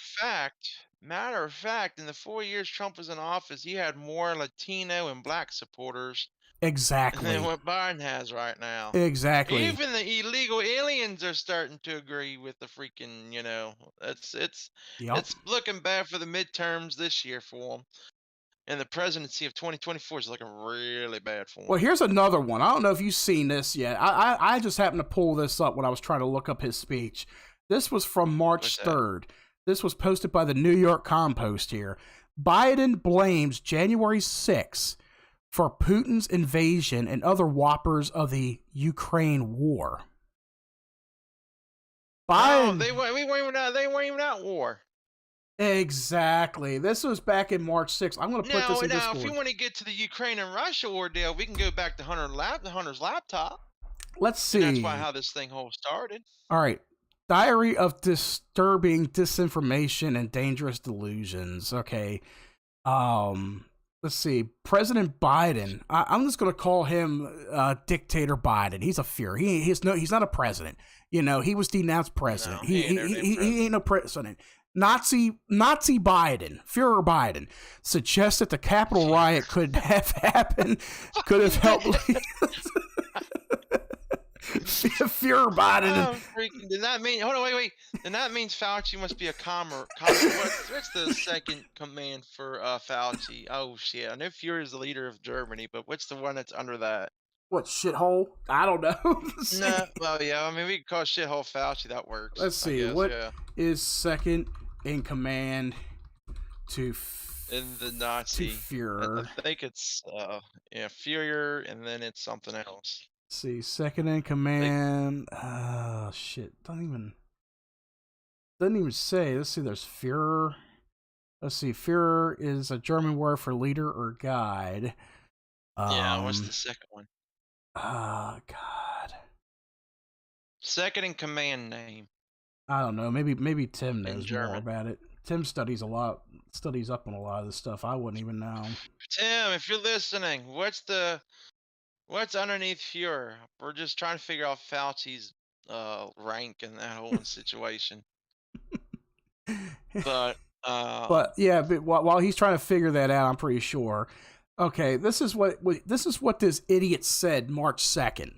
fact, in the 4 years Trump was in office, he had more Latino and black supporters than Exactly. what Biden has right now. Exactly. Even the illegal aliens are starting to agree with the freaking, Yep. it's looking bad for the midterms this year for him. And the presidency of 2024 is looking really bad for Well, him. here's another one. I don't know if you've seen this yet. I just happened to pull this up when I was trying to look up his speech. This was from What's March that? 3rd. This was posted by the New York Compost here. Biden blames January 6th for Putin's invasion and other whoppers of the Ukraine war. No, Biden. they weren't even at war. Exactly. This was back in March 6th. I'm going to put this in Now, if you Discord. want to get to the Ukraine and Russia ordeal, we can go back to Hunter's laptop, Let's and that's why see. how this thing whole started. All right. Diary of disturbing disinformation and dangerous delusions. Okay. Let's see. President Biden. I'm just gonna call him Dictator Biden. He's a fear. He's not a president. He was denounced president. No, He he ain't he, no he, damn he president. ain't no president. Nazi Biden, Führer Biden, suggests that the Capitol riot could have happened, could have helped lead Führer Biden. Oh, freaking! Does that mean? Hold on, wait. Then that means Fauci must be a what's the second command for Fauci? Oh shit! I know Fuhrer is the leader of Germany, but what's the one that's under that? What shithole? I don't know. Let's see. No, well, yeah. I mean, we can call shithole Fauci. That works, Let's I see. guess. What Yeah. is second in command to In the Nazi, Führer? I think it's yeah, Fuhrer, and then it's something else. Let's see. Second in command. Shit. Doesn't even say. Let's see. There's Führer. Let's see. Führer is a German word for leader or guide. Yeah. What's the second one? God. Second in command name I don't know. Maybe Tim in knows more German. about it. Tim studies up on a lot of this stuff. I wouldn't even know. Tim, if you're listening, what's the What's underneath Fuhrer? We're just trying to figure out Fauci's rank in that whole situation. But But yeah, but while he's trying to figure that out, I'm pretty sure. Okay, this is what this idiot said March 2nd.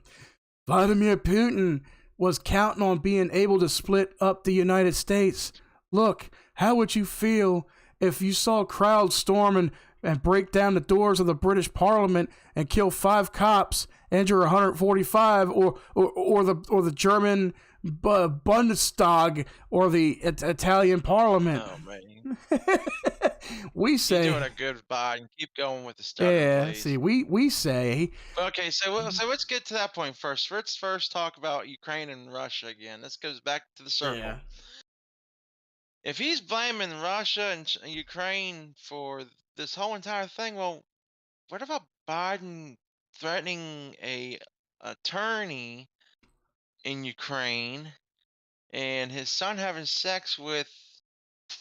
Vladimir Putin was counting on being able to split up the United States. Look, how would you feel if you saw crowds storm and break down the doors of the British Parliament and kill 5 cops, injure 145, or the German Bundestag or the Italian Parliament? oh man, We you're say, doing a good Biden. Keep going with the stuttering, yeah. See, please. we say, Okay, so let's get to that point first. Let's first talk about Ukraine and Russia again. This goes back to the yeah. circle. If he's blaming Russia and Ukraine for this whole entire thing, well, what about Biden threatening a attorney in Ukraine and his son having sex with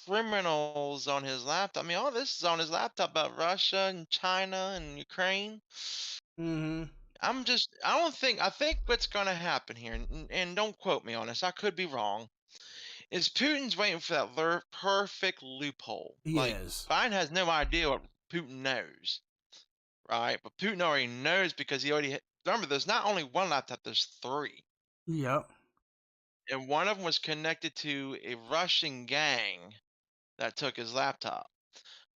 criminals on his laptop? I mean, all this is on his laptop about Russia and China and Ukraine. Mm-hmm. I think what's going to happen here, and don't quote me on this, I could be wrong, is Putin's waiting for that perfect loophole. He Like, is. Biden has no idea what Putin knows, right? But Putin already knows because he already, remember, there's not only one laptop, there's three. Yep. And one of them was connected to a Russian gang that took his laptop,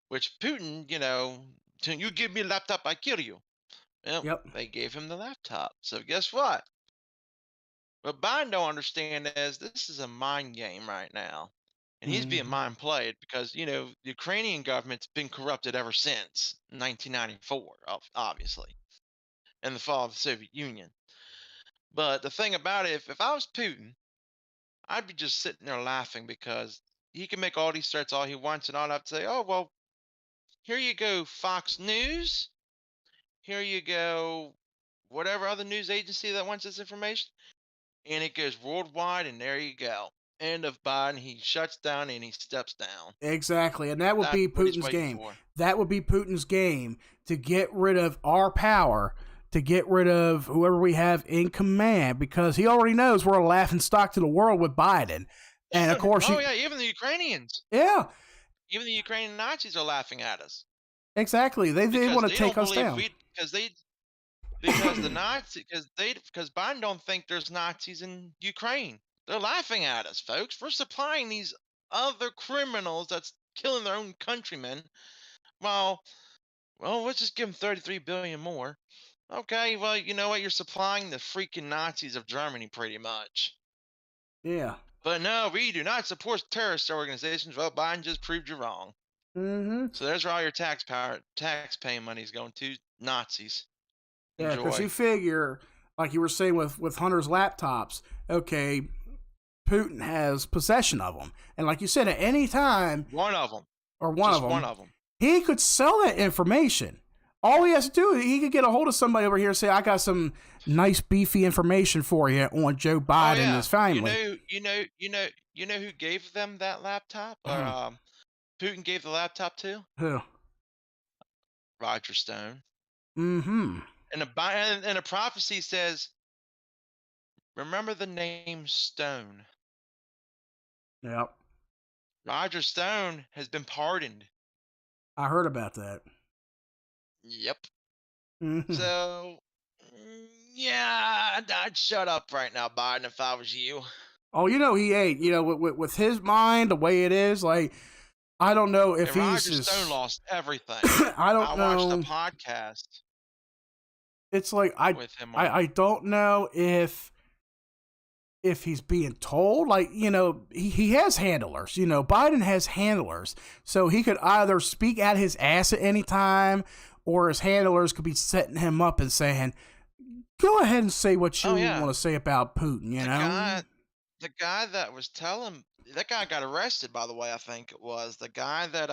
which Putin, you give me a laptop, I kill you. Well, Yep. they gave him the laptop. So guess what? What Biden don't understand is this is a mind game right now. And he's being Mm-hmm. mind played because, the Ukrainian government's been corrupted ever since 1994, obviously, and the fall of the Soviet Union. But the thing about it, if I was Putin, I'd be just sitting there laughing because he can make all these threats all he wants, and I'd have to say, oh, well, here you go, Fox News. Here you go, whatever other news agency that wants this information. And it goes worldwide, and there you go. End of Biden. He shuts down and he steps down. Exactly. And that would That's be what he's Putin's waiting game. for. That would be Putin's game to get rid of our power, to get rid of whoever we have in command, because he already knows we're a laughing stock to the world with Biden. And of course, Oh yeah, even the Ukrainians, yeah, even the Ukrainian Nazis are laughing at us exactly. They because want to they take don't us believe down. the Nazi because Biden don't think there's Nazis in Ukraine. They're laughing at us, folks. We're supplying these other criminals that's killing their own countrymen. While, well, let's just give them 33 billion more. Okay, well, you know what? You're supplying the freaking Nazis of Germany, pretty much. Yeah. But no, we do not support terrorist organizations. Well, Biden just proved you wrong. Mm-hmm. So there's where all your tax paying money is going to Nazis. Yeah, because you Enjoy. figure, like you were saying with Hunter's laptops, okay, Putin has possession of them, and like you said, at any time One of them, or one of just one them, of them. he could sell that information. All he has to do, he could get a hold of somebody over here and say, "I got some nice beefy information for you on Joe Oh Biden and yeah, his family." you know who gave them that laptop, or Uh, Putin gave the laptop to? who? Roger Stone. Mm-hmm. And a prophecy says, remember the name Stone. Yep. Roger Stone has been pardoned. I heard about that. Yep. Mm-hmm. So, yeah, I'd shut up right now, Biden, if I was you. Oh, he ate. With his mind the way it is, like I don't know if And he's Roger Stone just. lost everything. I don't I watched a know. podcast It's like with him on it. I don't know if he's being told, like, he has handlers. Biden has handlers, so he could either speak at his ass at any time, or his handlers could be setting him up and saying, "Go ahead and say what you Oh yeah, want to say about Putin." the guy, the guy that was telling that guy got arrested. By the way, I think it was the guy that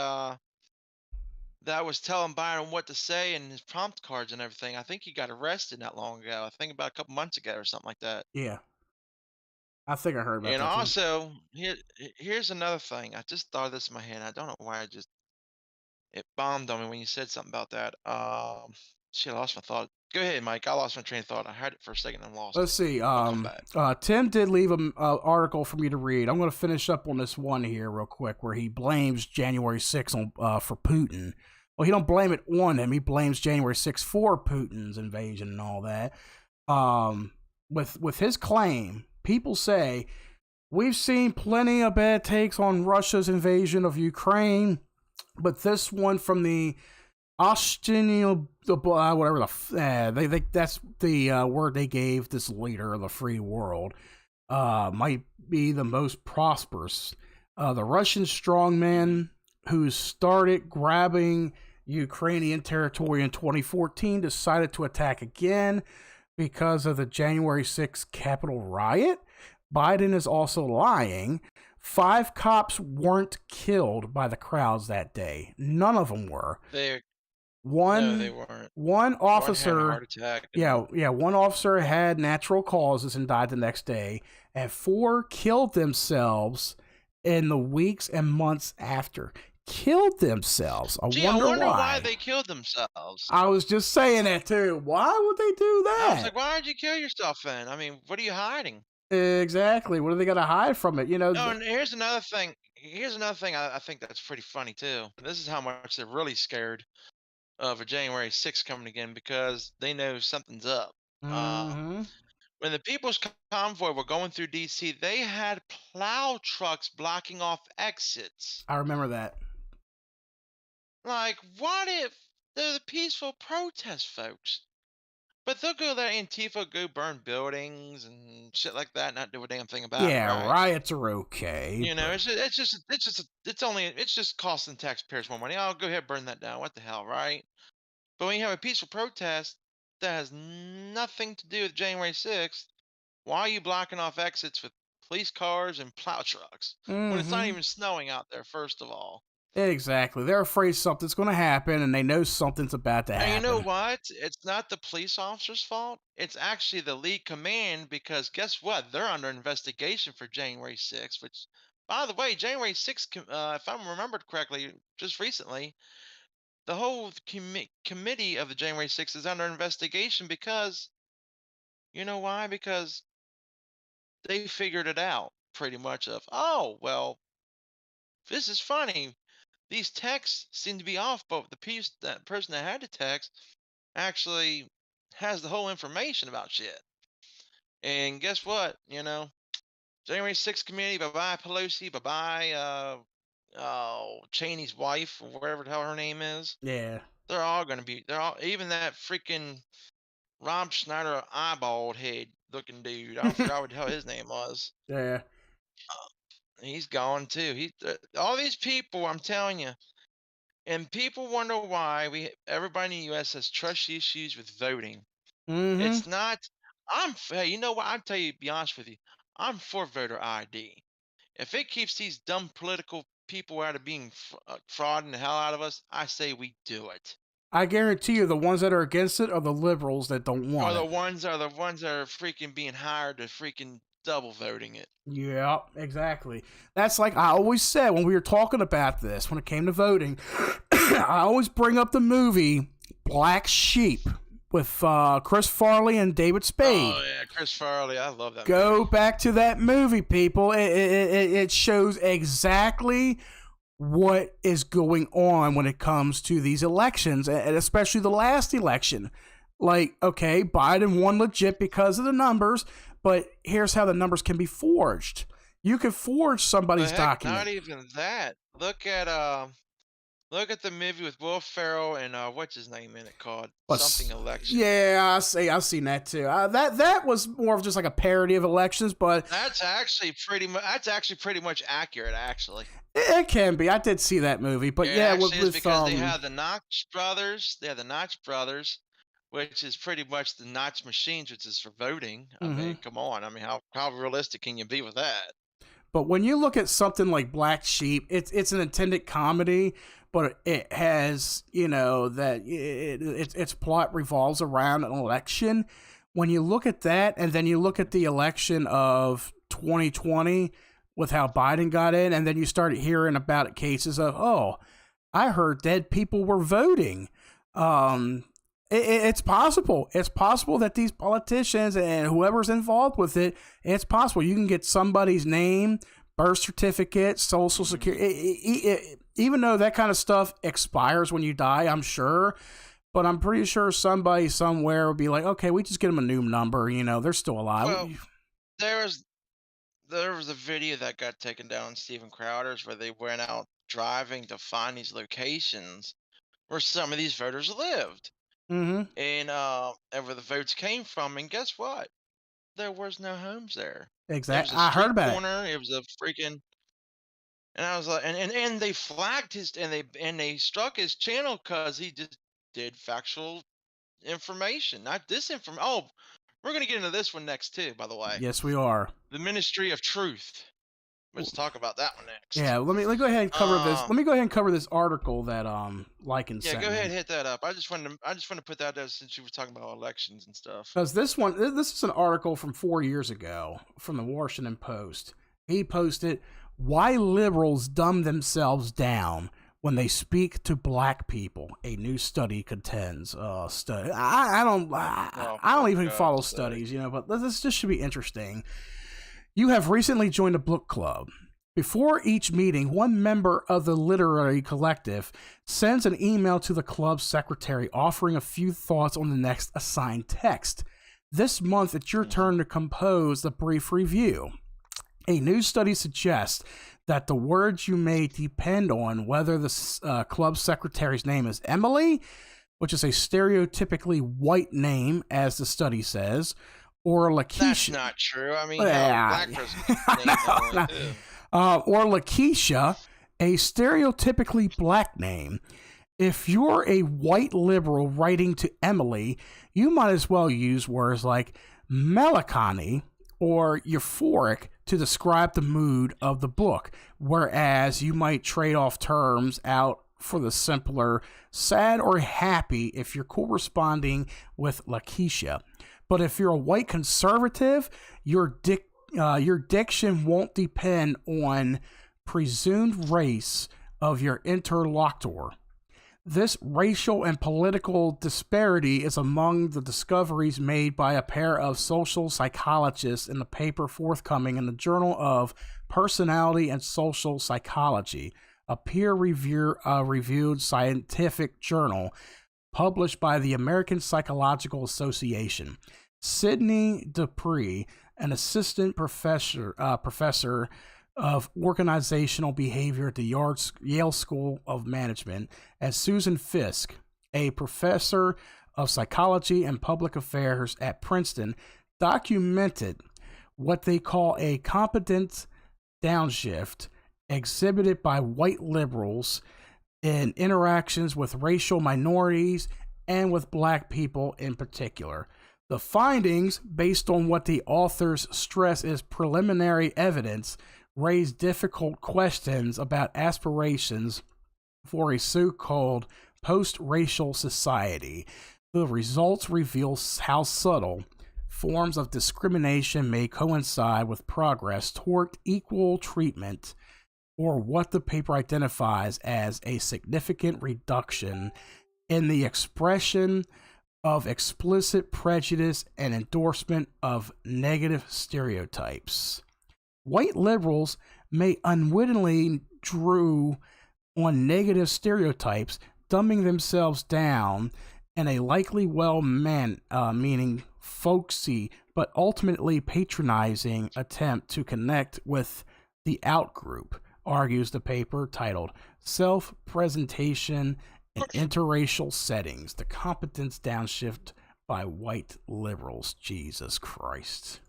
was telling Biden what to say and his prompt cards and everything. I think he got arrested not long ago. I think about a couple months ago or something like that. Yeah, I think I heard about And that too. also, here's another thing. I just thought of this in my head. I don't know why it bombed on me when you said something about that. Shit, I lost my thought. Go ahead, Mike. I lost my train of thought. I had it for a second and lost Let's it. see. I'll come back. Tim did leave an article for me to read. I'm going to finish up on this one here real quick, where he blames January 6th on for Putin. Well, he don't blame it on him. He blames January 6th for Putin's invasion and all that. With his claim, people say we've seen plenty of bad takes on Russia's invasion of Ukraine, but this one from the Austrian, whatever that's the word they gave this leader of the free world, might be the most prosperous. The Russian strongman who started grabbing Ukrainian territory in 2014 decided to attack again because of the January 6th Capitol riot. Biden is also lying. 5 cops weren't killed by the crowds that day. None of them were. No, they weren't. One officer One had a heart attack. One officer had natural causes and died the next day, and 4 killed themselves in the weeks and months after. Killed themselves. I wonder why they killed themselves. I was just saying that too. Why would they do that? I was like, why did you kill yourself then? I mean, what are you hiding? Exactly. What are they going to hide from it? No, and here's another thing. I think that's pretty funny too. This is how much they're really scared of a January 6th coming again, because they know something's up. When the People's Convoy were going through D.C., they had plow trucks blocking off exits. I remember that. Like, what if they're the peaceful protest folks? But they'll go there, Antifa, go burn buildings and shit like that, not do a damn thing about it. Yeah, riots are okay. You know, it's just costing taxpayers more money. I'll go ahead and burn that down. What the hell, right? But when you have a peaceful protest that has nothing to do with January 6th, why are you blocking off exits with police cars and plow trucks when it's not even snowing out there, first of all? Exactly. They're afraid something's going to happen, and they know something's about to happen. And you know what? It's not the police officer's fault. It's actually the lead command, because guess what? They're under investigation for January 6th, which, by the way, January 6th, if I remembered correctly, just recently, the whole committee of the January 6th is under investigation because, you know why? Because they figured it out pretty much of, oh, well, this is funny. These texts seem to be off, but that person that had the text actually has the whole information about shit. And guess what? You know, January 6th committee, bye-bye Pelosi, bye-bye Cheney's wife, or whatever the hell her name is. Yeah. They're all even that freaking Rob Schneider eyeballed head looking dude. I forgot what the hell his name was. Yeah. He's gone too. All these people, I'm telling you, and people wonder why everybody in the U.S. has trust issues with voting. It's not. Hey, you know what? I'll tell you, be honest with you, I'm for voter ID. If it keeps these dumb political people out of being frauding the hell out of us, I say we do it. I guarantee you, the ones that are against it are the liberals that don't want it. The ones that are freaking being hired to freaking double voting it. Yeah, exactly. That's like I always said when we were talking about this, when it came to voting, I always bring up the movie Black Sheep with Chris Farley and David Spade. Oh, yeah, Chris Farley. I love that movie. movie. Back to that movie, people. It shows exactly what is going on when it comes to these elections, and especially the last election. Like, okay, Biden won legit because of the numbers, but here's how the numbers can be forged. You can forge somebody's document. Not even that. Look at the movie with Will Ferrell and what's his name in it called? Something election. Yeah, I've seen that too. That was more of just like a parody of elections, but that's actually pretty much accurate. Actually, it can be. I did see that movie, but because they have the Notch brothers. They have the Notch brothers, which is pretty much the Notch machines, which is for voting. I mean, come on. I mean, how realistic can you be with that? But when you look at something like Black Sheep, it's an intended comedy, but it has, you know, that its plot revolves around an election. When you look at that, and then you look at the election of 2020 with how Biden got in, and then you start hearing about cases of, oh, I heard dead people were voting. It's possible. It's possible that these politicians and whoever's involved with it, it's possible you can get somebody's name, birth certificate, social security. Even though that kind of stuff expires when you die, I'm sure. But I'm pretty sure somebody somewhere would be like, okay, we just get them a new number. They're still Well, alive. there was there was a video that got taken down on Steven Crowder's where they went out driving to find these locations where some of these voters lived Mm-hmm. and where the votes came from. And guess what? There was no homes there. It was Exactly. a I heard street about it. corner. It was a freaking. And I was like, and they flagged his and they struck his channel because he just did factual information, not disinformation. Oh, we're gonna get into this one next too, by the way. Yes, we are. The Ministry of Truth. Let's talk about that one next. Yeah, let me go ahead and cover this. Let me go ahead and cover this article that Lycan Yeah, sent go ahead, me. hit that up. I just wanted to put that there since you were talking about elections and stuff. Because this is an article from 4 years ago from the Washington Post. He posted, "Why liberals dumb themselves down when they speak to black people. A new study contends." Study. Oh, I don't for even follow God's sake. studies, but this should be interesting. You have recently joined a book club. Before each meeting, one member of the literary collective sends an email to the club's secretary offering a few thoughts on the next assigned text. This month, it's your turn to compose a brief review. A new study suggests that the words you may depend on whether the club secretary's name is Emily, which is a stereotypically white name, as the study says, or That's Lakeisha. not true. I mean, Yeah, black person named Emily too. or Lakeisha, a stereotypically black name. If you're a white liberal writing to Emily, you might as well use words like melancholy or euphoric to describe the mood of the book, whereas you might trade off terms out for the simpler sad or happy if you're corresponding with Lakeisha. But if you're a white conservative, your diction won't depend on presumed race of your interlocutor. This racial and political disparity is among the discoveries made by a pair of social psychologists in the paper forthcoming in the Journal of Personality and Social Psychology, a peer-reviewed scientific journal published by the American Psychological Association. Sidney Dupree, an assistant professor of organizational behavior at the Yale School of Management, and Susan Fisk, a professor of psychology and public affairs at Princeton, documented what they call a competence downshift exhibited by white liberals in interactions with racial minorities and with black people in particular. The findings, based on what the authors stress is preliminary evidence, raise difficult questions about aspirations for a so-called post-racial society. The results reveal how subtle forms of discrimination may coincide with progress toward equal treatment, or what the paper identifies as a significant reduction in the expression of explicit prejudice and endorsement of negative stereotypes. White liberals may unwittingly drew on negative stereotypes, dumbing themselves down in a likely meaning folksy but ultimately patronizing attempt to connect with the outgroup, argues the paper titled Self-Presentation in Interracial Settings, the Competence Downshift by White Liberals. Jesus Christ.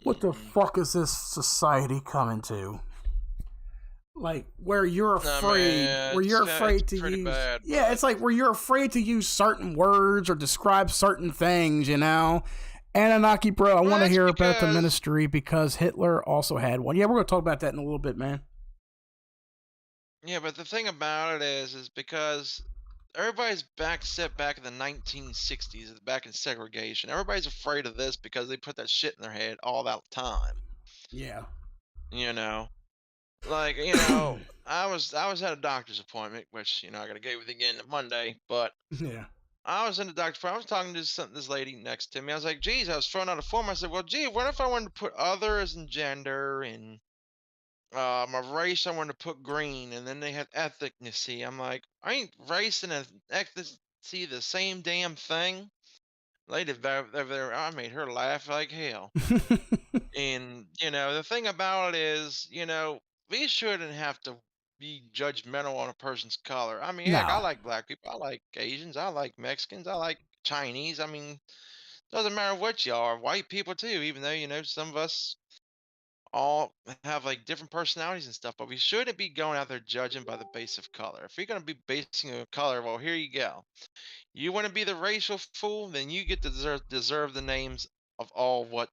What the fuck is this society coming to? Like where you're afraid, man, where you're it's afraid to pretty use, bad, yeah, but- it's like where you're afraid to use certain words or describe certain things, Anunnaki, bro, I Well, want to that's hear about the because- ministry because Hitler also had one. Yeah, we're going to talk about that in a little bit, man. Yeah, but the thing about it is because everybody's set back in the 1960s, back in segregation. Everybody's afraid of this because they put that shit in their head all that time. Yeah. You know, like I was at a doctor's appointment, which I got to go with again Monday. But Yeah. I was in the doctor's appointment. I was talking to this lady next to me. I was like, "Geez," I was filling out a form. I said, "Well, gee, what if I wanted to put other as in gender and my race? I wanted to put green, and then they had ethnicity." I'm like, "I ain't race and ethnicity the same damn thing?" Lady over there, I made her laugh like hell. And, the thing about it is, we shouldn't have to be judgmental on a person's color. I mean, heck, I No. like black people. I like Asians. I like Mexicans. I like Chinese. I mean, doesn't matter what you are. White people too, even though, some of us all have like different personalities and stuff, but we shouldn't be going out there judging by the base of color. If you're going to be basing a color, well, here you go. You want to be the racial fool, then you get to deserve the names of all what,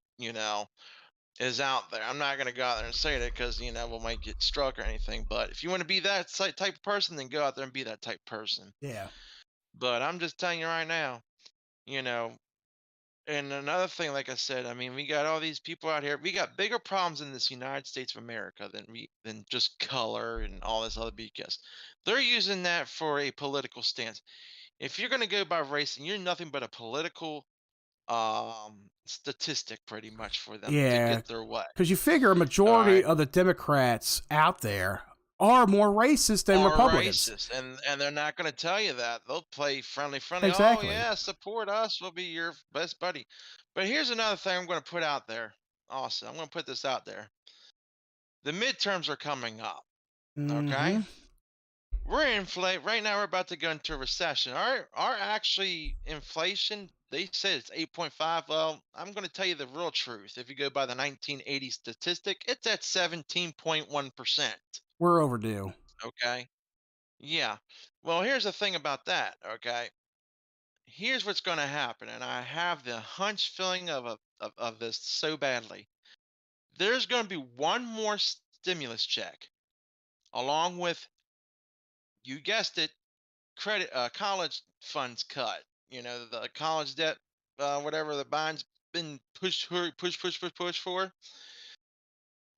is out there. I'm not gonna go out there and say that because we might get struck or anything. But if you want to be that type of person, then go out there and be that type of person. Yeah. But I'm just telling you right now, you know. And another thing, like I said, I mean, we got all these people out here. We got bigger problems in this United States of America than just color and all this other BS. They're using that for a political stance. If you're gonna go by race, then you're nothing but a political statistic pretty much for them to Yeah. get their way. Because you figure a All majority right. of the Democrats out there are more racist than Are Republicans. racist, and they're not going to tell you that. They'll play friendly. Oh Exactly. yeah, support us. We'll be your best buddy. But here's another thing I'm going to put out there. Also, I'm going to put this out there. The midterms are coming up. Okay, Mm-hmm. we're inflate right now. We're about to go into a recession. Our actually inflation. They said it's 8.5. Well, I'm going to tell you the real truth. If you go by the 1980 statistic, it's at 17.1%. We're overdue. Okay. Yeah. Well, here's the thing about that, okay? Here's what's going to happen, and I have the hunch feeling of this so badly. There's going to be one more stimulus check, along with, you guessed it, credit college funds cut. The college debt, whatever the Biden's been push for.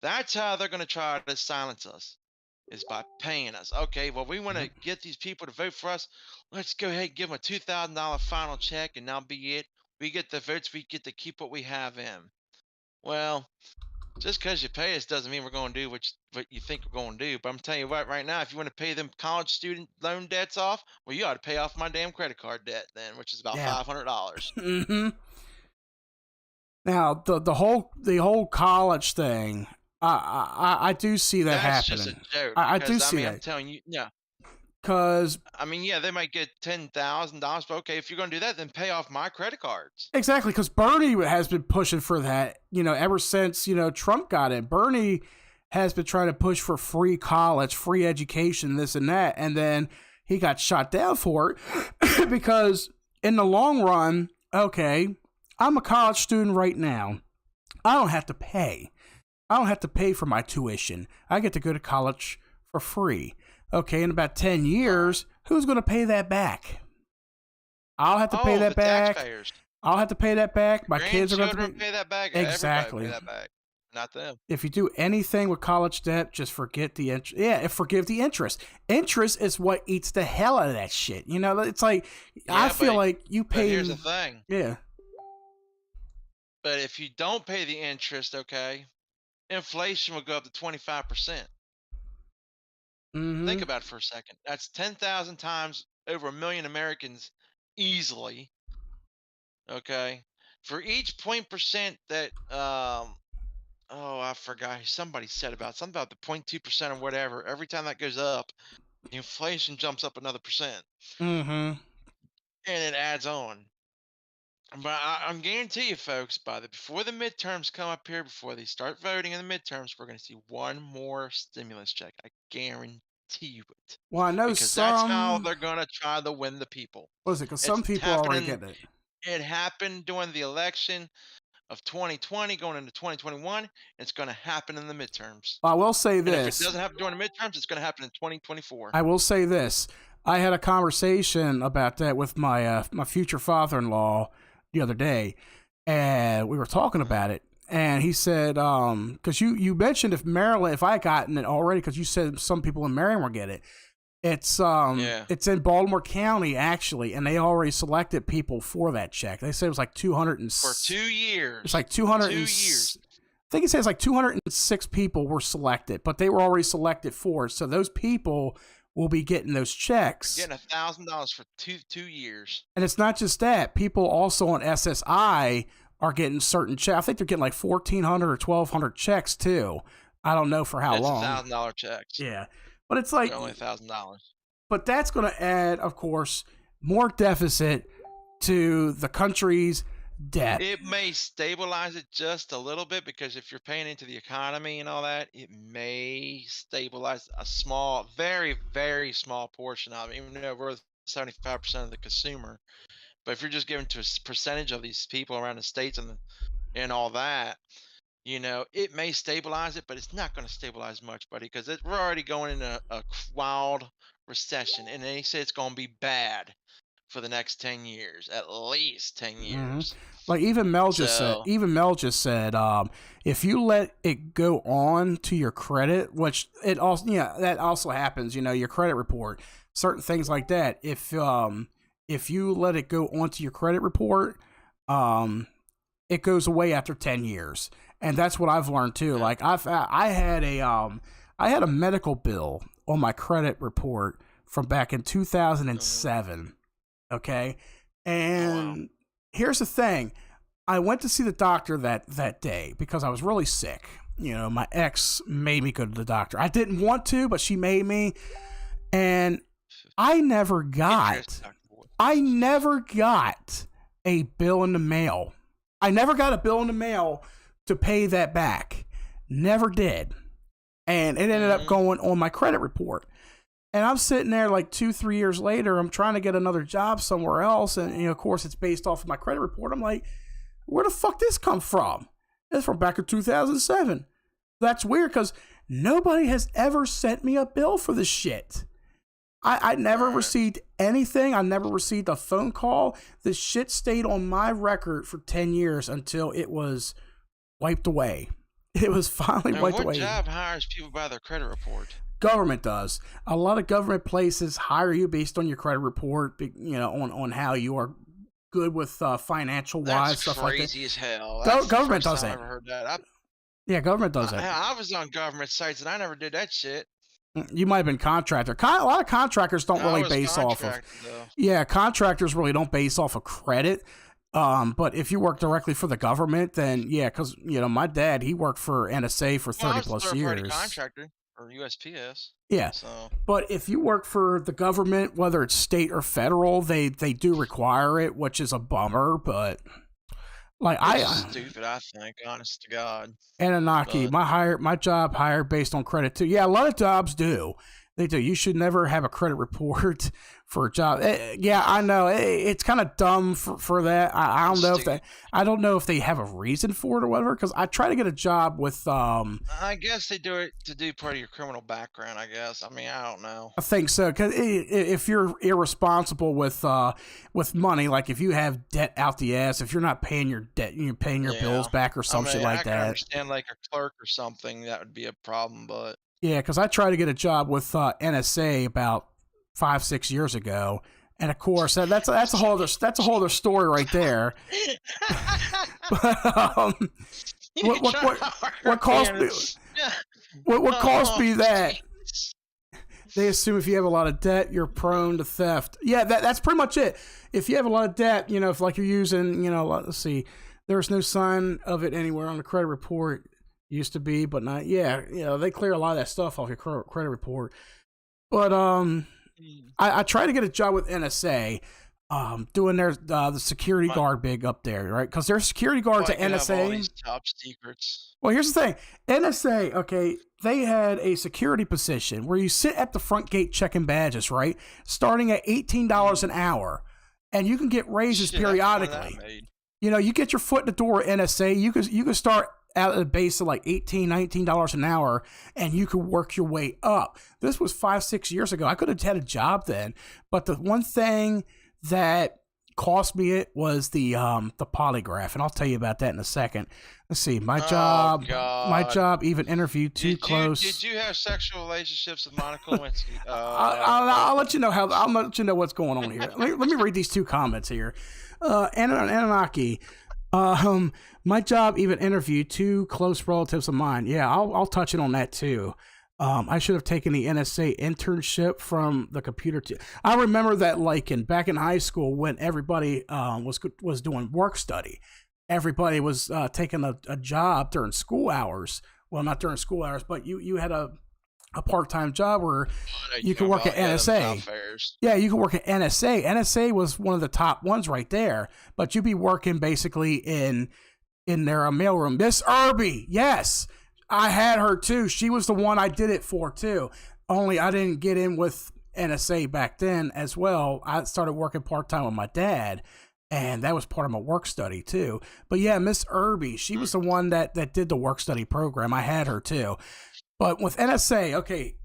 That's how they're going to try to silence us. Is by paying us. Okay, well, we want to Mhm. get these people to vote for us. Let's go ahead and give them a $2,000 final check, and that'll be it. We get the votes. We get to keep what we have in. Well, just because you pay us doesn't mean we're going to do what you think we're going to do. But I'm telling you what, right now, if you want to pay them college student loan debts off, well, you ought to pay off my damn credit card debt then, which is about Yeah. $500. Mm-hmm. Now the whole college thing, I do see that That's just a happening. joke I do because I see mean I'm that telling you, yeah. because I mean, yeah, they might get $10,000, but okay, if you're going to do that, then pay off my credit cards. exactly because Bernie has been pushing for that. Ever since Trump got in, Bernie has been trying to push for free college, free education, this and that, and then he got shot down for it because in the long run, okay, I'm a college student right now. I don't have to pay. I don't have to pay for my tuition. I get to go to college for free. Okay, in about 10 Right. years, who's going to pay that back? I'll have to pay Oh, that the back. taxpayers. I'll have to pay that back. My kids are going to Grandchildren pay. pay that back. Everybody pay Exactly. that back. Not them. If you do anything with college debt, just forget the interest. Yeah, forgive the interest. Interest is what eats the hell out of that shit. It's like I Yeah, feel like you but pay. here's the thing. Yeah. But if you don't pay the interest, okay, inflation will go up to 25%. Think Mm-hmm. about it for a second. That's 10,000 times over 1 million Americans easily, okay? For each point percent that oh, I forgot. Somebody said about something about the 0.2% or whatever. Every time that goes up, the inflation jumps up another percent, Mm-hmm. and it adds on. But I'm guarantee you, folks, before the midterms come up here, before they start voting in the midterms, we're going to see one more stimulus check. I guarantee you it, Well, I know because that's how some. they're going to try to win the people. What is it? Because It's some people are already happening. getting it. It happened during the election of 2020, going into 2021. It's going to happen in the midterms. I will say And if it this. doesn't happen during the midterms, it's going to happen in 2024. I will say this. I had a conversation about that with my future father-in-law the other day, and we were talking about it. and he said, because you mentioned if Maryland, if I had gotten it already, because you said some people in Maryland will get it. Yeah. It's in Baltimore County actually, and they already selected people for that check. They said it was like 200 For 2 years. It's like 200 2 years. I think it says like 206 people were selected, but they were already selected for it. So those people will be getting those checks. Getting $1,000 for 2 years. And it's not just that. People also on SSI are getting certain checks. I think they're getting like 1,400 or 1,200 checks too. I don't know for how long. $1,000 checks. Yeah. But it's like only $1,000. But that's going to add, of course, more deficit to the country's debt. It may stabilize it just a little bit because if you're paying into the economy and all that, it may stabilize a small, very, very small portion of it, even though we're 75% of the consumer. But if you're just giving to a percentage of these people around the states and all that, it may stabilize it, but it's not going to stabilize much, buddy, because we're already going into a wild recession, and they say it's going to be bad for the next 10 years, at least 10 years. Like even Mel just said, if you let it go on to your credit, which it also, that also happens, your credit report, certain things like that. If you let it go onto your credit report, it goes away after 10 years. And that's what I've learned too. Like I had a medical bill on my credit report from back in 2007. Okay. And here's the thing. I went to see the doctor that day because I was really sick. My ex made me go to the doctor. I didn't want to, but she made me. And I never got a bill in the mail. I never got a bill in the mail to pay that back. Never did. And it ended up going on my credit report. And I'm sitting there like 2-3 years later, I'm trying to get another job somewhere else. And, of course, it's based off of my credit report. I'm like, where the fuck this come from? It's from back in 2007. That's weird because nobody has ever sent me a bill for this shit. I never received anything. I never received a phone call. This shit stayed on my record for 10 years until it was wiped away. It was finally wiped away. What job hires people by their credit report? Government does. A lot of government places hire you based on your credit report, on how you are good with financial wise stuff like that. That's crazy as hell. Government does I that. never heard that. Yeah, government does that. I was on government sites and I never did that shit. You might have been contractor. A lot of contractors don't really base off of. Yeah, contractors really don't base off of credit. But if you work directly for the government, then yeah, because my dad, he worked for NSA for 30 plus years. Contractor or USPS. Yeah. So. But if you work for the government, whether it's state or federal, they do require it, which is a bummer. But like stupid, I think, honest to God. Anunnaki, my job hired based on credit too. Yeah, a lot of jobs do. They do. You should never have a credit report for a job. Yeah, I know. It's kind of dumb for that. I don't know if they have a reason for it or whatever. Because I try to get a job with. I guess they do it to do part of your criminal background. I guess. I mean, I don't know. I think so. Because if you're irresponsible with money, like if you have debt out the ass, if you're not paying your debt, you're paying your bills back or some shit like that. I understand, like a clerk or something, that would be a problem, but. Yeah, because I tried to get a job with NSA about 5-6 years ago, and of course that's a whole other story right there. But, what caused me that? They assume if you have a lot of debt, you're prone to theft. Yeah, that's pretty much it. If you have a lot of debt, if like you're using, let's see, there's no sign of it anywhere on the credit report. Used to be, but not. Yeah, they clear a lot of that stuff off your credit report. But I try to get a job with NSA, doing the security guard big up there, right? Because there's security guards at NSA. All these top secrets. Well, here's the thing: NSA, okay, they had a security position where you sit at the front gate checking badges, right? Starting at $18 an hour, and you can get raises periodically. You get your foot in the door at NSA. You can start out at a base of like $18, $19 an hour, and you could work your way up. This was 5-6 years ago. I could have had a job then, but the one thing that cost me it was the polygraph, and I'll tell you about that in a second. Let's see, Oh my God. job even interviewed too Did close. you have sexual relationships with Monica Lewinsky? I'll let you know I'll let you know what's going on here. Let me read these two comments here. Anunnaki. My job even interviewed two close relatives of mine. Yeah, I'll touch it on that too. I should have taken the NSA internship from the computer. I remember that, like back in high school when everybody was doing work study. Everybody was taking a job during school hours. Well, not during school hours, but you had a part-time job where you could work at NSA. Yeah, you could work at NSA. NSA was one of the top ones right there, but you'd be working basically in their mailroom. Miss Irby, yes, I had her too. She was the one I did it for too. Only I didn't get in with NSA back then as well. I started working part-time with my dad, and that was part of my work study too. But yeah, Miss Irby, she was the one that did the work study program. I had her too. But with NSA, okay,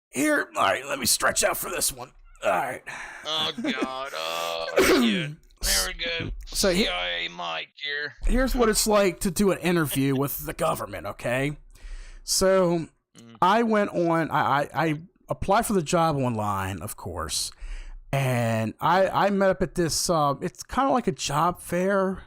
here, all right, let me stretch out for this one. All right. Oh God. Oh shit. There we go. So CIA Mike here. Here's what it's like to do an interview with the government, okay? So I went on, I applied for the job online, of course, and I met up at this, it's kind of like a job fair,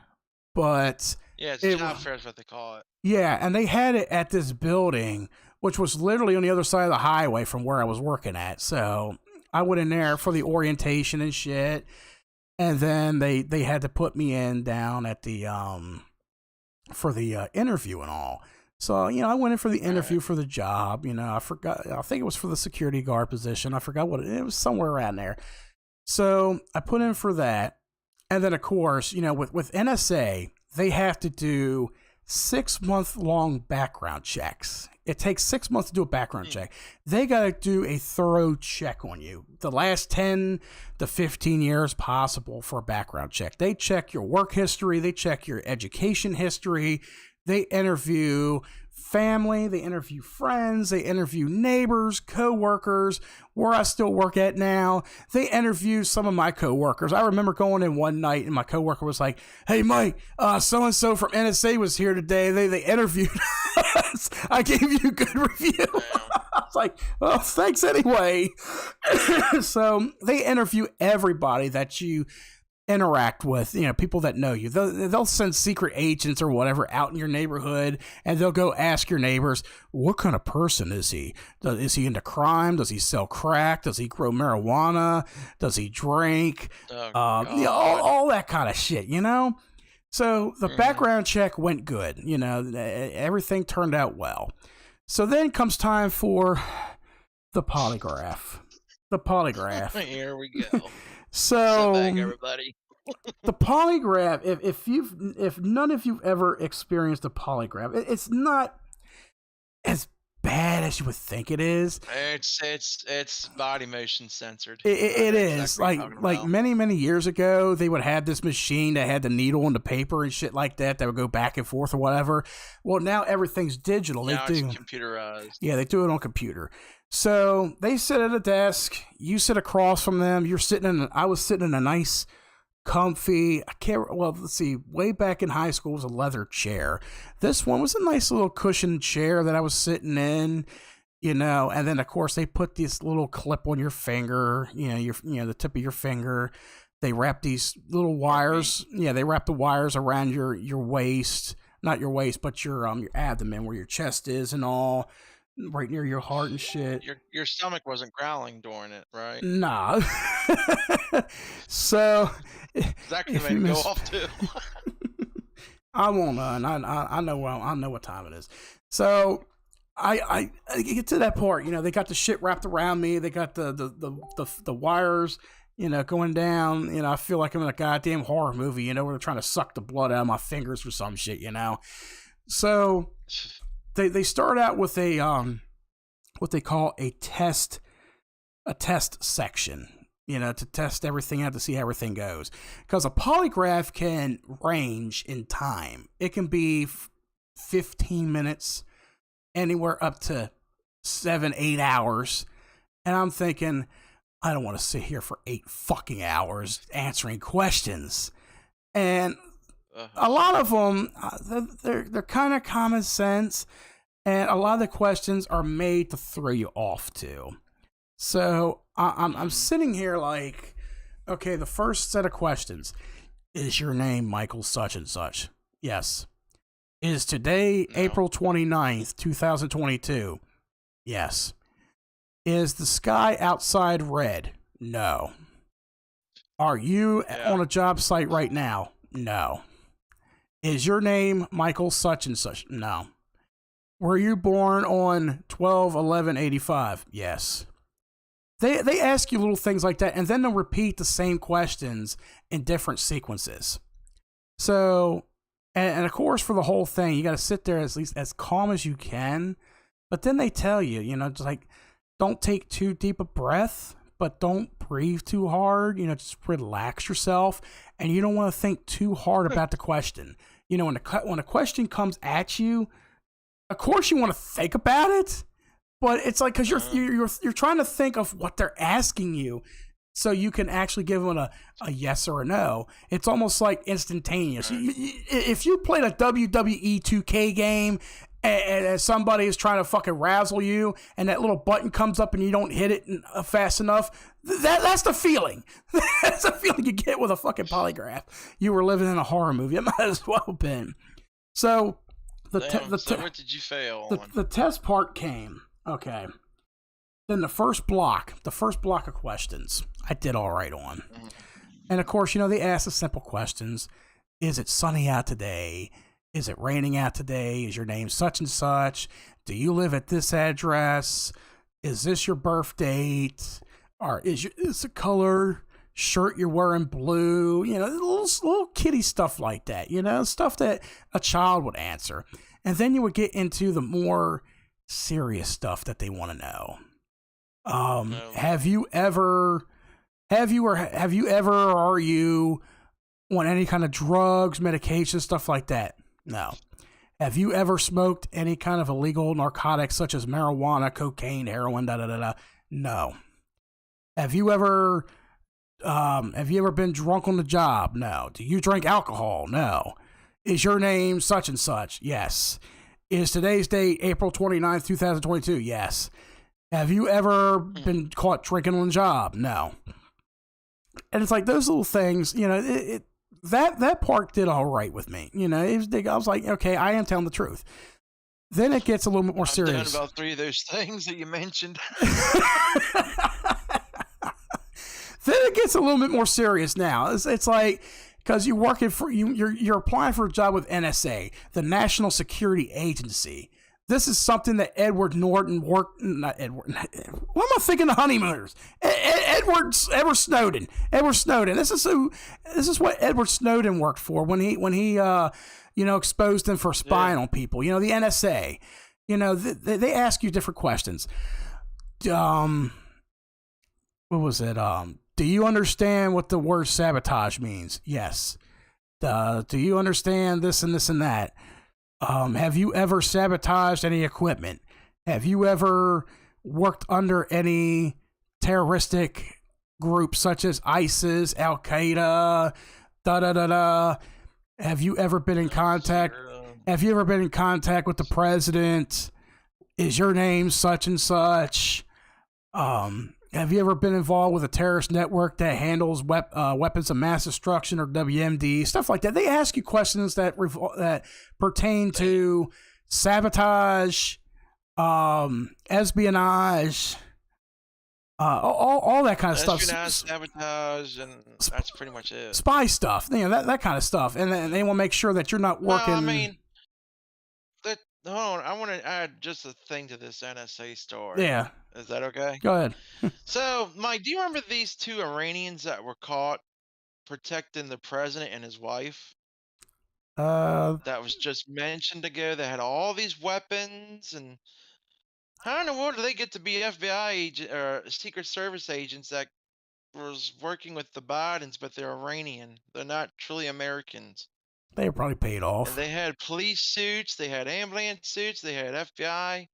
but... Yeah, it's a job fair is what they call it. Yeah, and they had it at this building, which was literally on the other side of the highway from where I was working at. So I went in there for the orientation and shit, and then they had to put me in down at the for the interview and all. So I went in for the interview for the job. I forgot. I think it was for the security guard position. I forgot what it was, somewhere around there. So I put in for that, and then of course, with NSA, they have to do 6-month-long background checks. It takes 6 months to do a background check. They got to do a thorough check on you. The last 10 to 15 years possible for a background check. They check your work history. They check your education history. They interview family. They interview friends. They interview neighbors, co-workers, where I still work at now. They interview some of my co-workers. I remember going in one night and my co-worker was like, "Hey, Mike, so-and-so from NSA was here today. They interviewed us. I gave you a good review." I was like, "Well, thanks anyway." So they interview everybody that you interact with, people that know you. They'll send secret agents or whatever out in your neighborhood, and they'll go ask your neighbors, what kind of person is he? Is he into crime? Does he sell crack? Does he grow marijuana? Does he drink? All that kind of shit, So the background check went good. Everything turned out well. So then comes time for the polygraph. Here we go. So, back, everybody. The polygraph, if none of you've ever experienced a polygraph, it's not as bad as you would think it is. It's body motion censored. It is exactly like many years ago, they would have this machine that had the needle and the paper and shit like that would go back and forth or whatever. Well, now everything's digital. Now it's computerized. Yeah, they do it on computer. So they sit at a desk. You sit across from them. I was sitting in a nice, comfy. Let's see. Way back in high school was a leather chair. This one was a nice little cushioned chair that I was sitting in. And then of course they put this little clip on your finger. The tip of your finger. They wrap these little wires. Yeah, they wrap the wires around your waist. Not your waist, but your abdomen, where your chest is and all. Right near your heart and shit. Your stomach wasn't growling during it, right? Nah. So that could make go off too. I won't. I know what time it is. So I get to that part. They got the shit wrapped around me. They got the wires. Going down. I feel like I'm in a goddamn horror movie. Where they're trying to suck the blood out of my fingers or some shit. So. They start out with a what they call a test section, to test everything out to see how everything goes. Because a polygraph can range in time. It can be 15 minutes, anywhere up to 7-8 hours. And I'm thinking, I don't want to sit here for 8 fucking hours answering questions. And Uh, a lot of them, they're kind of common sense, and a lot of the questions are made to throw you off too. So I'm mhm. sitting here like, okay, the first set of questions: is your name Michael such and such? Yes. Is today No. April 29th, 2022? Yes. Is the sky outside red? No. Are you Yeah. on a job site right now? No. Is your name Michael such and such? No. Were you born on 12/11/85? Yes. They ask you little things like that, and then they'll repeat the same questions in different sequences. So, and of course, for the whole thing, you got to sit there at least as calm as you can. But then they tell you, just like, don't take too deep a breath, but don't breathe too hard. Just relax yourself, and you don't want to think too hard about the question. When a question comes at you, of course you want to think about it, but it's like because Uh, you're trying to think of what they're asking you, so you can actually give them a yes or a no. It's almost like instantaneous. right. If you played a WWE 2K game and somebody is trying to fucking razzle you, and that little button comes up and you don't hit it fast enough, that's the feeling. That's the feeling you get with a fucking polygraph. You were living in a horror movie. It might as well have been. So the te- Damn. the So te- what did you fail the, on? the test part came. Okay. Then the first block of questions, I did all right on. Mhm. And of course, they ask the simple questions. Is it sunny out today? Is it raining out today? Is your name such and such? Do you live at this address? Is this your birth date? Or is the color shirt you're wearing blue? Little kitty stuff like that, stuff that a child would answer. And then you would get into the more serious stuff that they want to know. No. Have you ever, or are you on any kind of drugs, medication, stuff like that? No. Have you ever smoked any kind of illegal narcotics such as marijuana, cocaine, heroin, da da da da? No. Have you ever been drunk on the job? No. Do you drink alcohol? No. Is your name such and such? Yes. Is today's date April 29th, 2022? Yes. Have you ever Mhm. been caught drinking on the job? No. And it's like those little things, that part did all right with me. I was like, okay, I am telling the truth. Then it gets a little bit more I've done serious. about three of those things that you mentioned. Then it gets a little bit more serious now. It's like because you're working for you're applying for a job with NSA, the National Security Agency. This is something that Edward Norton worked. Not Edward. What am I thinking? The honeymooners. Edward Snowden. Edward Snowden. This is what Edward Snowden worked for when he exposed them for Yeah. spying on people. The NSA. They ask you different questions. Um, what was it? Do you understand what the word sabotage means? Yes. Do you understand this and this and that? Have you ever sabotaged any equipment? Have you ever worked under any terroristic groups such as ISIS, Al Qaeda, da da da da? Have you ever been in contact? Zero. Have you ever been in contact with the president? Is your name such and such? Have you ever been involved with a terrorist network that handles weapons of mass destruction or WMD stuff like that? They ask you questions that pertain to sabotage, espionage, all that kind of stuff, Espionage, sabotage, and that's pretty much it. spy stuff, that kind of stuff, and they want to make sure that you're not No, I working. mean, hold on. I want to add just a thing to this NSA story. Yeah, Is that okay? go ahead. So, Mike, do you remember these two Iranians that were caught protecting the president and his wife? Uh, That was just mentioned ago. They had all these weapons, and how in the world do they get to be FBI agent or Secret Service agents that was working with the Bidens, but they're Iranian? They're not truly Americans. they were probably paid And off. they had police suits, they had ambulance suits, they had FBI,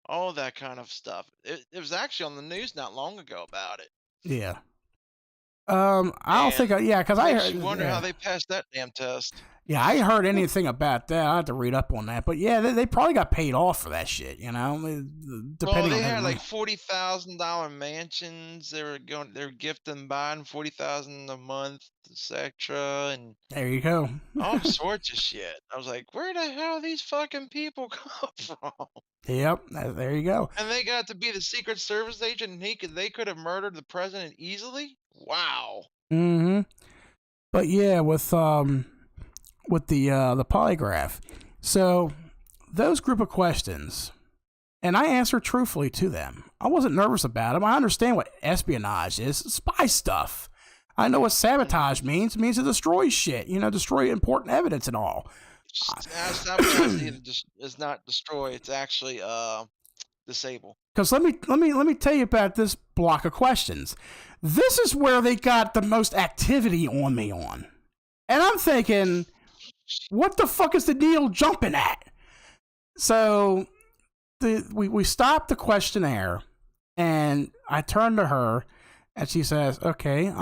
all that kind of stuff. It was actually on the news not long ago about it. Yeah. I don't think, Man, yeah, because I makes you heard, wonder how yeah. they passed that damn test. Yeah, I ain't heard anything about that. I have to read up on that. But yeah, they probably got paid off for that shit, you know, Well, depending they on had everyone. like $40,000 mansions. They're gifting buying 40,000 a month, etc. And There you go. all sorts of shit. I was like, where the hell these fucking people come from? Yep, there you go. And they got to be the Secret Service agent, and they could have murdered the president easily. Wow. Mm-hmm. But yeah, with the polygraph. So those group of questions, and I answered truthfully to them. I wasn't nervous about them. I understand what espionage is, spy stuff. I know what sabotage Mhm. means. It means to destroy shit, destroy important evidence and all. Sabotage is not destroy. It's actually disable. Because let me tell you about this block of questions. This is where they got the most activity on me on, and I'm thinking, what the fuck is the deal jumping at? So we stopped the questionnaire, and I turned to her, and she says, "Okay,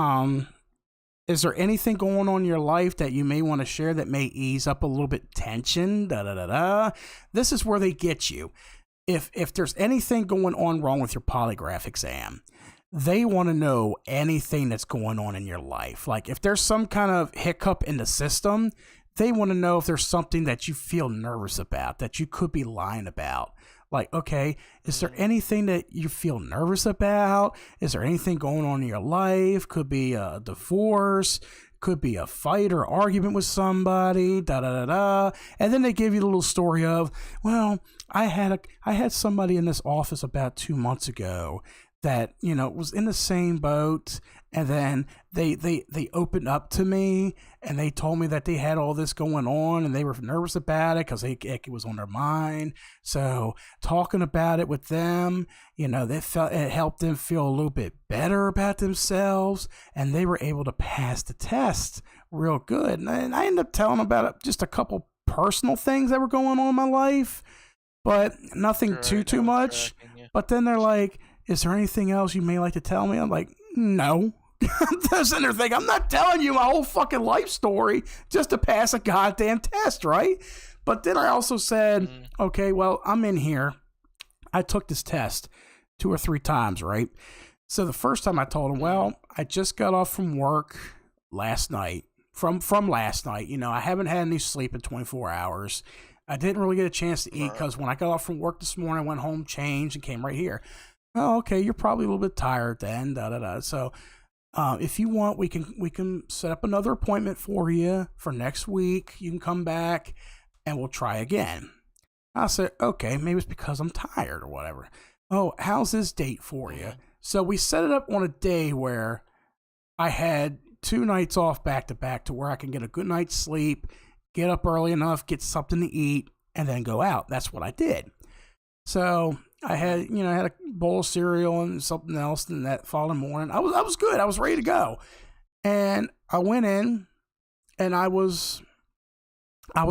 is there anything going on in your life that you may want to share that may ease up a little bit tension?" Da da da da. This is where they get you. If there's anything going on wrong with your polygraph exam, they want to know anything that's going on in your life. Like if there's some kind of hiccup in the system, they want to know if there's something that you feel nervous about, that you could be lying about. Like, okay, is there Mhm. anything that you feel nervous about? Is there anything going on in your life? Could be a divorce, could be a fight or argument with somebody, da da da da. And then they give you the little story of, well, I had somebody in this office about 2 months ago that was in the same boat, and then they opened up to me, and they told me that they had all this going on, and they were nervous about it because it was on their mind. So talking about it with them, they felt it helped them feel a little bit better about themselves, and they were able to pass the test real good. And I ended up telling them about just a couple personal things that were going on in my life, but nothing too Right, too now I'm much. tracking you. But then they're like, "Is there anything else you may like to tell me?" I'm like, "No." I'm sitting there thinking, I'm not telling you my whole fucking life story just to pass a goddamn test, right? But then I also said, Mm. okay, well, I'm in here. I took this test 2 or 3 times, right? So the first time I told him, Mhm. well, I just got off from work last night. From last night, I haven't had any sleep in 24 hours. I didn't really get a chance to eat Right. because when I got off from work this morning, I went home, changed, and came right here. Oh, okay, you're probably a little bit tired then. Da da da. So, if you want, we can set up another appointment for you for next week. You can come back, and we'll try again. I said, okay, maybe it's because I'm tired or whatever. Oh, how's this date for you? Mhm. So we set it up on a day where I had 2 nights off back to back to where I can get a good night's sleep, get up early enough, get something to eat, and then go out. That's what I did. So I Mhm. had a bowl of cereal and something else. And that following morning, I was good. I was ready to go, and I went in, and I was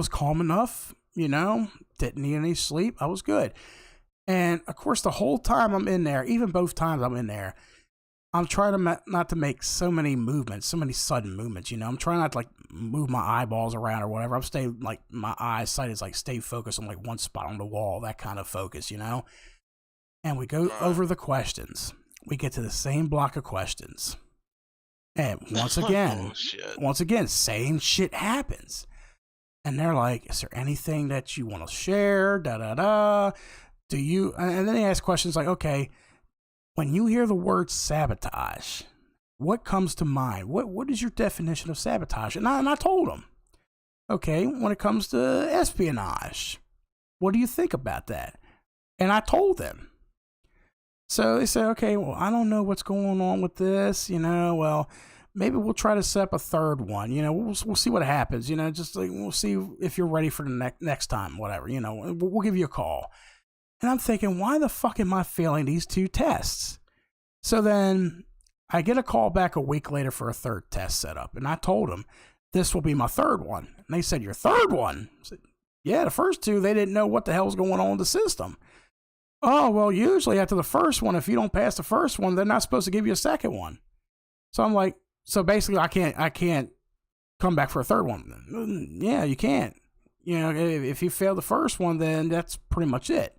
calm enough. Didn't need any sleep. I was good. And of course, the whole time I'm in there, even both times I'm in there, I'm trying to not to make so many movements, so many sudden movements. I'm trying not to like move my eyeballs around or whatever. I'm staying like my eyesight is like stay focused on like one spot on the wall, that kind of focus. And we go Right. over the questions. We get to the same block of questions, and once again, Oh shit. same shit happens. And they're like, "Is there anything that you want to share?" Da da da. Do you? And then they ask questions like, "Okay, when you hear the word sabotage, what comes to mind? What is your definition of sabotage?" And I told them, okay, when it comes to espionage, what do you think about that? And I told them. So they said, okay, well, I don't know what's going on with this. Well, maybe we'll try to set up a third one. We'll see what happens. Just like we'll see if you're ready for the next time, whatever. We'll give you a call. And I'm thinking, why the fuck am I failing these 2 tests? So then I get a call back a week later for a third test setup. And I told them, this will be my third one. And they said, your third one? I said, yeah, the first 2, they didn't know what the hell was going on in the system. Oh, well, usually after the first one, if you don't pass the first one, they're not supposed to give you a second one. So I'm like, so basically, I can't come back for a third one. Yeah, you can't. You know, if you fail the first one, then that's pretty much it.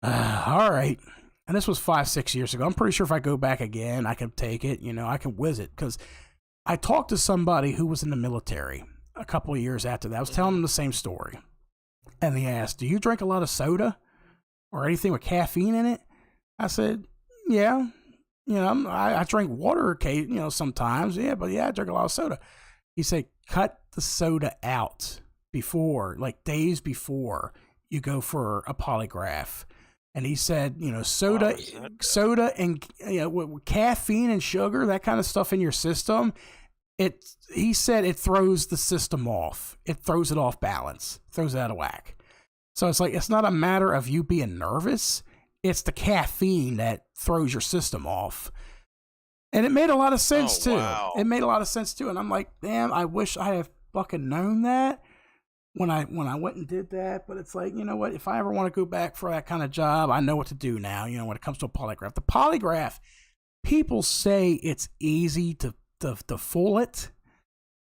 All right. And this was 5, 6 years ago. I'm pretty sure if I go back again, I can take it. You know, I can whiz it. Because I talked to somebody who was in the military a couple of years after that. I was telling them the same story. And they asked, do you drink a lot of soda or anything with caffeine in it? I said, yeah. You know, I drink water, sometimes. Yeah, but yeah, I drink a lot of soda. He said, cut the soda out before, like days before you go for a polygraph. And he said, you know, soda and, you know, with caffeine and sugar, that kind of stuff in your system, he said it throws the system off. It throws it off balance, throws it out of whack. So it's like, it's not a matter of you being nervous. It's the caffeine that throws your system off. And it made a lot of sense, too. Wow. It made a lot of sense, too. And I'm like, damn, I wish I had fucking known that when I went and did that. But it's like, you know what? If I ever want to go back for that kind of job, I know what to do now, you know, when it comes to a polygraph. The polygraph, people say it's easy to fool it,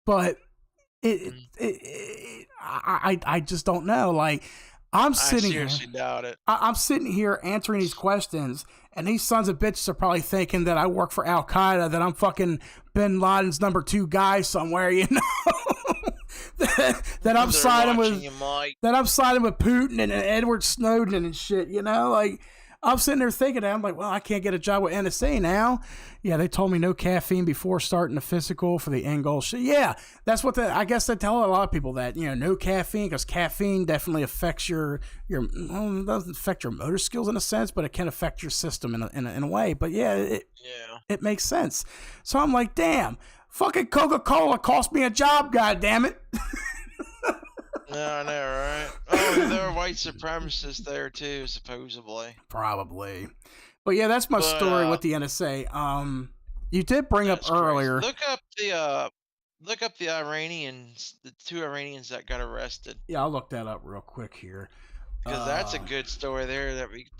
but I just don't know. Like, I seriously doubt it. I'm sitting here answering these questions, and these sons of bitches are probably thinking that I work for Al Qaeda, that I'm fucking Bin Laden's number 2 guy somewhere, you know. that I'm siding with Putin and Edward Snowden and shit, you know. Like, I'm sitting there thinking that. I'm like, well, I can't get a job with NSA now. Yeah, they told me no caffeine before starting the physical for the end goal shit. Yeah, that's what I guess they tell a lot of people that, you know, no caffeine, because caffeine definitely affects your well, it doesn't affect your motor skills in a sense, but it can affect your system in a way. But yeah, it makes sense. So I'm like, damn, fucking Coca-Cola cost me a job, goddammit. No, I know, right? Oh, there are white supremacists there too, supposedly. Probably. But yeah, that's my story with the NSA. You did bring up earlier. Look up the Iranians, the 2 Iranians that got arrested. Yeah, I'll look that up real quick here. Because that's a good story there that we can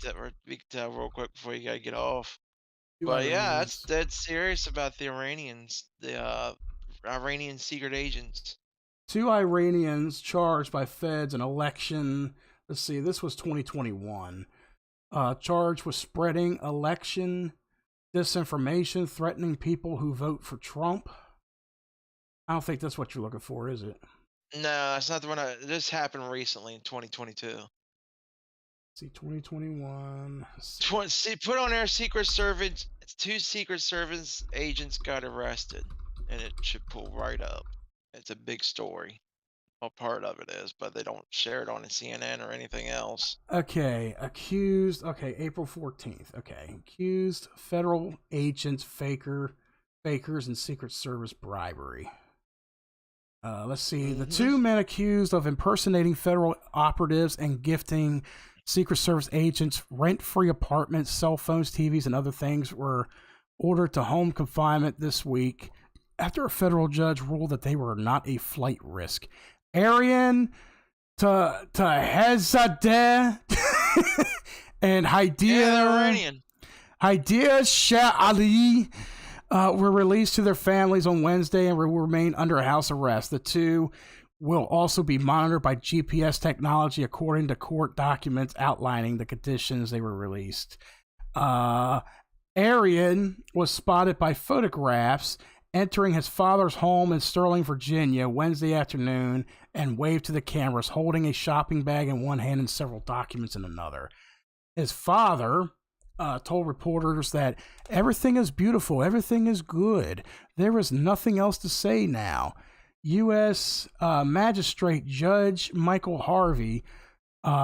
tell real quick before you gotta get off. But yeah, that's dead serious about the Iranians, the Iranian secret agents. 2 Iranians charged by feds in election. Let's see, this was 2021. Charged with spreading election disinformation, threatening people who vote for Trump. I don't think that's what you're looking for, is it? No, that's not the one. This happened recently in 2022. See, 2021. See, put on there, Secret Service. 2 Secret Service agents got arrested, and it should pull right up. It's a big story. Well, part of it is, but they don't share it on CNN or anything else. Okay, accused. Okay, April 14th. Okay, accused federal agents, fakers, and Secret Service bribery. Let's see. The 2 men accused of impersonating federal operatives and gifting Secret Service agents rent-free apartments, cell phones, TVs, and other things were ordered to home confinement this week after a federal judge ruled that they were not a flight risk. Aryan Tahezadeh and Haidia Shah Ali were released to their families on Wednesday and will remain under house arrest. The 2 will also be monitored by GPS technology, according to court documents outlining the conditions they were released. Aryan was spotted by photographs entering his father's home in Sterling, Virginia, Wednesday afternoon, and waved to the cameras, holding a shopping bag in one hand and several documents in another. His father told reporters that everything is beautiful, everything is good. There is nothing else to say now. U.S. Magistrate Judge Michael Harvey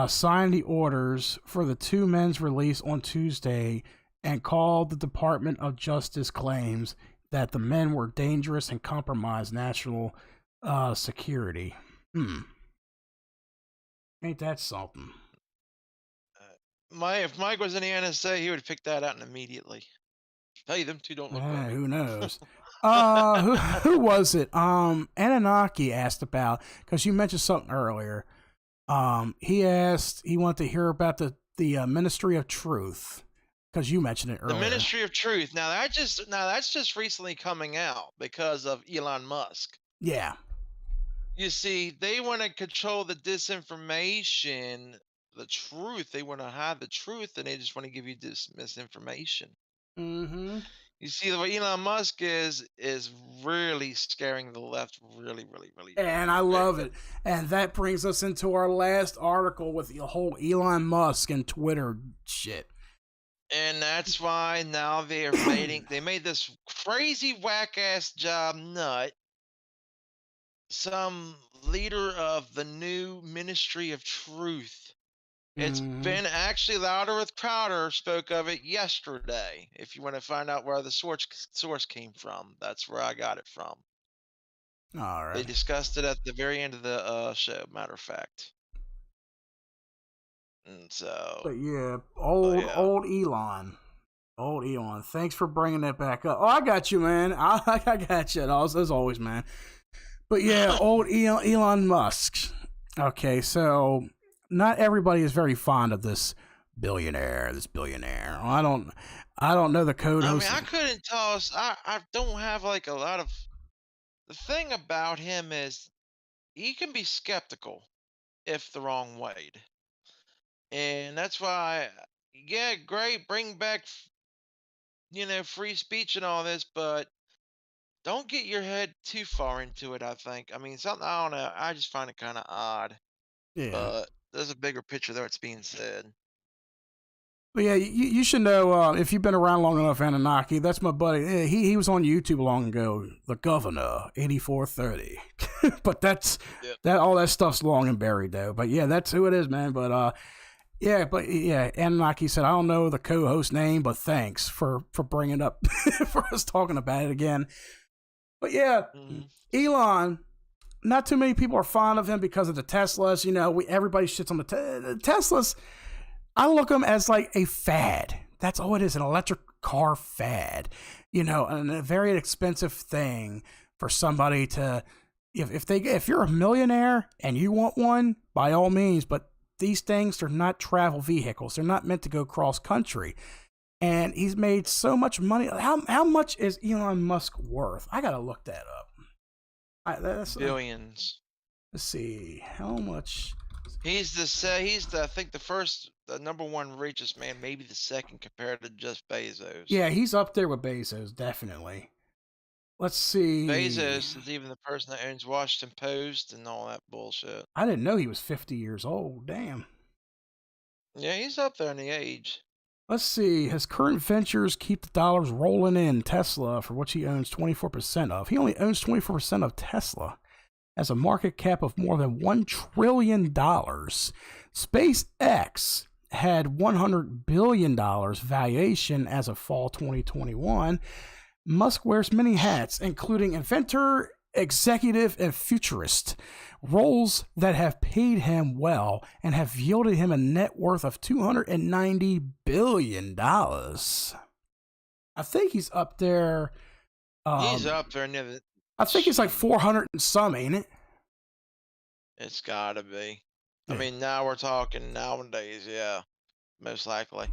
signed the orders for the 2 men's release on Tuesday and called the Department of Justice claims that the men were dangerous and compromised national security. Ain't that something? If Mike was in the NSA, he would pick that out immediately. Hey, them 2 don't look right. Who knows? Who was it? Anunnaki asked about, because you mentioned something earlier. He wanted to hear about the the Ministry of Truth, because you mentioned it The earlier. Ministry of Truth. Now that's just recently coming out because of Elon Musk. Yeah. You see, they want to control the disinformation, the truth. They want to hide the truth, and they just want to give you this misinformation. Mm-hmm. You see, the way Elon Musk is really scaring the left, really, really, really, really, And I really love bad. it. And that brings us into our last article with the whole Elon Musk and Twitter shit. And that's why now they made this crazy whack ass job nut some leader of the new Ministry of Truth. It's Mm-hmm. been actually Louder with Crowder spoke of it yesterday. If you want to find out where the source came from, that's where I got it from. All They right. discussed it at the very end of the show, matter of fact. And so, But yeah, yeah. old Elon. Old Elon. Thanks for bringing that back up. Oh, I got you, man. I got you. As always, man. But yeah, old Elon Musk. Okay, so not everybody is very fond of this billionaire. I don't know the code I mean, host. I couldn't toss. I don't have like a lot of. The thing about him is he can be skeptical if the wrong way. And that's why, yeah, great, bring back, free speech and all this, but don't get your head too far into it, I think. I mean, something, I don't know. I just find it kind of odd, Yeah. but there's a bigger picture there that's being said. But yeah, you should know if you've been around long enough, Anunnaki. That's my buddy. Yeah, he was on YouTube long ago. The Governor, 8430. But Yep. that all that stuff's long and buried though. But yeah, that's who it is, man. But yeah, Anunnaki said I don't know the co-host name, but thanks for bringing up for us talking about it again. But yeah, Hmm. Elon. Not too many people are fond of him because of the Teslas. You know, everybody shits on the Teslas. I look at them as like a fad. That's all it is, an electric car fad. You know, and a very expensive thing for somebody to, if you're a millionaire and you want one, by all means. But these things are not travel vehicles. They're not meant to go cross country. And he's made so much money. How much is Elon Musk worth? I gotta look that up. Billions. Let's see how much. He's I think the number one richest man, maybe the second compared to Jeff Bezos. Yeah, he's up there with Bezos, definitely. Let's see. Bezos is even the person that owns Washington Post and all that bullshit. I didn't know he was 50 years old. Damn. Yeah, he's up there in the age. Let's see. His current ventures keep the dollars rolling in. Tesla, for which he owns 24% of. He only owns 24% of Tesla. Has a market cap of more than $1 trillion. SpaceX had $100 billion valuation as of fall 2021. Musk wears many hats, including inventor, executive, and futurist, roles that have paid him well and have yielded him a net worth of $290 billion. I think he's up there. He's up there near the. I think it's like 400 and some, ain't it? It's gotta be. Yeah. I mean, now we're talking nowadays, yeah, most likely.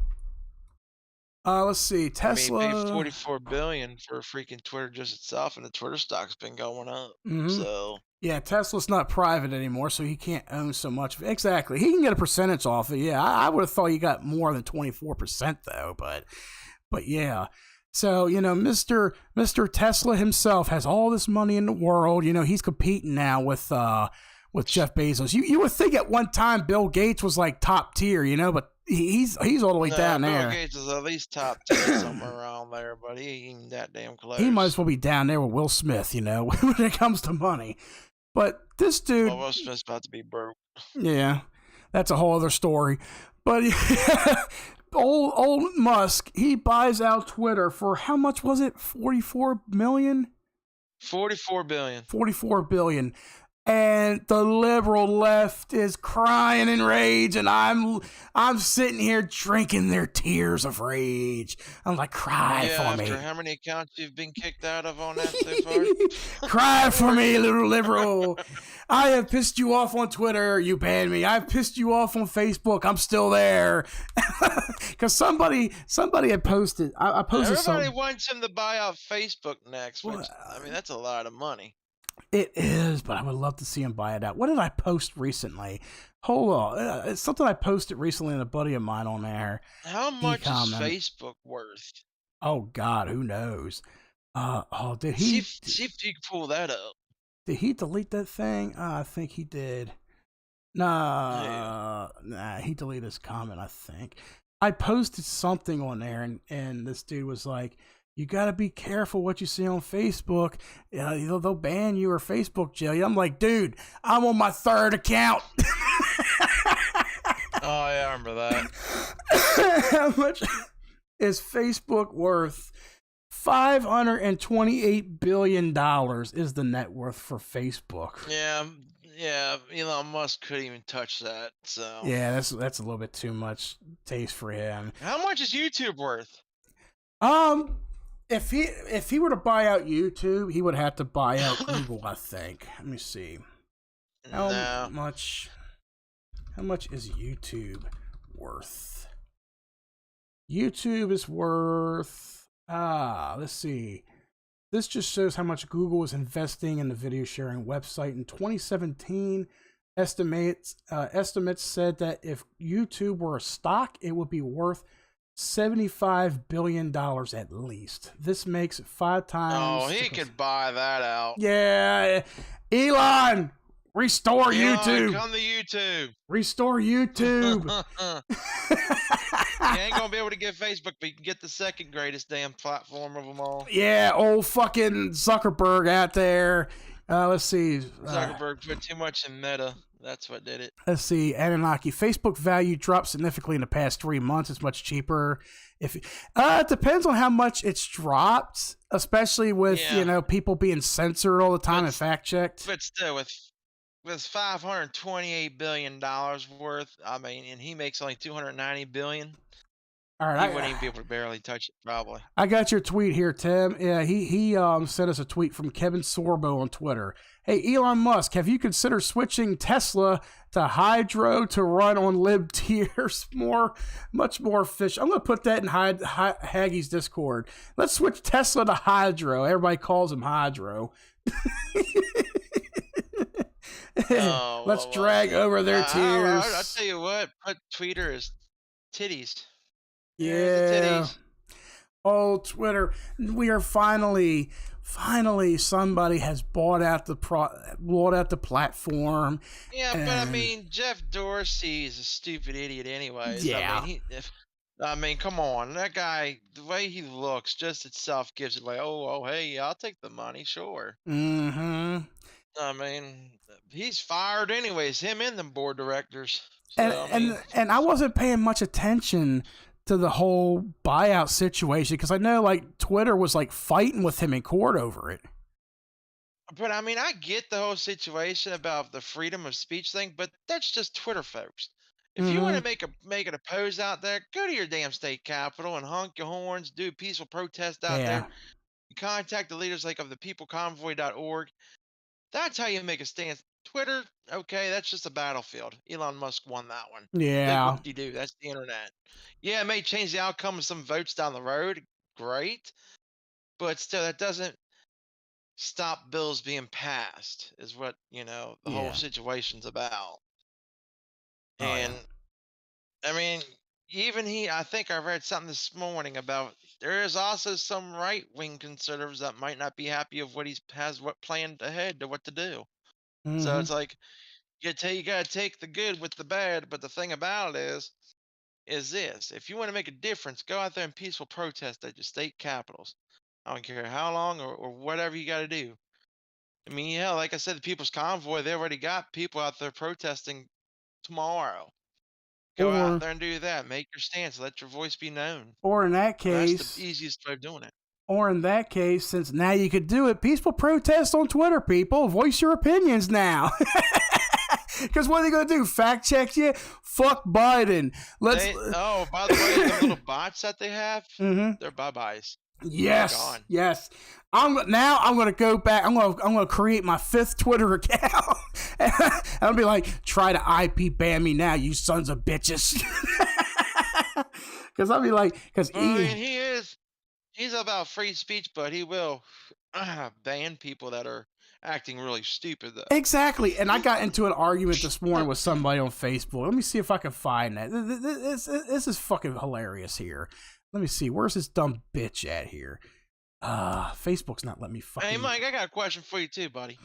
Let's see. Tesla. I mean, he paid $44 billion for freaking Twitter just itself, and the Twitter stock's been going up. Mm-hmm. So yeah, Tesla's not private anymore, so he can't own so much. Exactly. He can get a percentage off it. Yeah, I would have thought he got more than 24% though, but yeah. So, you know, Mr. Tesla himself has all this money in the world. You know, he's competing now with Jeff Bezos. You would think at one time Bill Gates was like top tier, you know, but he's all the way down Bill there. Bill Gates is at least top 10 somewhere around there, but he ain't even that damn close. He might as well be down there with Will Smith, you know, when it comes to money. But this dude, Will Smith's about to be broke. Yeah, that's a whole other story. But old Musk, he buys out Twitter for how much was it? 44 million? 44 billion. 44 billion. and the liberal left is crying in rage, and I'm sitting here drinking their tears of rage. I'm like, cry Yeah, for after me. how many accounts you've been kicked out of on that so far? Cry for 4? me, little liberal. I have pissed you off on Twitter. You banned me. I've pissed you off on Facebook. I'm still there. Because somebody had posted. I posted Everybody some. wants him to buy out Facebook next, Well, which, I mean, that's a lot of money. it is, but I would love to see him buy it out. What did I post recently? Hold on. It's something I posted recently, and a buddy of mine on there. How He much is commented. Facebook worth? Oh God, who knows? Did See he if, see if you can pull that up. delete that thing? I think he did. Yeah. Nah, he deleted his comment, I think. I posted something on there, and this dude was like, you got to be careful what you see on Facebook. They'll ban you or Facebook jail you. I'm like, dude, I'm on my third account. Oh, yeah, I remember that. How much is Facebook worth? $528 billion is the net worth for Facebook. Yeah, Elon Musk couldn't even touch that, so. Yeah, that's a little bit too much taste for him. How much is YouTube worth? If he were to buy out YouTube, he would have to buy out Google, I think. Let me see. How much is YouTube worth? YouTube is worth let's see. This just shows how much Google is investing in the video sharing website. In 2017, estimates said that if YouTube were a stock, it would be worth $75 billion at least. This makes it 5 times. Oh, he could buy that out. Yeah. Elon, restore YouTube. Come to YouTube. Restore YouTube. You ain't gonna be able to get Facebook, but you can get the second greatest damn platform of them all. Yeah, old fucking Zuckerberg out there. Let's see. Zuckerberg put too much in Meta. That's what did it. Let's see. Anunnaki. Facebook value dropped significantly in the past 3 months. It's much cheaper. It depends on how much it's dropped, especially with people being censored all the time and fact checked. But still, with $528 billion worth, I mean, and he makes only $290 billion. All right, he wouldn't even be able to barely touch it, probably. I got your tweet here, Tim. Yeah, he sent us a tweet from Kevin Sorbo on Twitter. Hey, Elon Musk, have you considered switching Tesla to hydro to run on libtiers? Much more efficient. I'm going to put that in Haggie's Discord. Let's switch Tesla to hydro. Everybody calls him hydro. Let's drag over their tears. I'll tell you what, put Twitter as titties. Yeah. Oh, Twitter. We are finally somebody has bought out the platform. Yeah, but I mean, Jeff Dorsey is a stupid idiot anyways. Yeah. I mean, come on. That guy, the way he looks just itself gives it like, oh, hey, I'll take the money, sure. Mm-hmm. I mean, he's fired anyways, him and the board directors. So, and I wasn't paying much attention to the whole buyout situation because I know like Twitter was like fighting with him in court over it. But I mean, I get the whole situation about the freedom of speech thing, but that's just Twitter folks. If you want to make it a pose out there, go to your damn state capitol and honk your horns, do a peaceful protest out there. You contact the leaders like of the peopleconvoy.org. That's how you make a stance. Twitter, okay, that's just a battlefield. Elon Musk won that one. Yeah. What do you do? That's the internet. Yeah, it may change the outcome of some votes down the road. Great. But still, that doesn't stop bills being passed, is what, the whole situation's about. And, I mean, I think I read something this morning about there is also some right-wing conservatives that might not be happy of what what planned ahead to what to do. So it's like you gotta take the good with the bad, but the thing about it is this: if you want to make a difference, go out there and peaceful protest at your state capitals. I don't care how long or whatever you got to do. I mean, yeah, like I said, the People's Convoy, they already got people out there protesting tomorrow. Go out there and do that. Make your stance. Let your voice be known. Or in that case, that's the easiest way of doing it. Or in that case, since now you could do it, peaceful protest on Twitter, people. Voice your opinions now. Because what are they going to do? Fact check you? Fuck Biden. By the way, the little bots that they have, they're bye-byes. Yes, yes. I'm going to go back. I'm going to create my 5th Twitter account. And I'll be like, try to IP ban me now, you sons of bitches. Because I'll be like, he's about free speech, but he will ban people that are acting really stupid, though. Exactly. And I got into an argument this morning with somebody on Facebook. Let me see if I can find that. This is fucking hilarious here. Let me see. Where's this dumb bitch at here? Facebook's not letting me fucking... Hey, Mike, I got a question for you, too, buddy.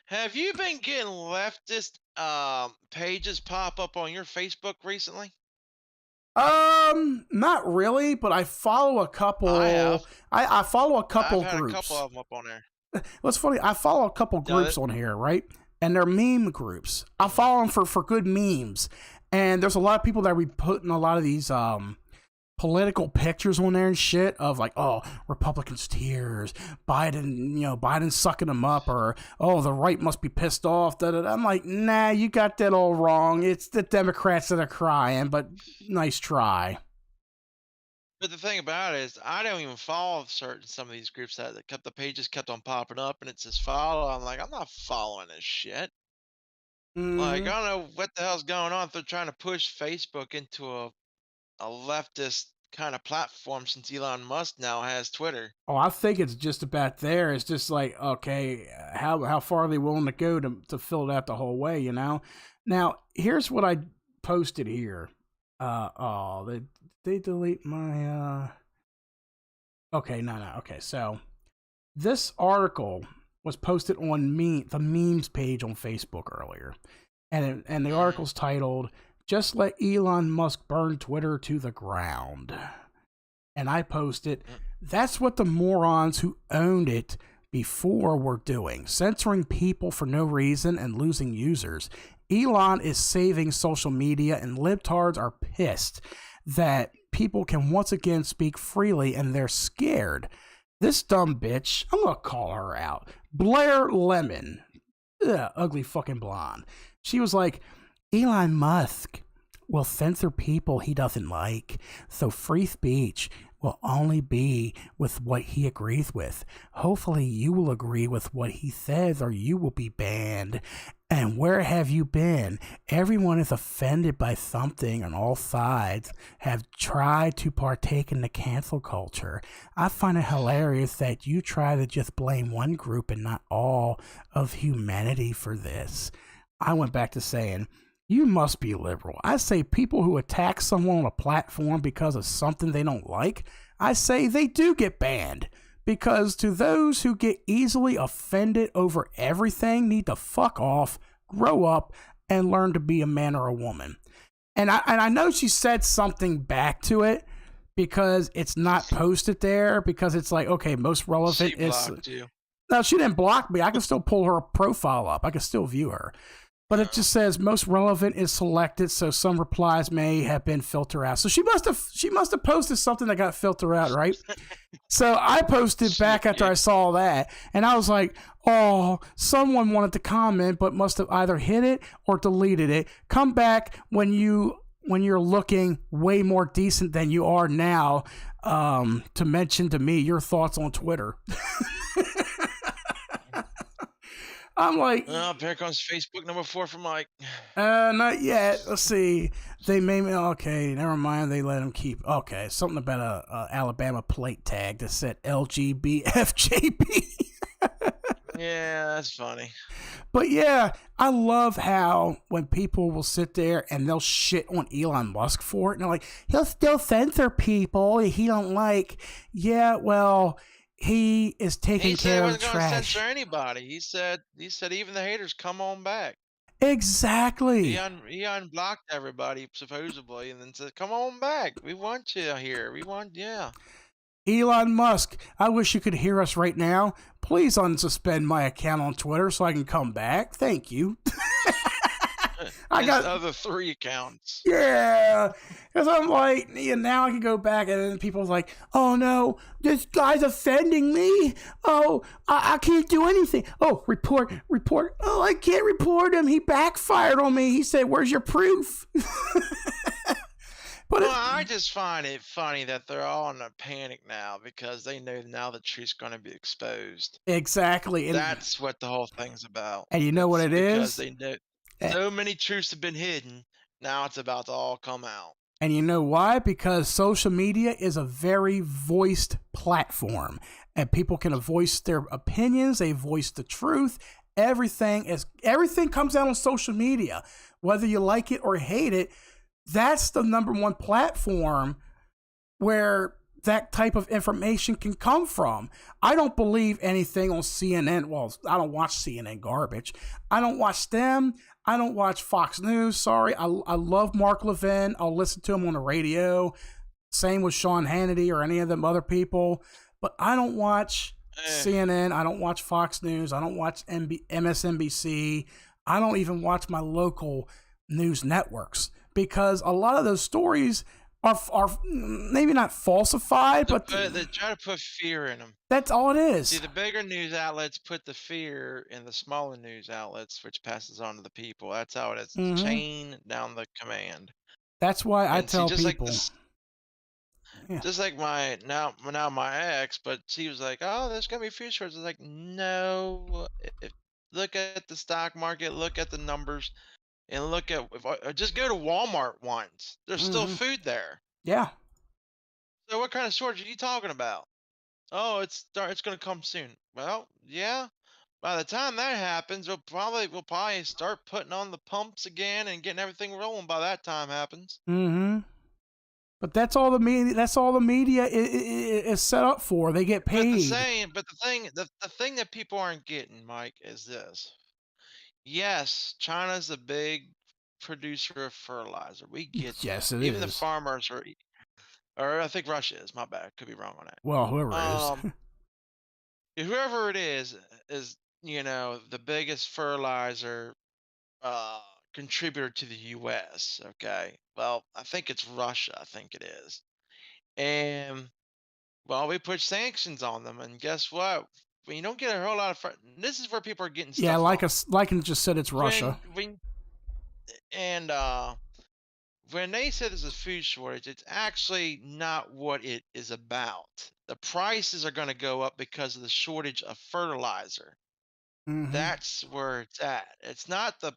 Have you been getting leftist pages pop up on your Facebook recently? Not really, but I follow a couple. I have. I follow a couple I've had groups. a couple of them up on there. What's funny, I follow a couple groups on here, right? And they're meme groups. I follow them for good memes. And there's a lot of people that be putting a lot of these political pictures on there and shit of like, oh, Republicans tears, Biden sucking them up, or oh, the right must be pissed off. I'm like, nah, you got that all wrong. It's the Democrats that are crying, but nice try. But the thing about it is, I don't even follow some of these groups that the pages kept on popping up, and it says follow. I'm like, I'm not following this shit. Like, I don't know what the hell's going on. If they're trying to push Facebook into a leftist kind of platform, since Elon Musk now has Twitter. Oh, I think it's just about there. It's just like, okay, how far are they willing to go to fill it out the whole way, you know? Now, here's what I posted here. They delete my okay, no. Okay, so this article was posted on the memes page on Facebook earlier. And the article's titled, "Just Let Elon Musk Burn Twitter to the Ground." And I posted, that's what the morons who owned it before were doing, censoring people for no reason and losing users. Elon is saving social media, and libtards are pissed that people can once again speak freely, and they're scared. This dumb bitch, I'm going to call her out. Blair Lemon. Ugh, ugly fucking blonde. She was like, Elon Musk will censor people he doesn't like, so free speech will only be with what he agrees with. Hopefully you will agree with what he says, or you will be banned. And where have you been? Everyone is offended by something, and all sides have tried to partake in the cancel culture. I find it hilarious that you try to just blame one group and not all of humanity for this. I went back to saying, you must be liberal. I say people who attack someone on a platform because of something they don't like, I say they do get banned. Because to those who get easily offended over everything need to fuck off, grow up, and learn to be a man or a woman. And I know she said something back to it because it's not posted there, because it's like, okay, most relevant she blocked you. No, she didn't block me. I can still pull her profile up. I can still view her. But it just says most relevant is selected, so some replies may have been filtered out. So she must have posted something that got filtered out, right? So I posted back after I saw that, and I was like, oh, someone wanted to comment but must have either hit it or deleted it. Come back when you're looking way more decent than you are now, to mention to me your thoughts on Twitter. I'm like, oh, here comes Facebook number 4 from Mike. Not yet. Let's see. They made me, okay, never mind. They let him keep, okay, something about a Alabama plate tag that said LGBFJB. Yeah, that's funny. But yeah, I love how when people will sit there and they'll shit on Elon Musk for it, and they're like, he'll still censor people he don't like. Yeah, well, he is taking care of trash. He said he wasn't going to censor anybody. He said even the haters, come on back. Exactly. He unblocked everybody supposedly, and then said, "Come on back. We want you here. Yeah." Elon Musk, I wish you could hear us right now. Please unsuspend my account on Twitter so I can come back. Thank you. I His got other 3 accounts. yeah, because I'm like, now I can go back and then people's like, oh no, this guy's offending me. Oh, I can't do anything. Oh, report. Oh, I can't report him. He backfired on me. He said, "Where's your proof?" But Well, I just find it funny that they're all in a panic now because they know now the truth's gonna be exposed. exactly, That's what the whole thing's about. and you know what It's it because is. they know Eh, so many truths have been hidden, now it's about to all come out. And you know why? Because social media is a very voiced platform, and people can voice their opinions. They voice the truth. Everything comes out on social media, whether you like it or hate it. That's the number one platform where that type of information can come from. I don't believe anything on CNN. Well, I don't watch CNN garbage. I don't watch them. I don't watch Fox News. Sorry. I love Mark Levin. I'll listen to him on the radio. Same with Sean Hannity or any of them other people. But I don't watch Eh, CNN. I don't watch Fox News. I don't watch MSNBC. I don't even watch my local news networks because a lot of those stories are maybe not falsified, but they try to put fear in them. that's all it See, is. the bigger news outlets put the fear in the smaller news outlets, which passes on to the people. That's how it is. It's Hmm. chain down the command. That's why I And see, tell people, yeah, just like my now my ex, but she was like, "Oh, there's gonna be food shortages." I was like, "No, look at the stock market, look at the numbers, and look at just go to Walmart once. There's still hmm, food there. yeah, So what kind of shortage are you talking about? Oh, it's gonna come soon. Well, yeah. By the time that happens, we'll probably start putting on the pumps again and getting everything rolling by that time happens. hmm. But that's all the media. That's all the media is set up for. They get paid. But the thing that people aren't getting, Mike, is this. Yes, China's a big producer of fertilizer. We get Yes, that. it Even the is. farmers are, or I think Russia is. My bad. Could be wrong on Well, that. whoever it is. Whoever it is the biggest fertilizer uh contributor to the US. Okay. Well, I think it's Russia. I think it is. And well, we put sanctions on them, and guess what? When you don't get a whole lot of this is where people are getting Yeah, stuff wrong. like I just said, it's When Russia. when and when they say there's a food shortage, it's actually not what it is about. The prices are going to go up because of the shortage of fertilizer. Hmm. That's where it's at. It's not the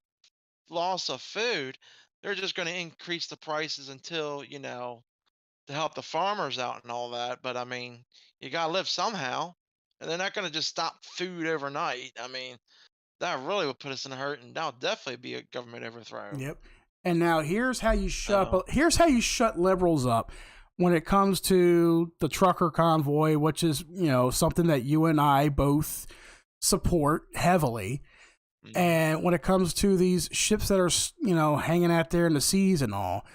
loss of food. They're just going to increase the prices until, to help the farmers out and all that. But I mean, you got to live somehow. And they're not going to just stop food overnight. I mean, that really would put us in a hurt, and that'll definitely be a government overthrow. Yep. And now So, here's how you shut liberals up when it comes to the trucker convoy, which is something that you and I both support heavily. mhm. And when it comes to these ships that are hanging out there in the seas and all,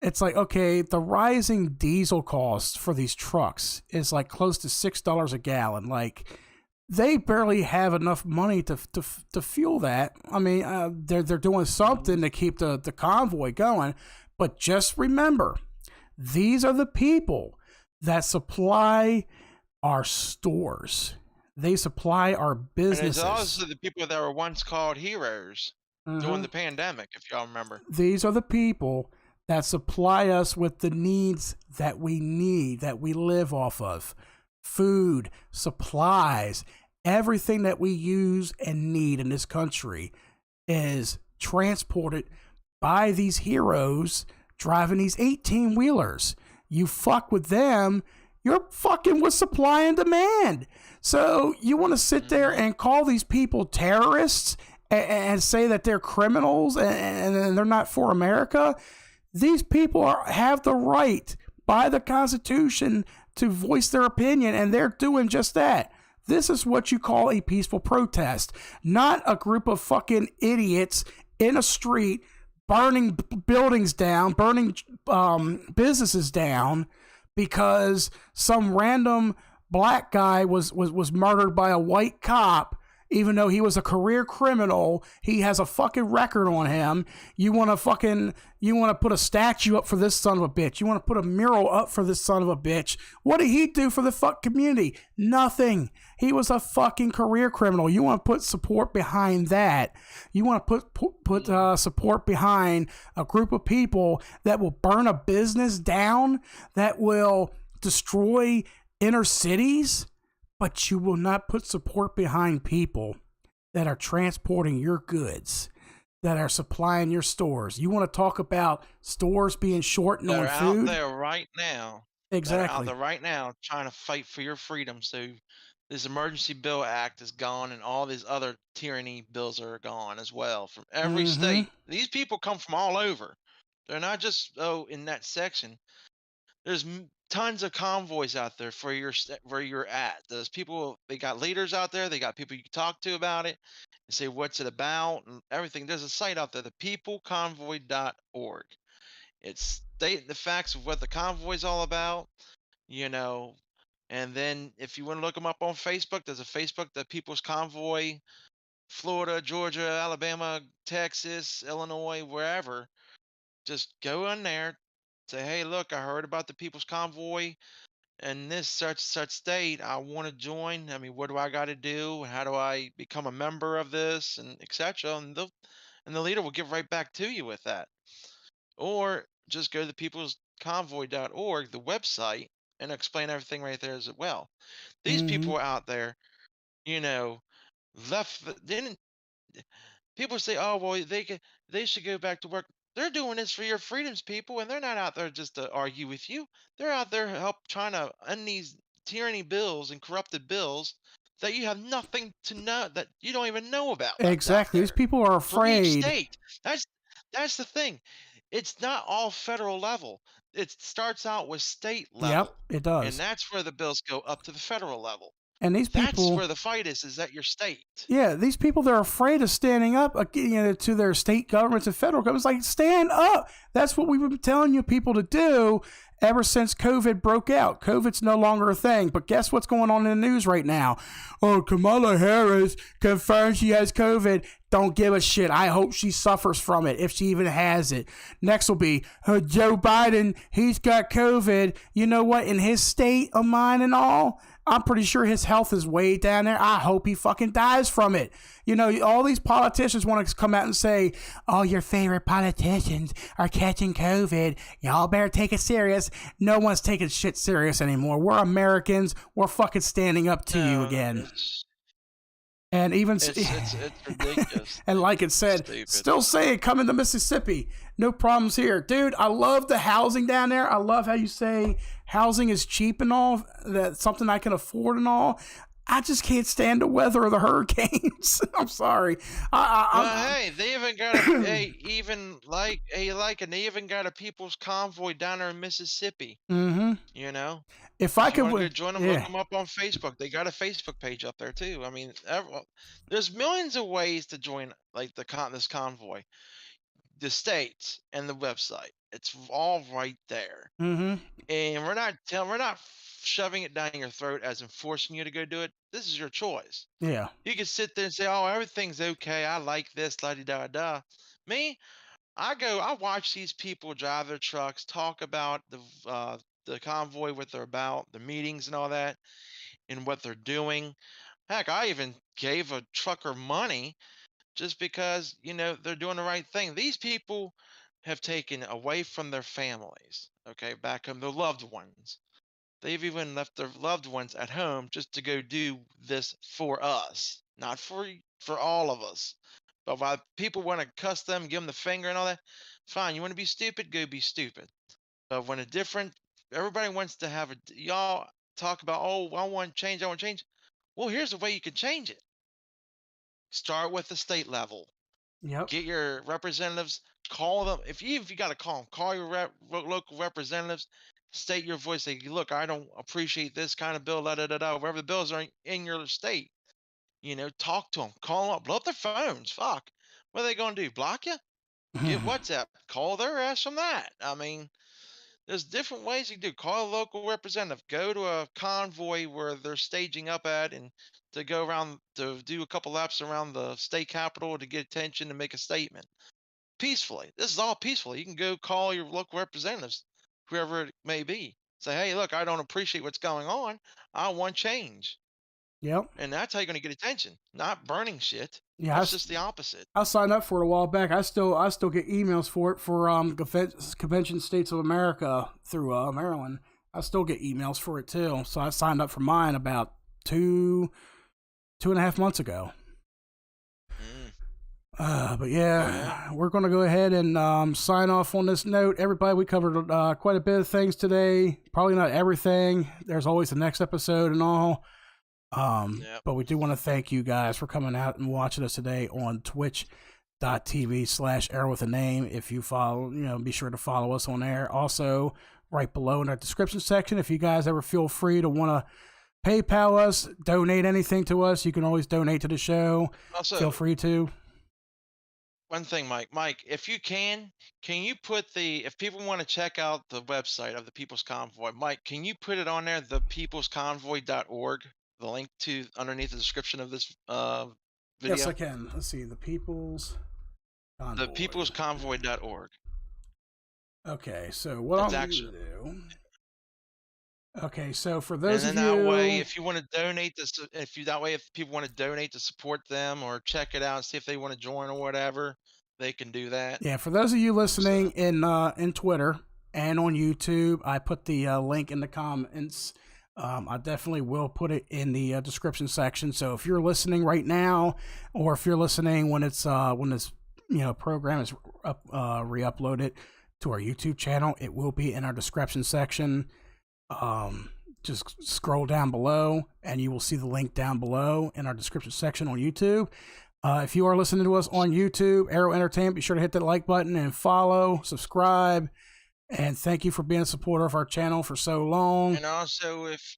it's like, okay, the rising diesel costs for these trucks is like close to $6 a gallon. Like they barely have enough money to fuel that. I mean, they're doing something to keep the convoy going, but just remember, these are the people that supply our stores. They supply our And it's businesses. also the people that were once called heroes during Hmm. the pandemic, if y'all remember. These are the people that supply us with the needs that we need, that we live off of: food, supplies, everything that we use and need in this country is transported by these heroes driving these 18 wheelers. You fuck with them, you're fucking with supply and demand. So you want to sit there Hmm. and call these people terrorists and say that they're criminals and they're not for America? These people have the right by the Constitution to voice their opinion, and they're doing just that. This is what you call a peaceful protest, not a group of fucking idiots in a street burning buildings down, burning businesses down because some random black guy was murdered by a white cop even though he was a career criminal. He has a fucking record on him. You want to put a statue up for this son of a bitch. You want to put a mural up for this son of a bitch. What did he do for the fuck community? Nothing. He was a fucking career criminal. You want to put support behind that. You want to put support behind a group of people that will burn a business down, that will destroy inner cities, but you will not put support behind people that are transporting your goods, that are supplying your stores. You want to talk about stores being short That on are out food? there right now. That are out Exactly. there right now trying to fight for your freedom. So this emergency bill act is gone, and all these other tyranny bills are gone as well from every Mm-hmm. state. These people come from all over. They're not just in that section. There's tons of convoys out there for where you're at. Those people, they got leaders out there. They got people you can talk to about it and say what's it about and everything. There's a site out there, the peopleconvoy.org. It's state the facts of what the convoy is all about, you know. And then if you want to look them up on Facebook, there's a Facebook, the People's Convoy, Florida, Georgia, Alabama, Texas, Illinois, wherever. Just go in there, say, hey, look, I heard about the People's Convoy and this such state. I want to join. I mean, what do I got to do? How do I become a member of this, and etc. And the leader will get right back to you with that. Or just go to the peoplesconvoy.org, the website, and explain everything right there as well. These Mm-hmm. people out there, you know, didn't people say, "Oh, well, they should go back to work." They're doing this for your freedoms, people, and they're not out there just to argue with you. They're out there trying to end these tyranny bills and corrupted bills that you have nothing to know that you don't even know about that's out Exactly. These there people are for each afraid. state. That's that's the thing. It's not all federal level. It starts out with state Yep, level, it and does. that's where the bills go up to the federal level. And these That's people, where the fight is at your state. yeah, these people, they're afraid of standing up, to their state governments and federal governments. Like, stand up. That's what we've been telling you people to do ever since COVID broke out. COVID's no longer a thing. But guess what's going on in the news right now? Oh, Kamala Harris confirmed she has COVID. Don't give a shit. I hope she suffers from it, if she even has it. Next will be Joe Biden. He's got COVID. You know what? In his state of mind and all, I'm pretty sure his health is way down there. I hope he fucking dies from it. You know, all these politicians want to come out and say, all your favorite politicians are catching COVID. Y'all better take it serious. No one's taking shit serious anymore. We're Americans. We're fucking standing up to you No, again. And even it's ridiculous. and like it said, Stupid. still saying coming to Mississippi, no problems here, dude. I love the housing down there. I love how you say housing is cheap and all. That's something I can afford and all. I just can't stand the weather or the hurricanes. I'm sorry. Well, hey, they even got and they even got a people's convoy down there in Mississippi. Mm-hmm. You know, If I if you could, want to go join them, look yeah. them up on Facebook. They got a Facebook page up there too. I mean, there's millions of ways to join like this convoy, the states and the website. It's all right there, Mm-hmm. and we're not shoving it down your throat as in forcing you to go do it. This is your choice. Yeah. You can sit there and say, "Oh, everything's okay. I like this, la di da da." Me, I watch these people drive their trucks, talk about the convoy, what they're about, the meetings and all that, and what they're doing. Heck, I even gave a trucker money just because, they're doing the right thing. These people have taken away from their families, okay, back home, their loved ones. They've even left their loved ones at home just to go do this for us, not for all of us. But while people want to cuss them, give them the finger and all that, fine. You want to be stupid, go be stupid. But when everybody wants to have y'all talk about, oh, I want change, I want change. Well, here's a way you can change it. Start with the state level. Yep. Get your representatives, call them. If you got to call them, call your local representatives, state your voice. Say, look, I don't appreciate this kind of bill, da da da da. Wherever the bills are in your state, talk to them, call them up, blow up their phones. Fuck, what are they going to do? Block you? Get WhatsApp, call their ass from that. I mean, There's different ways you do. Call a local representative. Go to a convoy where they're staging up at, and to go around to do a couple laps around the state capitol to get attention and make a statement peacefully. This is all peaceful. You can go call your local representatives, whoever it may be. Say, hey, look, I don't appreciate what's going on. I want change. Yep. And that's how you're going to get attention, not burning shit. Yeah, That's just the opposite. I signed up for it a while back. I still get emails for it for Convention States of America through Maryland. I still get emails for it too. So I signed up for mine about 2.5 months ago. Mm. But yeah, we're going to go ahead and sign off on this note. Everybody, we covered quite a bit of things today. Probably not everything. There's always the next episode and all. Yep. But we do want to thank you guys for coming out and watching us today on twitch.tv/Arrow with a Name. If you follow, be sure to follow us on there. Also, right below in our description section, if you guys ever feel free to want to PayPal us, donate anything to us, you can always donate to the show. Also, feel free to. one thing, Mike, if you can you put if people want to check out the website of the People's Convoy, Mike, can you put it on there, thepeoplesconvoy.org, the link to underneath the description of this video? Yes, I can. Let's see, the People's Convoy. Thepeoplesconvoy.org. Okay, so what I'm going to do. Okay, so for those and then of you, that way, if you want to donate this, if people want to donate to support them or check it out and see if they want to join or whatever, they can do that. Yeah, for those of you listening in Twitter and on YouTube, I put the link in the comments. I definitely will put it in the description section. So if you're listening right now, or if you're listening when it's when this program is re-uploaded to our YouTube channel, it will be in our description section. Just scroll down below and you will see the link down below in our description section on YouTube. If you are listening to us on YouTube, Arrow Entertainment, be sure to hit that like button and follow, subscribe, and thank you for being a supporter of our channel for so long. And also, if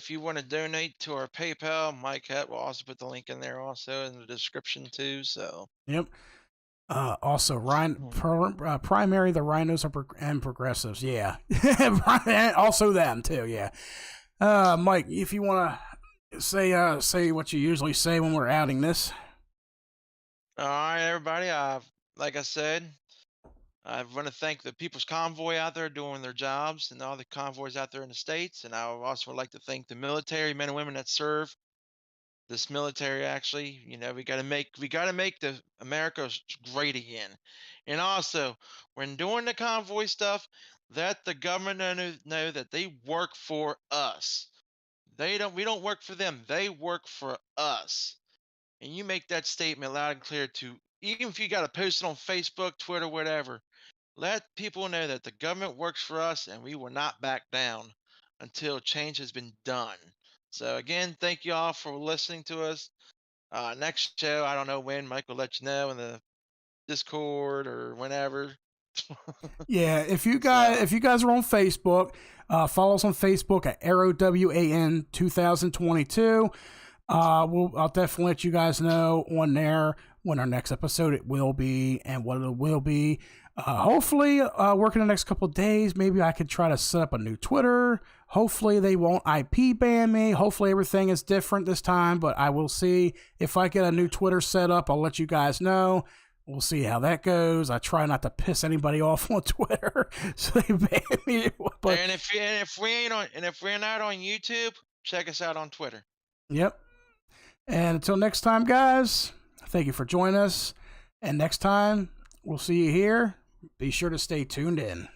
you want to donate to our PayPal, Mike Het will also put the link in there also in the description too. So yep. Also, primary, the rhinos and progressives. Yeah. Also them too. Yeah. Mike, if you want to say what you usually say when we're outing this. All right, everybody. Like I said, I want to thank the People's Convoy out there doing their jobs, and all the convoys out there in the States. And I also would like to thank the military men and women that serve this military. Actually, we got to make the America great again. And also, when doing the convoy stuff, let the government know that they work for us. We don't work for them. They work for us. And you make that statement loud and clear to, even if you got to post it on Facebook, Twitter, whatever. Let people know that the government works for us and we will not back down until change has been done. So again, thank you all for listening to us. Next show, I don't know when, Mike will let you know in the Discord or whenever. Yeah, if you guys are on Facebook, follow us on Facebook at ArrowWAN 2022. I'll definitely let you guys know on there when our next episode it will be and what it will be. Hopefully, working the next couple of days, maybe I could try to set up a new Twitter. Hopefully, they won't IP ban me. Hopefully, everything is different this time, but I will see. If I get a new Twitter set up, I'll let you guys know. We'll see how that goes. I try not to piss anybody off on Twitter, so they ban me. But and if we're not on YouTube, check us out on Twitter. Yep. And until next time, guys, thank you for joining us. And next time, we'll see you here. Be sure to stay tuned in.